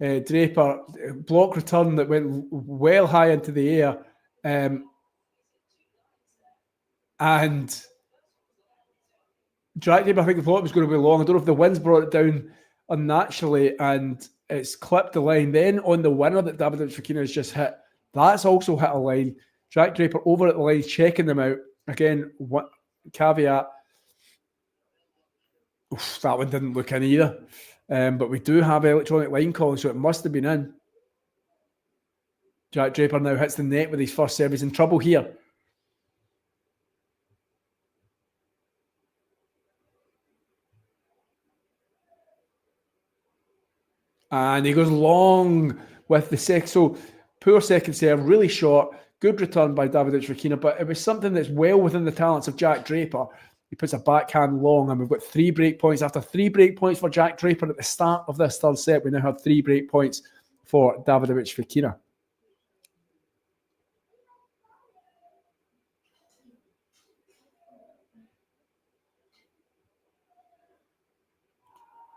Draper, block return that went well high into the air. And Jack Draper, I think the block was going to be long. I don't know if the wind's brought it down unnaturally and it's clipped the line. Then on the winner that Davidovich Fokina has just hit, that's also hit a line. Jack Draper over at the line, checking them out. Again, what caveat, that one didn't look in either. But we do have electronic line calling, so it must have been in. Jack Draper now hits the net with his first serve. He's in trouble here. And he goes long with the second. So poor second serve, really short. Good return by Davidovich Fokina, but it was something that's well within the talents of Jack Draper. He puts a backhand long, and we've got 3 break points. After 3 break points for Jack Draper at the start of this third set, we now have 3 break points for Davidovich Fokina.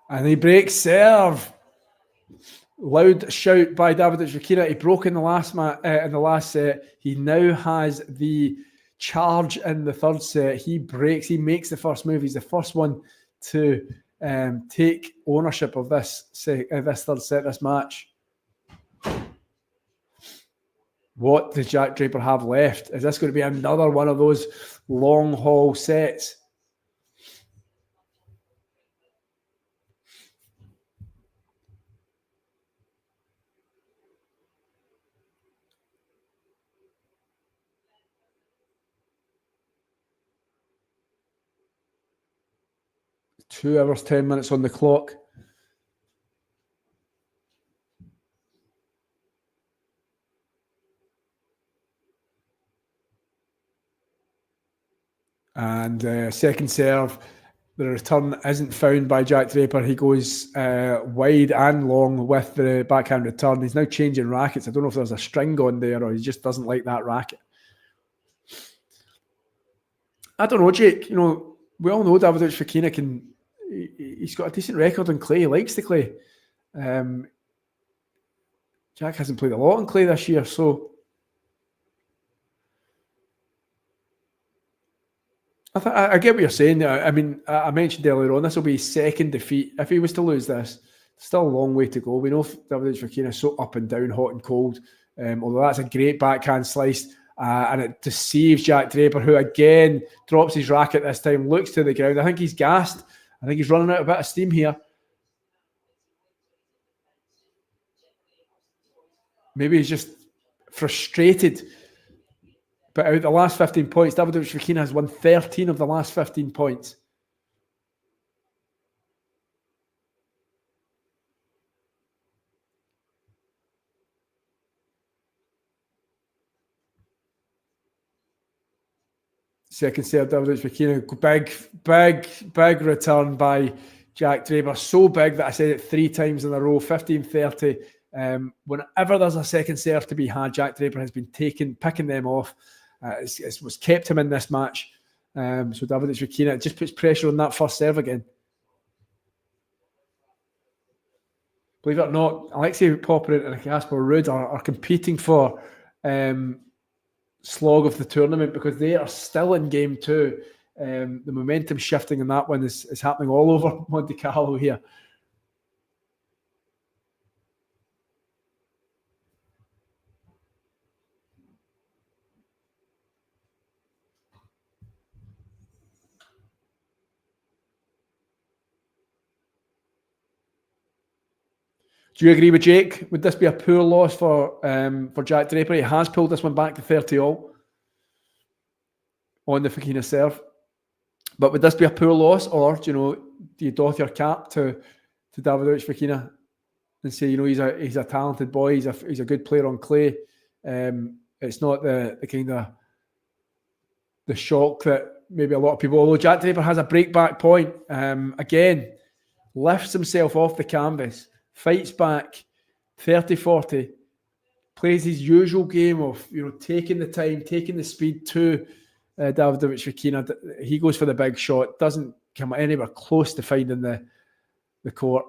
And he breaks serve. Loud shout by Davidovich Fokina. He broke in the last set. He now has the charge in the third set. He breaks. He makes the first move. He's the first one to take ownership of this third set, this match. What does Jack Draper have left? Is this going to be another one of those long haul sets? Two hours, 10 minutes on the clock. And second serve, the return isn't found by Jack Draper. He goes wide and long with the backhand return. He's now changing rackets. I don't know if there's a string on there or he just doesn't like that racket. I don't know, Jake. You know, we all know Davidovich Fokina he's got a decent record on clay. He likes the clay. Jack hasn't played a lot on clay this year, so I get what you're saying. I mean, I mentioned earlier on, this will be his second defeat. If he was to lose this, still a long way to go. We know Davidovich Fokina is so up and down, hot and cold. Although that's a great backhand slice. And it deceives Jack Draper, who again drops his racket this time, looks to the ground. I think he's gassed. I think he's running out a bit of steam here. Maybe he's just frustrated. But out of the last 15 points, Davidovich Fokina has won 13 of the last 15 points. Second serve, Davidovich Fokina. Big return by Jack Draper. So big that I said it 3 times in a row. 15-30. Whenever there's a second serve to be had, Jack Draper has been picking them off. It's what's kept him in this match. So Davidovich Fokina just puts pressure on that first serve again. Believe it or not, Alexei Popyrin and Casper Ruud are competing for slog of the tournament because they are still in game 2. The momentum shifting in that one is happening all over Monte Carlo here. Do you agree with Jake? Would this be a poor loss for Jack Draper? He has pulled this one back to 30-all on the Fokina serve. But would this be a poor loss, or do you doff your cap to Davidovich Fokina and say, he's a talented boy, he's a good player on clay. It's not the kind of the shock that maybe a lot of people. Although Jack Draper has a breakback point, again lifts himself off the canvas. Fights back 30-40, plays his usual game of taking the time, taking the speed to Davidovich Fokina. He goes for the big shot, doesn't come anywhere close to finding the court.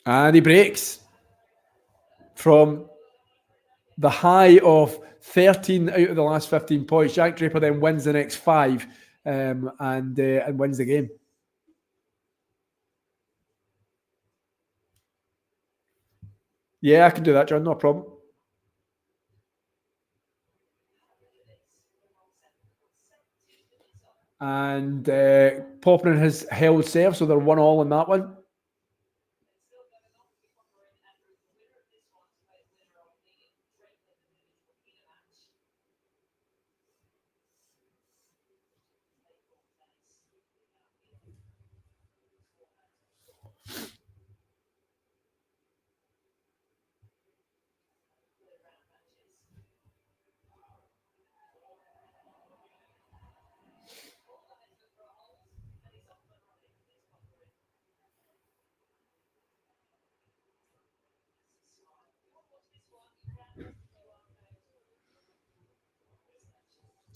And he breaks from the high of 13 out of the last 15 points. Jack Draper then wins the next 5 and wins the game. Yeah, I can do that, John. No problem. And Popperin has held serve, so they're 1-1 in that one.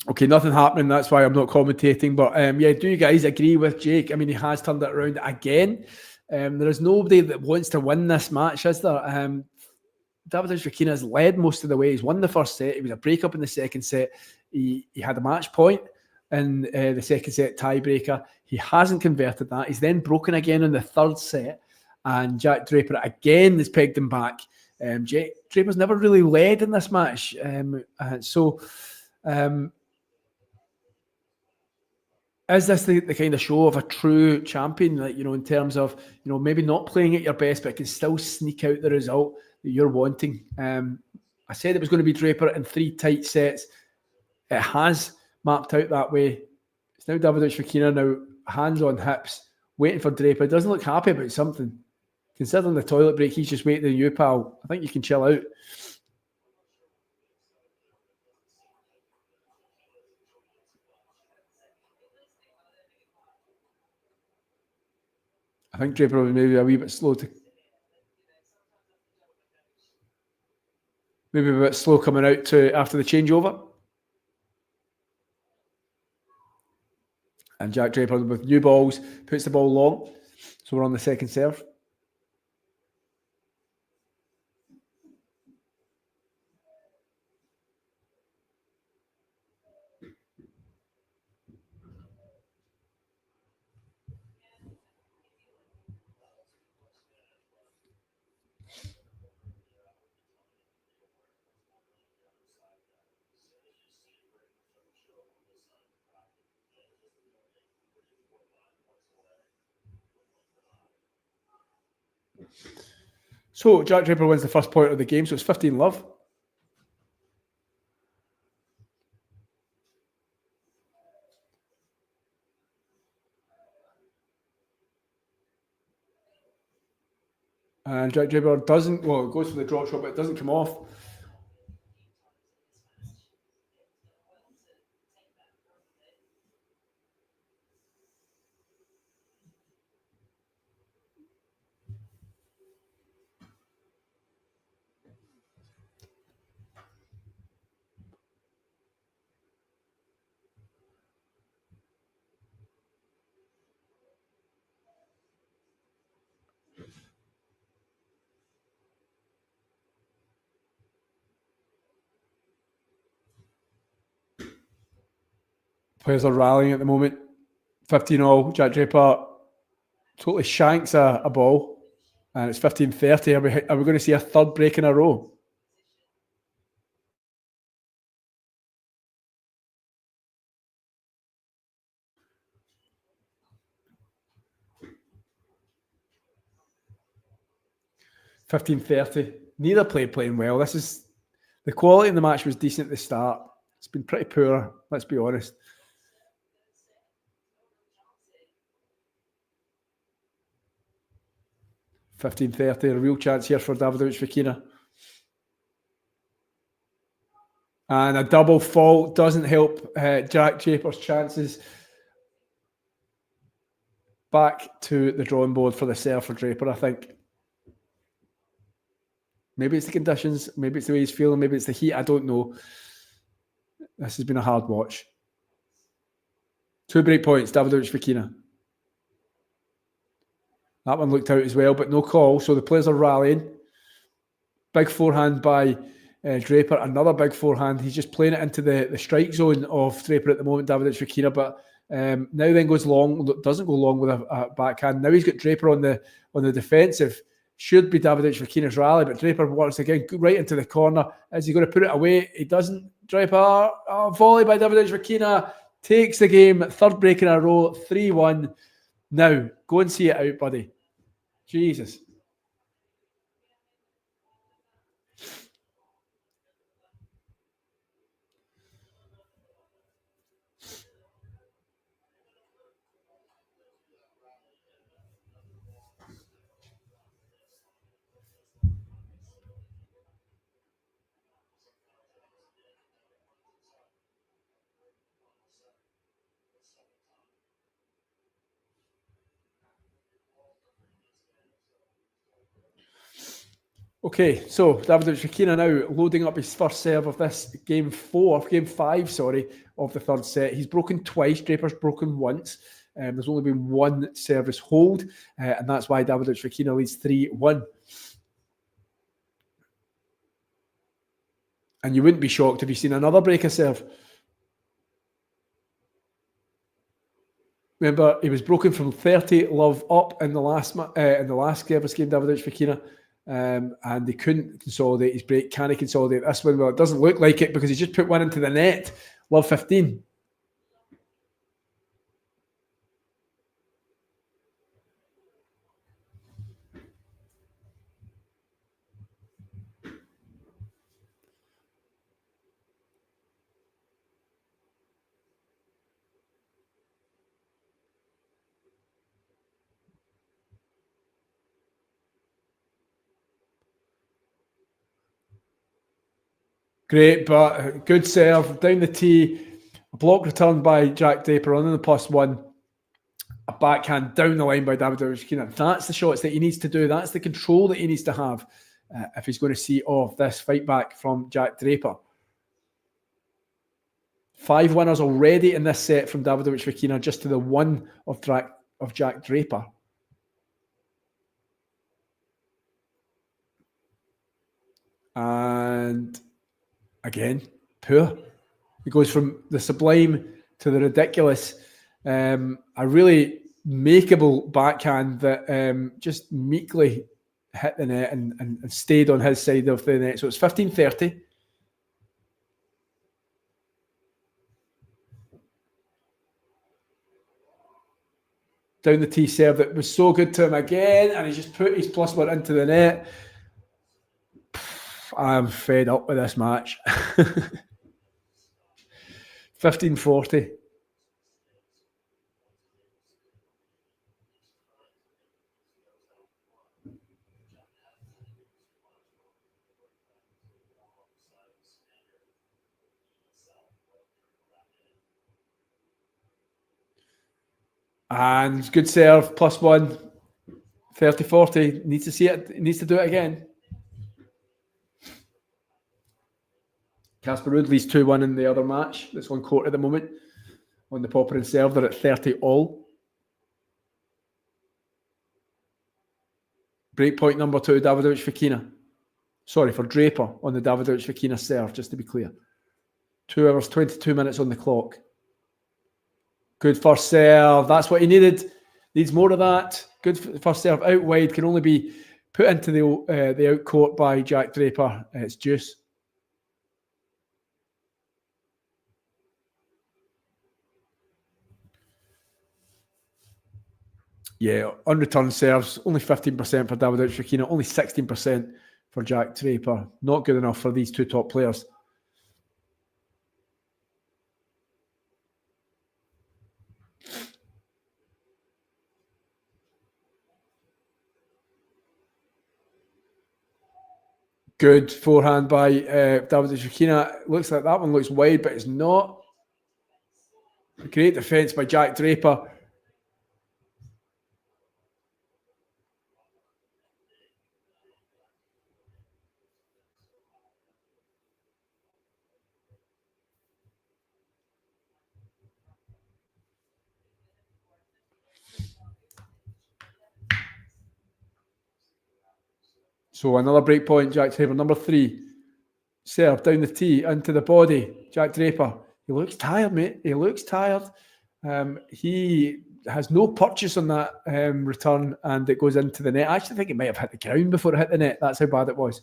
Okay, nothing happening. That's why I'm not commentating. But yeah, do you guys agree with Jake? I mean, he has turned it around again. There is nobody that wants to win this match, is there? Davidovich Fokina has led most of the way. He's won the first set. He was a break-up in the second set. He had a match point in the second set tiebreaker. He hasn't converted that. He's then broken again in the third set. And Jack Draper again has pegged him back. Jack Draper's never really led in this match. Is this the kind of show of a true champion, like, in terms of, maybe not playing at your best, but can still sneak out the result that you're wanting? I said it was going to be Draper in 3 tight sets. It has mapped out that way. It's now Davidovich Fokina, now hands on hips, waiting for Draper. Doesn't look happy about something. Considering the toilet break, he's just waiting on you, pal. I think you can chill out. I think Draper was maybe a wee bit slow coming out after the changeover. And Jack Draper with new balls puts the ball long. So we're on the second serve. So Jack Draper wins the first point of the game, so it's 15-love. And Jack Draper it goes for the drop shot, but it doesn't come off. Players are rallying at the moment. 15-all. Jack Draper totally shanks a ball. And it's 15-30. Are we going to see a third break in a row? $15-30. Neither playing well. The quality in the match was decent at the start. It's been pretty poor, let's be honest. $15-30, a real chance here for Davidovich Fokina. And a double fault doesn't help Jack Draper's chances. Back to the drawing board for the serve for Draper, I think. Maybe it's the conditions, maybe it's the way he's feeling, maybe it's the heat, I don't know. This has been a hard watch. 2 break points, Davidovich Fokina. That one looked out as well, but no call. So the players are rallying. Big forehand by Draper. Another big forehand. He's just playing it into the strike zone of Draper at the moment, Davidovich Fokina. But now then goes long. Doesn't go long with a backhand. Now he's got Draper on the defensive. Should be Davidovich Fokina's rally, but Draper works again right into the corner. Is he going to put it away? He doesn't. Draper, volley by Davidovich Fokina, takes the game. Third break in a row, 3-1. Now, go and see it out, buddy. Jesus. Okay, so Davidovich Fokina now loading up his first serve of this game five, of the third set. He's broken twice. Draper's broken once. There's only been one service hold, and that's why Davidovich Fokina leads 3-1. And you wouldn't be shocked if you've seen another break of serve. Remember, he was broken from 30 love up in the last service game, Davidovich Fokina. And they couldn't consolidate his break. Can he consolidate this one? Well, it doesn't look like it because he just put one into the net. Love 15. Great, but good serve down the tee. A block return by Jack Draper on the +1. A backhand down the line by Davidovich Fokina. That's the shots that he needs to do. That's the control that he needs to have if he's going to see off this fight back from Jack Draper. 5 winners already in this set from Davidovich Fokina, just to the 1 of Jack Draper. And again, poor. He goes from the sublime to the ridiculous. A really makeable backhand that just meekly hit the net and stayed on his side of the net. So it's 15-30. Down the tee serve that was so good to him again, and he just put his +1 into the net. I'm fed up with this match. 15-40. And good serve, +1. 30-40. Needs to see it. Needs to do it again. Casper Ruud leads 2-1 in the other match. That's on court at the moment. On the Popper and serve, they're at 30 all. Breakpoint number 2, Davidovich Fokina. Sorry, for Draper on the Davidovich Fokina serve, just to be clear. 2 hours, 22 minutes on the clock. Good first serve. That's what he needed. Needs more of that. Good first serve. Out wide. Can only be put into the out court by Jack Draper. It's deuce. Yeah, on return serves, only 15% for Davidovich Fokina, only 16% for Jack Draper. Not good enough for these two top players. Good forehand by Davidovich Fokina. Looks like that one looks wide, but it's not. Great defence by Jack Draper. So another break point, Jack Draper, number 3. Serve down the tee, into the body. Jack Draper, he looks tired, mate. He looks tired. He has no purchase on that return, and it goes into the net. I actually think it might have hit the ground before it hit the net. That's how bad it was.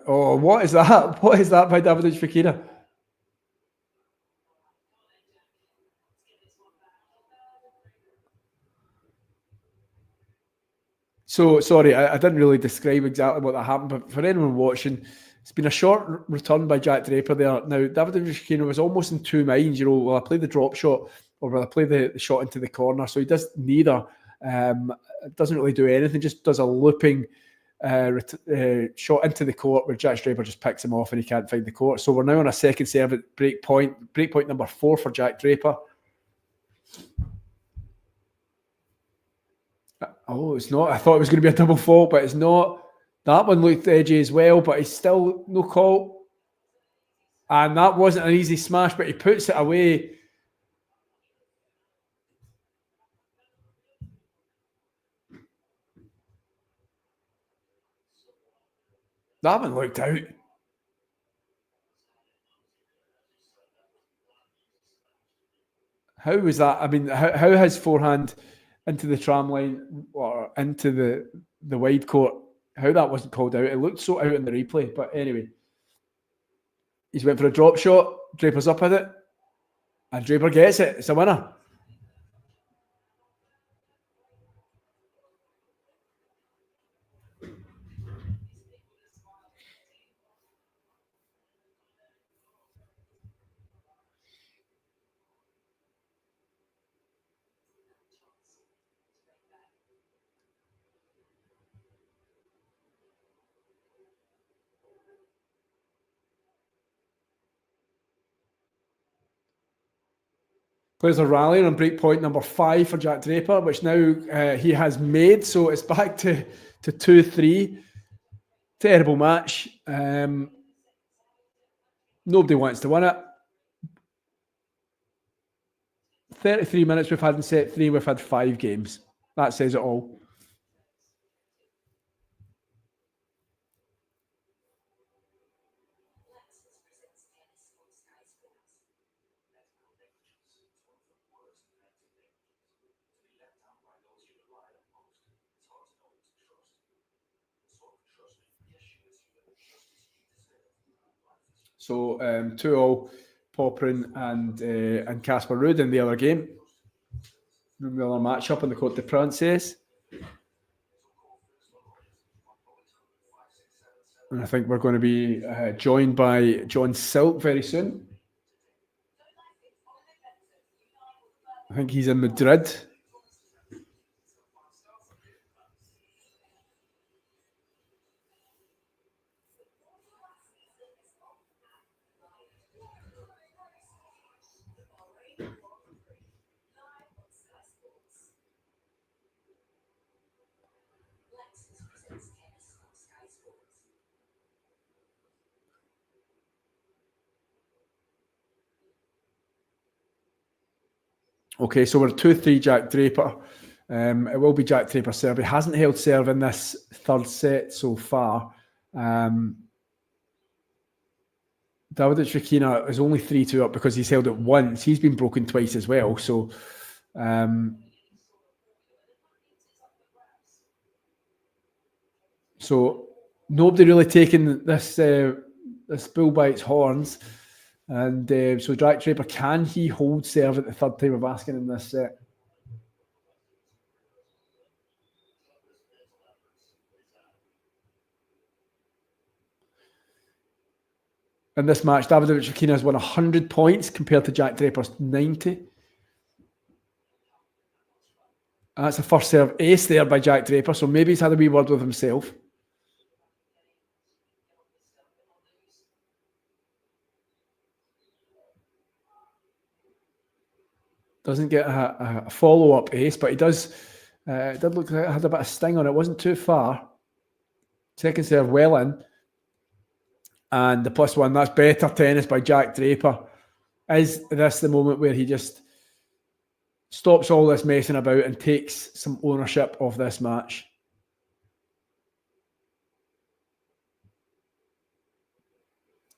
Oh, what is that? What is that by Davidovich Fokina? So, sorry, I didn't really describe exactly what that happened, but for anyone watching, it's been a short return by Jack Draper there. Now, Davidovich Fokina was almost in two minds, will I play the drop shot or will I play the shot into the corner? So he does neither. Doesn't really do anything, just does a looping shot into the court where Jack Draper just picks him off and he can't find the court. So we're now on a second serve at break point number 4 for Jack Draper. Oh, it's not. I thought it was going to be a double fault, but it's not. That one looked edgy as well, but he's still no call. And that wasn't an easy smash, but he puts it away. That one looked out. How was that? I mean, how his forehand into the tram line or into the wide court, how that wasn't called out. It looked so out in the replay. But anyway, he's went for a drop shot. Draper's up with it. And Draper gets it. It's a winner. Players are rallying on break point number 5 for Jack Draper, which now he has made. So it's back to 2-3. Terrible match. Nobody wants to win it. 33 minutes we've had in set 3. We've had 5 games. That says it all. So 2-2, Poprin and Casper Ruud in the other game. The other matchup in the Côte de Princesse. And I think we're going to be joined by John Silk very soon. I think he's in Madrid. Okay, so we're 2-3 Jack Draper. It will be Jack Draper serve. He hasn't held serve in this third set so far. Davidovich Fokina is only 3-2 up because he's held it once. He's been broken twice as well. So so nobody really taking this bull by its horns. And so Jack Draper, can he hold serve at the third time of asking in this set? In this match, Davidovich Fokina has won 100 points compared to Jack Draper's 90. That's a first serve ace there by Jack Draper, so maybe he's had a wee word with himself. Doesn't get a follow-up ace, but he does. It did look like it had a bit of sting on it. It wasn't too far. Second serve well in. And the +1, that's better tennis by Jack Draper. Is this the moment where he just stops all this messing about and takes some ownership of this match?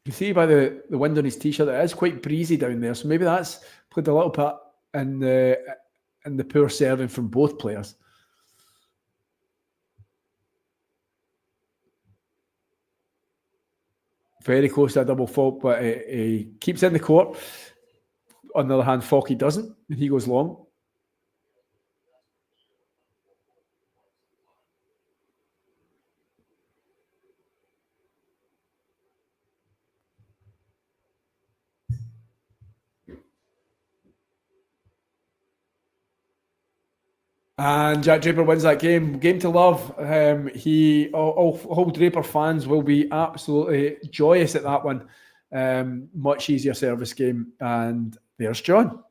You see by the wind on his t-shirt, it is quite breezy down there, so maybe that's played a little part in the poor serving from both players. Very close to a double fault, but he keeps in the court. On the other hand, Fokina doesn't, and he goes long. And Jack Draper wins that game. Game to love. All Draper fans will be absolutely joyous at that one. Much easier service game. And there's John.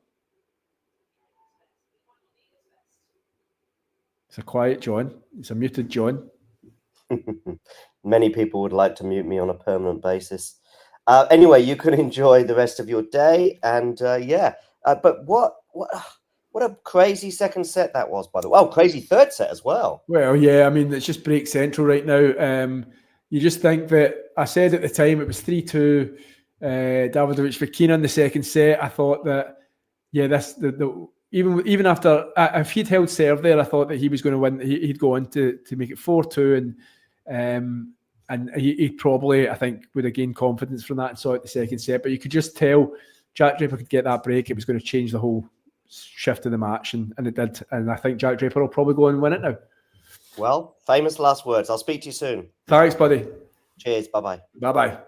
It's a quiet John. It's a muted John. Many people would like to mute me on a permanent basis. Anyway, you can enjoy the rest of your day. And but what a crazy second set that was, by the way. Oh, crazy third set as well. Well, yeah, I mean, it's just break central right now. You just think that, I said at the time it was 3-2 Davidovich Fokina in the second set. I thought that, yeah, even after, if he'd held serve there, I thought that he was going to win. He'd go on to make it 4-2, and he probably, I think, would have gained confidence from that and saw it the second set. But you could just tell Jack Draper could get that break. It was going to change the whole shift of the match, and it did. And I think Jack Draper will probably go and win it now. Well, famous last words. I'll speak to you soon. Thanks, buddy. Cheers. Bye-bye. Bye-bye.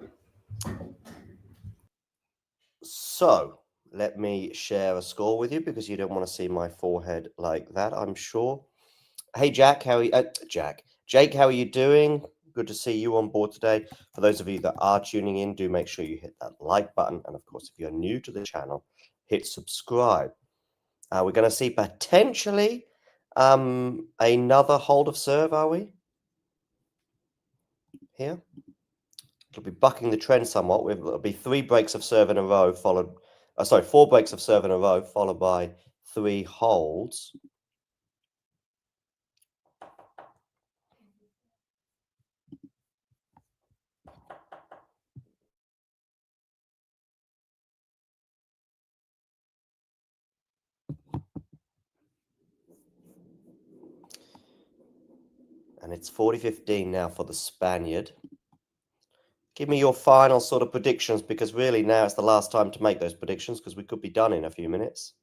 So let me share a score with you, because you don't want to see my forehead like that, I'm sure. Hey, Jack, how are you? Jake, how are you doing? Good to see you on board today. For those of you that are tuning in, do make sure you hit that like button. And of course, if you're new to the channel, hit subscribe. We're going to see potentially another hold of serve, are we? Here. It'll be bucking the trend somewhat. It'll be 3 breaks of serve in a row, followed... 4 breaks of serve in a row, followed by 3 holds. And it's 40-15 now for the Spaniard. Give me your final sort of predictions, because really now it's the last time to make those predictions, because we could be done in a few minutes.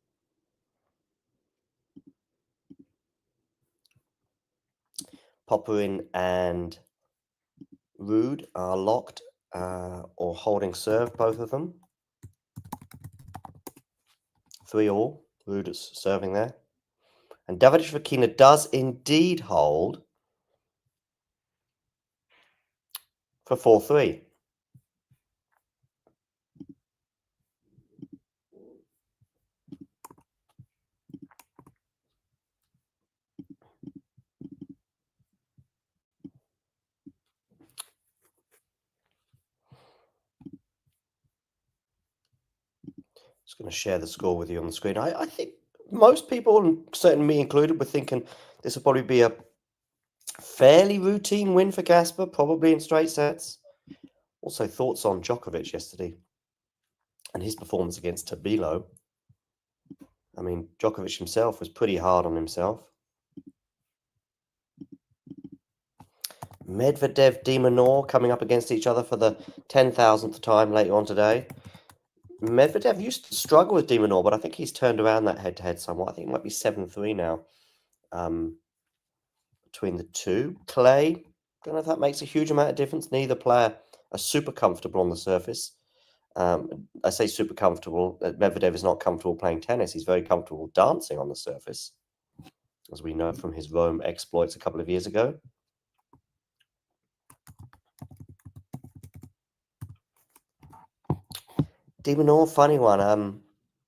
Popperin and Rude are locked or holding serve, both of them. 3-all. Rude is serving there. And Davidovich Fokina does indeed hold for 4-3. Just going to share the score with you on the screen. I think most people, and certainly me included, were thinking this will probably be a fairly routine win for Gasper, probably in straight sets. Also, thoughts on Djokovic yesterday and his performance against Tabilo. I mean, Djokovic himself was pretty hard on himself. Medvedev, de Minaur coming up against each other for the 10,000th time later on today. Medvedev used to struggle with de Minaur, but I think he's turned around that head-to-head somewhat. I think it might be 7-3 now between the two. Clay, don't know if that makes a huge amount of difference. Neither player are super comfortable on the surface. I say super comfortable. Medvedev is not comfortable playing tennis. He's very comfortable dancing on the surface, as we know from his Rome exploits a couple of years ago. De Minaur, funny one.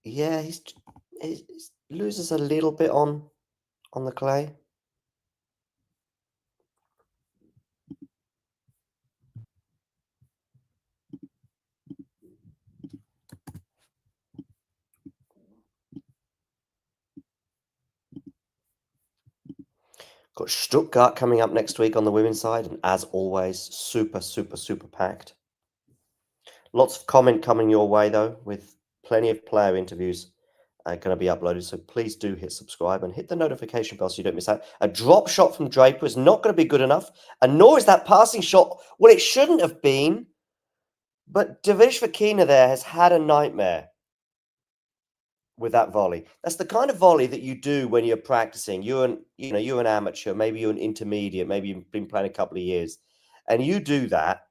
Yeah, he loses a little bit on the clay. Got Stuttgart coming up next week on the women's side, and as always, super packed. Lots of comment coming your way, though, with plenty of player interviews going to be uploaded. So please do hit subscribe and hit the notification bell so you don't miss out. A drop shot from Draper is not going to be good enough, and nor is that passing shot. Well, it shouldn't have been, but Davidovich Fokina there has had a nightmare with that volley. That's the kind of volley that you do when you're practicing. You're an amateur, maybe you're an intermediate, maybe you've been playing a couple of years, and you do that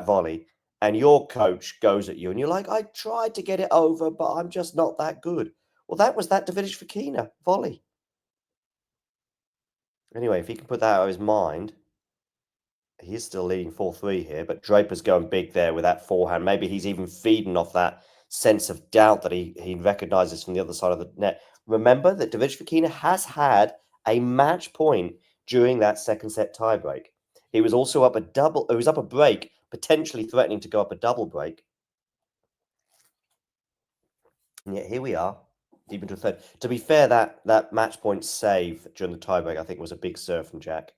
volley, and your coach goes at you, and you're like, I tried to get it over, but I'm just not that good. Well, that was that Davidovich Fokina volley. Anyway, if he can put that out of his mind, he is still leading 4-3 here, but Draper's going big there with that forehand. Maybe he's even feeding off that sense of doubt that he recognizes from the other side of the net. Remember that Davidovich Fokina has had a match point during that second set tiebreak. He was also up a break, potentially threatening to go up a double break. And yet here we are, deep into a third. To be fair, that match point save during the tiebreak, I think, was a big serve from Jack.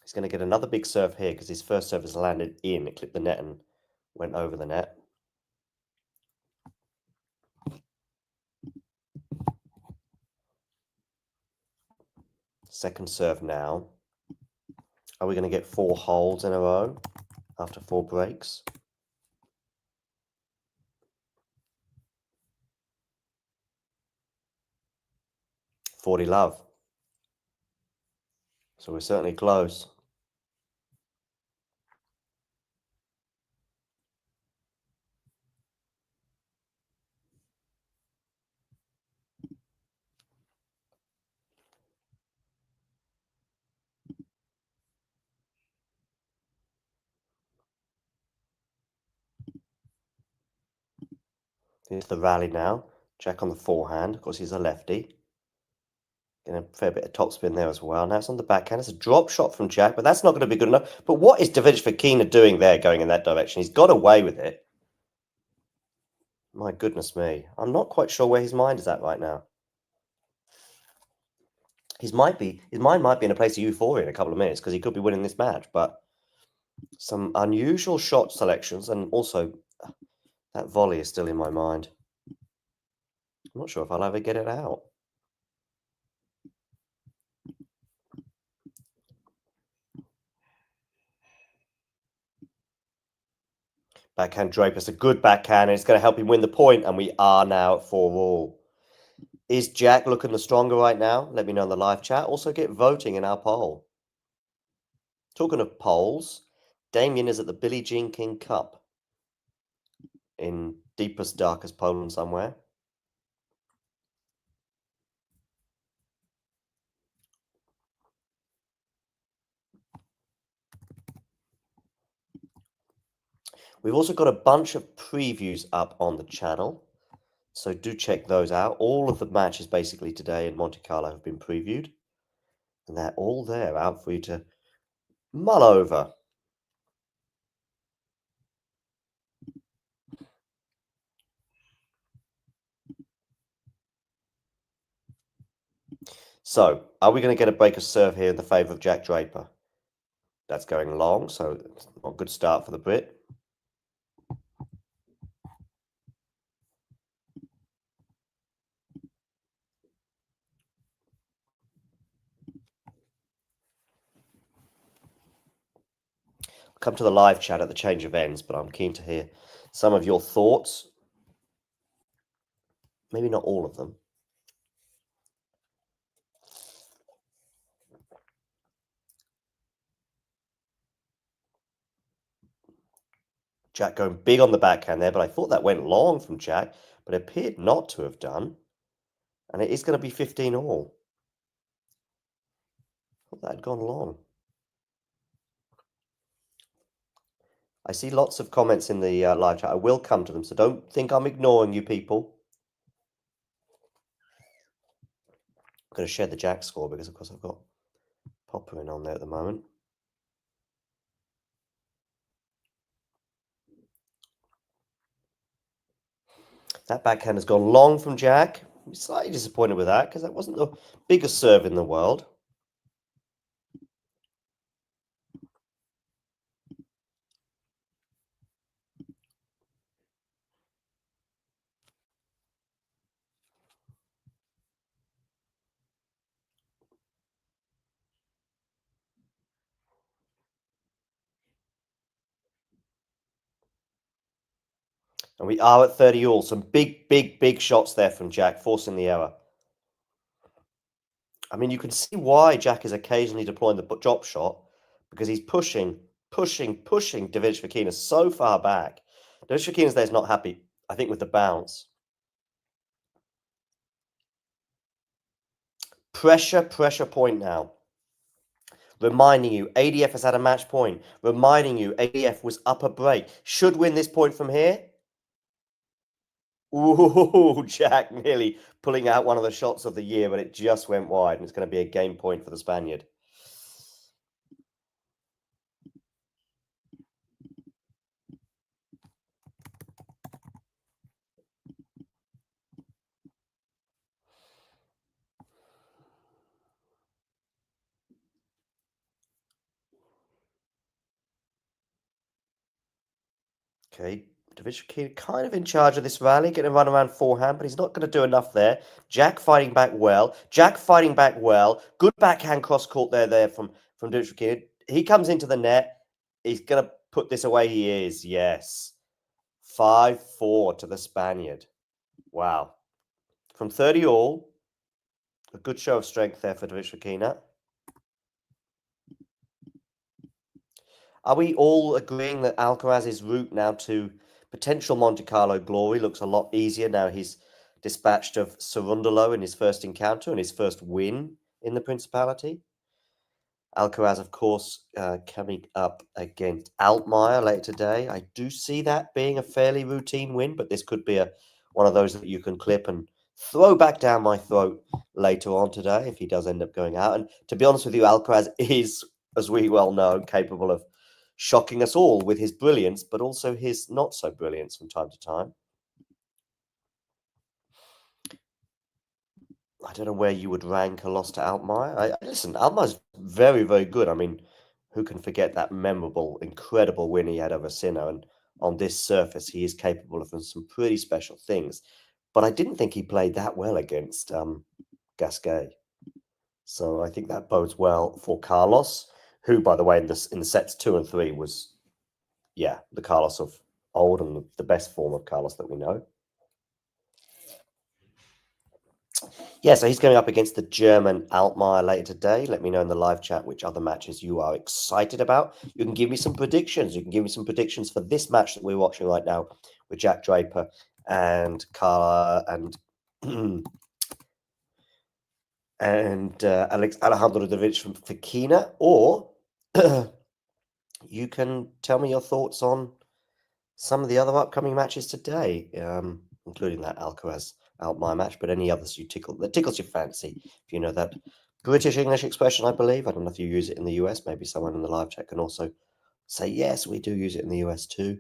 He's going to get another big serve here because his first serve has landed in. It clipped the net and went over the net. Second serve now. Are we going to get 4 holds in a row after 4 breaks? $40 love. So we're certainly close. Here's the rally now. Jack on the forehand. Of course, he's a lefty. Getting a fair bit of topspin there as well. Now it's on the backhand. It's a drop shot from Jack, but that's not going to be good enough. But what is Davidovich Fokina doing there going in that direction? He's got away with it. My goodness me. I'm not quite sure where his mind is at right now. His mind might be in a place of euphoria in a couple of minutes because he could be winning this match. But some unusual shot selections, and also that volley is still in my mind. I'm not sure if I'll ever get it out. Backhand Draper's a good backhand, and it's going to help him win the point, and we are now at 4-all. Is Jack looking the stronger right now? Let me know in the live chat. Also get voting in our poll. Talking of polls, Damien is at the Billie Jean King Cup in deepest, darkest Poland somewhere. We've also got a bunch of previews up on the channel, so do check those out. All of the matches basically today in Monte Carlo have been previewed, and they're all there out for you to mull over. So, are we going to get a break of serve here in the favour of Jack Draper? That's going long, so it's not a good start for the Brit. Come to the live chat at the change of ends, but I'm keen to hear some of your thoughts. Maybe not all of them. Jack going big on the backhand there, but I thought that went long from Jack, but it appeared not to have done. And it is going to be 15-all. I thought that had gone long. I see lots of comments in the live chat. I will come to them, so don't think I'm ignoring you people. I'm going to share the Jack score because, of course, I've got Popper in on there at the moment. That backhand has gone long from Jack. I'm slightly disappointed with that because that wasn't the biggest serve in the world. And we are at 30 all. Some big shots there from Jack, forcing the error. I mean, you can see why Jack is occasionally deploying the drop shot, because he's pushing Davidovich Fokina so far back. Davidovich Fokina's there's not happy, I think, with the bounce. Pressure point now. Reminding you, ADF has had a match point. Reminding you, ADF was up a break. Should win this point from here. Ooh, Jack nearly pulling out one of the shots of the year, but it just went wide, and it's going to be a game point for the Spaniard. Okay, Davidovich kind of in charge of this rally, getting run around forehand, but he's not going to do enough there. Jack fighting back well. Good backhand cross court there from Davidovich. He comes into the net. He's going to put this away. He is, yes. 5-4 to the Spaniard. Wow. From 30 all, a good show of strength there for Davidovich. Are we all agreeing that Alcaraz's route now to potential Monte Carlo glory looks a lot easier now he's dispatched of Cerundolo in his first encounter and his first win in the Principality? Alcaraz, of course, coming up against Altmaier later today. I do see that being a fairly routine win, but this could be one of those that you can clip and throw back down my throat later on today if he does end up going out. And to be honest with you, Alcaraz is, as we well know, capable of shocking us all with his brilliance, but also his not so brilliance from time to time. I don't know where you would rank a loss to Altmaier. Listen, Altmaier's very, very good. I mean, who can forget that memorable, incredible win he had over Sinner? And on this surface, he is capable of some pretty special things. But I didn't think he played that well against Gasquet. So I think that bodes well for Carlos, who, by the way, in the sets 2 and 3 was, yeah, the Carlos of old and the best form of Carlos that we know. Yeah, so he's going up against the German Altmaier later today. Let me know in the live chat which other matches you are excited about. You can give me some predictions. You can give me some predictions for this match that we're watching right now with Jack Draper and Carlo and Alejandro Davidovich from Fokina, or you can tell me your thoughts on some of the other upcoming matches today, including that Alcaraz Altmaier match, but any others that tickles your fancy. If you know that British English expression, I believe. I don't know if you use it in the US. Maybe someone in the live chat can also say, yes, we do use it in the US too.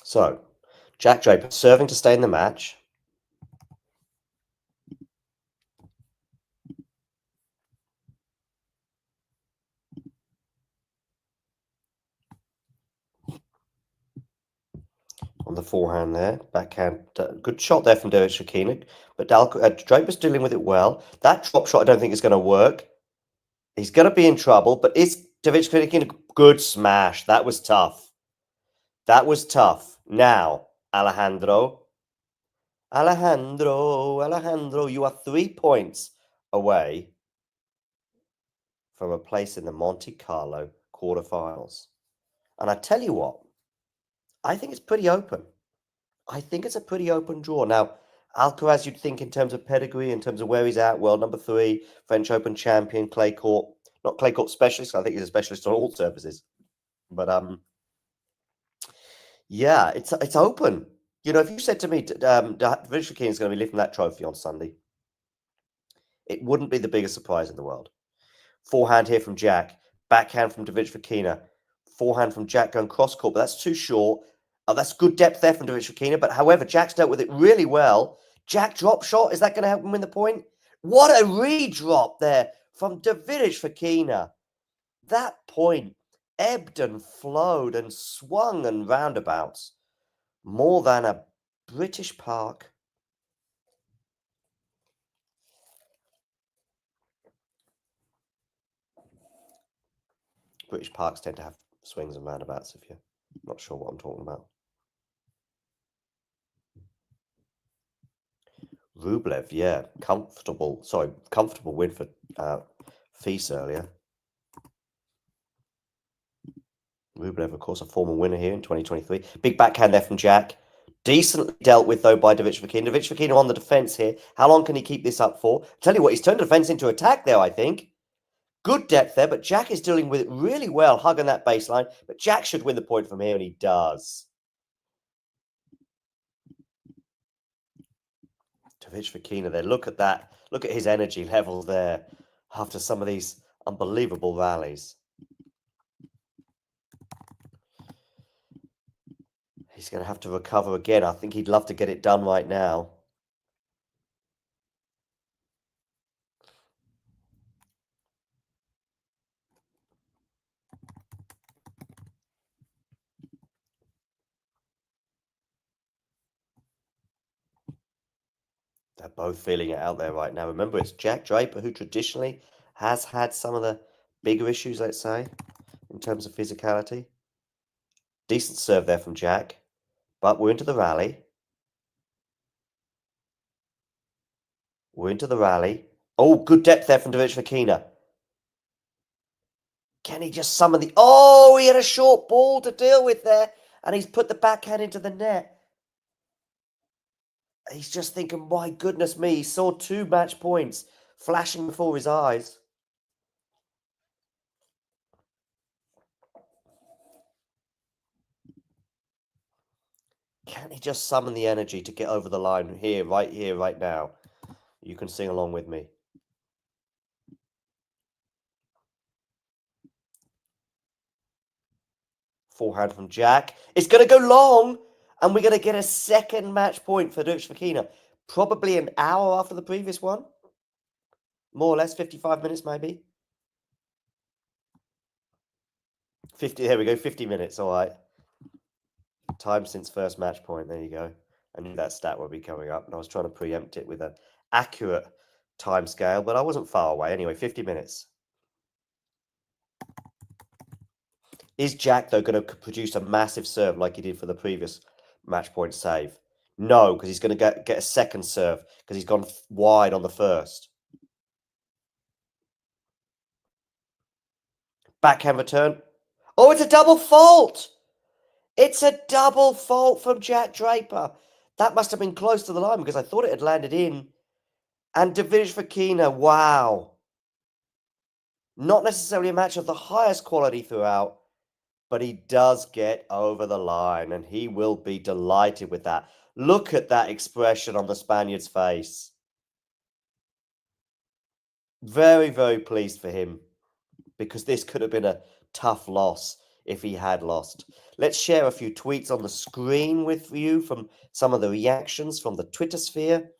So, Jack Draper serving to stay in the match. On the forehand there, backhand, good shot there from Davidovich Fokina, but Draper's dealing with it well. That drop shot I don't think is going to work. He's going to be in trouble, but is Davidovich Fokina good smash? That was tough. That was tough. Now, Alejandro, you are 3 points away from a place in the Monte Carlo quarterfinals. And I tell you what, I think it's pretty open. I think it's a pretty open draw. Now, Alcaraz, you'd think in terms of pedigree, in terms of where he's at, world number 3, French Open champion, clay court, not clay court specialist. I think he's a specialist on all surfaces. But yeah, it's open. You know, if you said to me, Davidovich Fokina is going to be lifting that trophy on Sunday, it wouldn't be the biggest surprise in the world. Forehand here from Jack, backhand from Davidovich Fokina, forehand from Jack going cross court, but that's too short. That's good depth there from Davidovich Fokina, but however, Jack's dealt with it really well. Jack drop shot, is that going to help him win the point? What a redrop there from Davidovich Fokina. That point ebbed and flowed and swung and roundabouts more than a British park. British parks tend to have swings and roundabouts if you're not sure what I'm talking about. Rublev, yeah, comfortable win for Feast earlier. Rublev, of course, a former winner here in 2023. Big backhand there from Jack. Decently dealt with, though, by Davidovich Fokina. Davidovich Fokina on the defense here. How long can he keep this up for? Tell you what, he's turned the defense into attack there, I think. Good depth there, but Jack is dealing with it really well, hugging that baseline. But Jack should win the point from here, and he does. Davidovich Fokina there. Look at that. Look at his energy level there after some of these unbelievable rallies. He's going to have to recover again. I think he'd love to get it done right now. They're both feeling it out there right now. Remember, it's Jack Draper who traditionally has had some of the bigger issues, let's say, in terms of physicality. Decent serve there from Jack, but we're into the rally. We're into the rally. Oh, good depth there from Davidovich Fokina. Can he just summon the... Oh, he had a short ball to deal with there, and he's put the backhand into the net. He's just thinking, my goodness me, he saw 2 match points flashing before his eyes. Can he just summon the energy to get over the line here, right now? You can sing along with me. Forehand from Jack. It's going to go long, and we're going to get a second match point for Davidovich Fokina. Probably an hour after the previous one. More or less, 55 minutes maybe. 50, there we go, 50 minutes, all right. Time since first match point, there you go. I knew that stat would be coming up, and I was trying to preempt it with an accurate time scale, but I wasn't far away. Anyway, 50 minutes. Is Jack, though, going to produce a massive serve like he did for the previous match point save? No, because he's going to get a second serve because he's gone wide on the first. Backhand return. Oh, it's a double fault. It's a double fault from Jack Draper. That must have been close to the line because I thought it had landed in. And Davidovich Fokina, wow. Not necessarily a match of the highest quality throughout, but he does get over the line, and he will be delighted with that. Look at that expression on the Spaniard's face. Very, very pleased for him, because this could have been a tough loss if he had lost. Let's share a few tweets on the screen with you from some of the reactions from the Twitter sphere.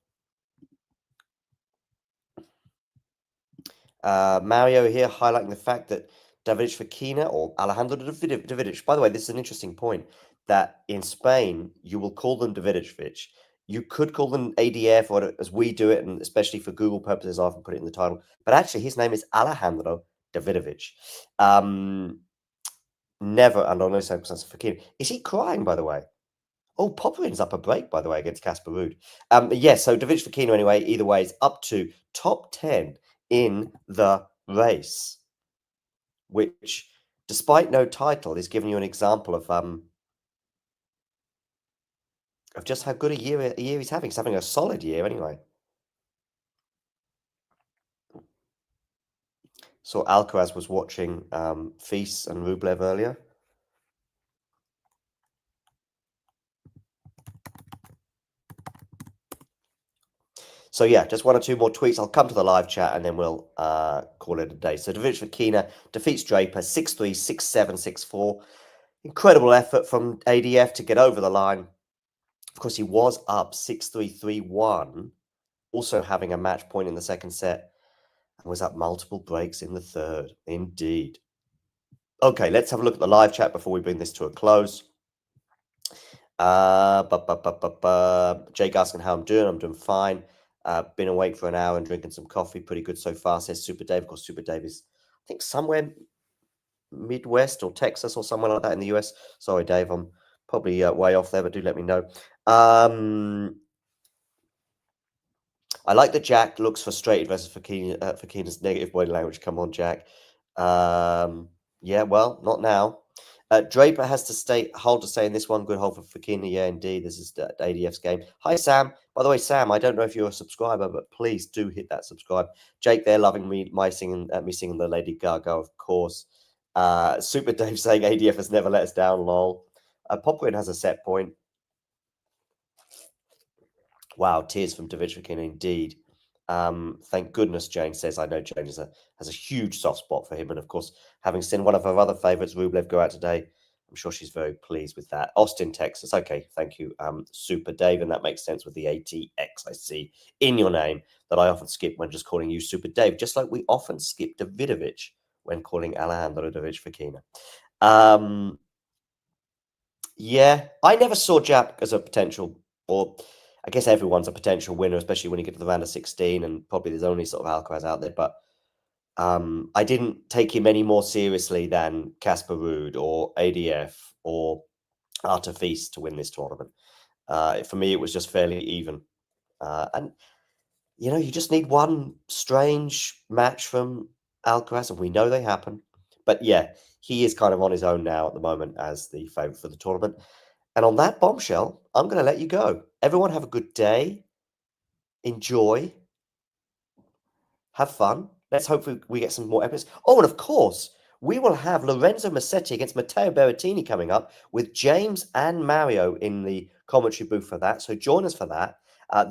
Mario here highlighting the fact that Davidovich Fokina, or Alejandro Davidovich, by the way, this is an interesting point, that in Spain, you will call them Davidovich. You could call them ADF, or as we do it, and especially for Google purposes, I often put it in the title. But actually, his name is Alejandro Davidovich. Never under no circumstances Fokina. Is he crying, by the way? Oh, Popperin's up a break, by the way, against Casper Ruud. Yes, so Davidovich Fokina, anyway, either way, is up to top 10 in the race, which, despite no title, is giving you an example of just how good a year he's having. He's having a solid year, anyway. So Alcaraz was watching Feast and Rublev earlier. So yeah, just 1 or 2 more tweets. I'll come to the live chat and then we'll call it a day. So Davidovich Fokina defeats Draper 6-3, 6-7, 6-4. Incredible effort from ADF to get over the line. Of course, he was up 6-3, 3-1, also having a match point in the second set, and was up multiple breaks in the third. Indeed. Okay, let's have a look at the live chat before we bring this to a close. Jake asking how I'm doing. I'm doing fine. Been awake for an hour and drinking some coffee. Pretty good so far, says Super Dave. Of course, Super Dave is, I think, somewhere Midwest or Texas or somewhere like that in the US. Sorry, Dave, I'm probably way off there, but do let me know. I like that Jack looks frustrated versus Fokina's negative body language. Come on, Jack. Yeah, well, not now. Draper has to hold to stay in this one. Good hold for Fokina. Yeah, indeed. This is the ADF's game. Hi, Sam. By the way, Sam, I don't know if you're a subscriber, but please do hit that subscribe. Jake, they're loving me singing the Lady Gaga, of course. Super Dave saying ADF has never let us down. Lol. Popcorn has a set point. Wow, tears from Davidovich, indeed. Thank goodness Jane says. I know Jane has a huge soft spot for him, and of course, having seen one of her other favourites, Rublev, go out today, I'm sure she's very pleased with that. Austin, Texas. Okay, thank you, Super Dave, and that makes sense with the ATX I see in your name that I often skip when just calling you Super Dave, just like we often skip Davidovich when calling Alejandro Fokina. Yeah, I never saw Jap as a potential, or I guess everyone's a potential winner, especially when you get to the round of 16, and probably there's only sort of Alcaraz out there. But I didn't take him any more seriously than Casper Ruud or ADF or Artifice to win this tournament. For me, it was just fairly even. And, you know, you just need one strange match from Alcaraz, and we know they happen. But yeah, he is kind of on his own now at the moment as the favourite for the tournament. And on that bombshell, I'm going to let you go. Everyone have a good day. Enjoy. Have fun. Let's hope we get some more episodes. Oh, and of course, we will have Lorenzo Massetti against Matteo Berrettini coming up with James and Mario in the commentary booth for that. So join us for that.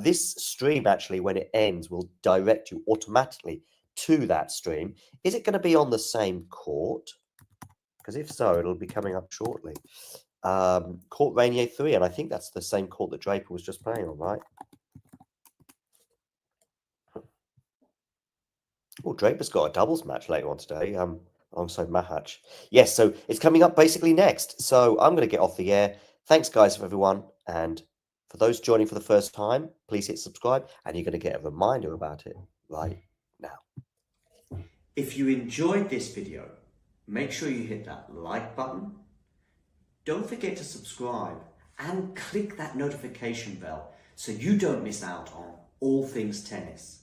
This stream, actually, when it ends, will direct you automatically to that stream. Is it going to be on the same court? Because if so, it'll be coming up shortly. Court Rainier 3, and I think that's the same court that Draper was just playing on, right? Oh, Draper's got a doubles match later on today, alongside Mahach. Yes, so it's coming up basically next. So I'm going to get off the air. Thanks, guys, for everyone. And for those joining for the first time, please hit subscribe, and you're going to get a reminder about it right now. If you enjoyed this video, make sure you hit that like button. Don't forget to subscribe and click that notification bell so you don't miss out on all things tennis.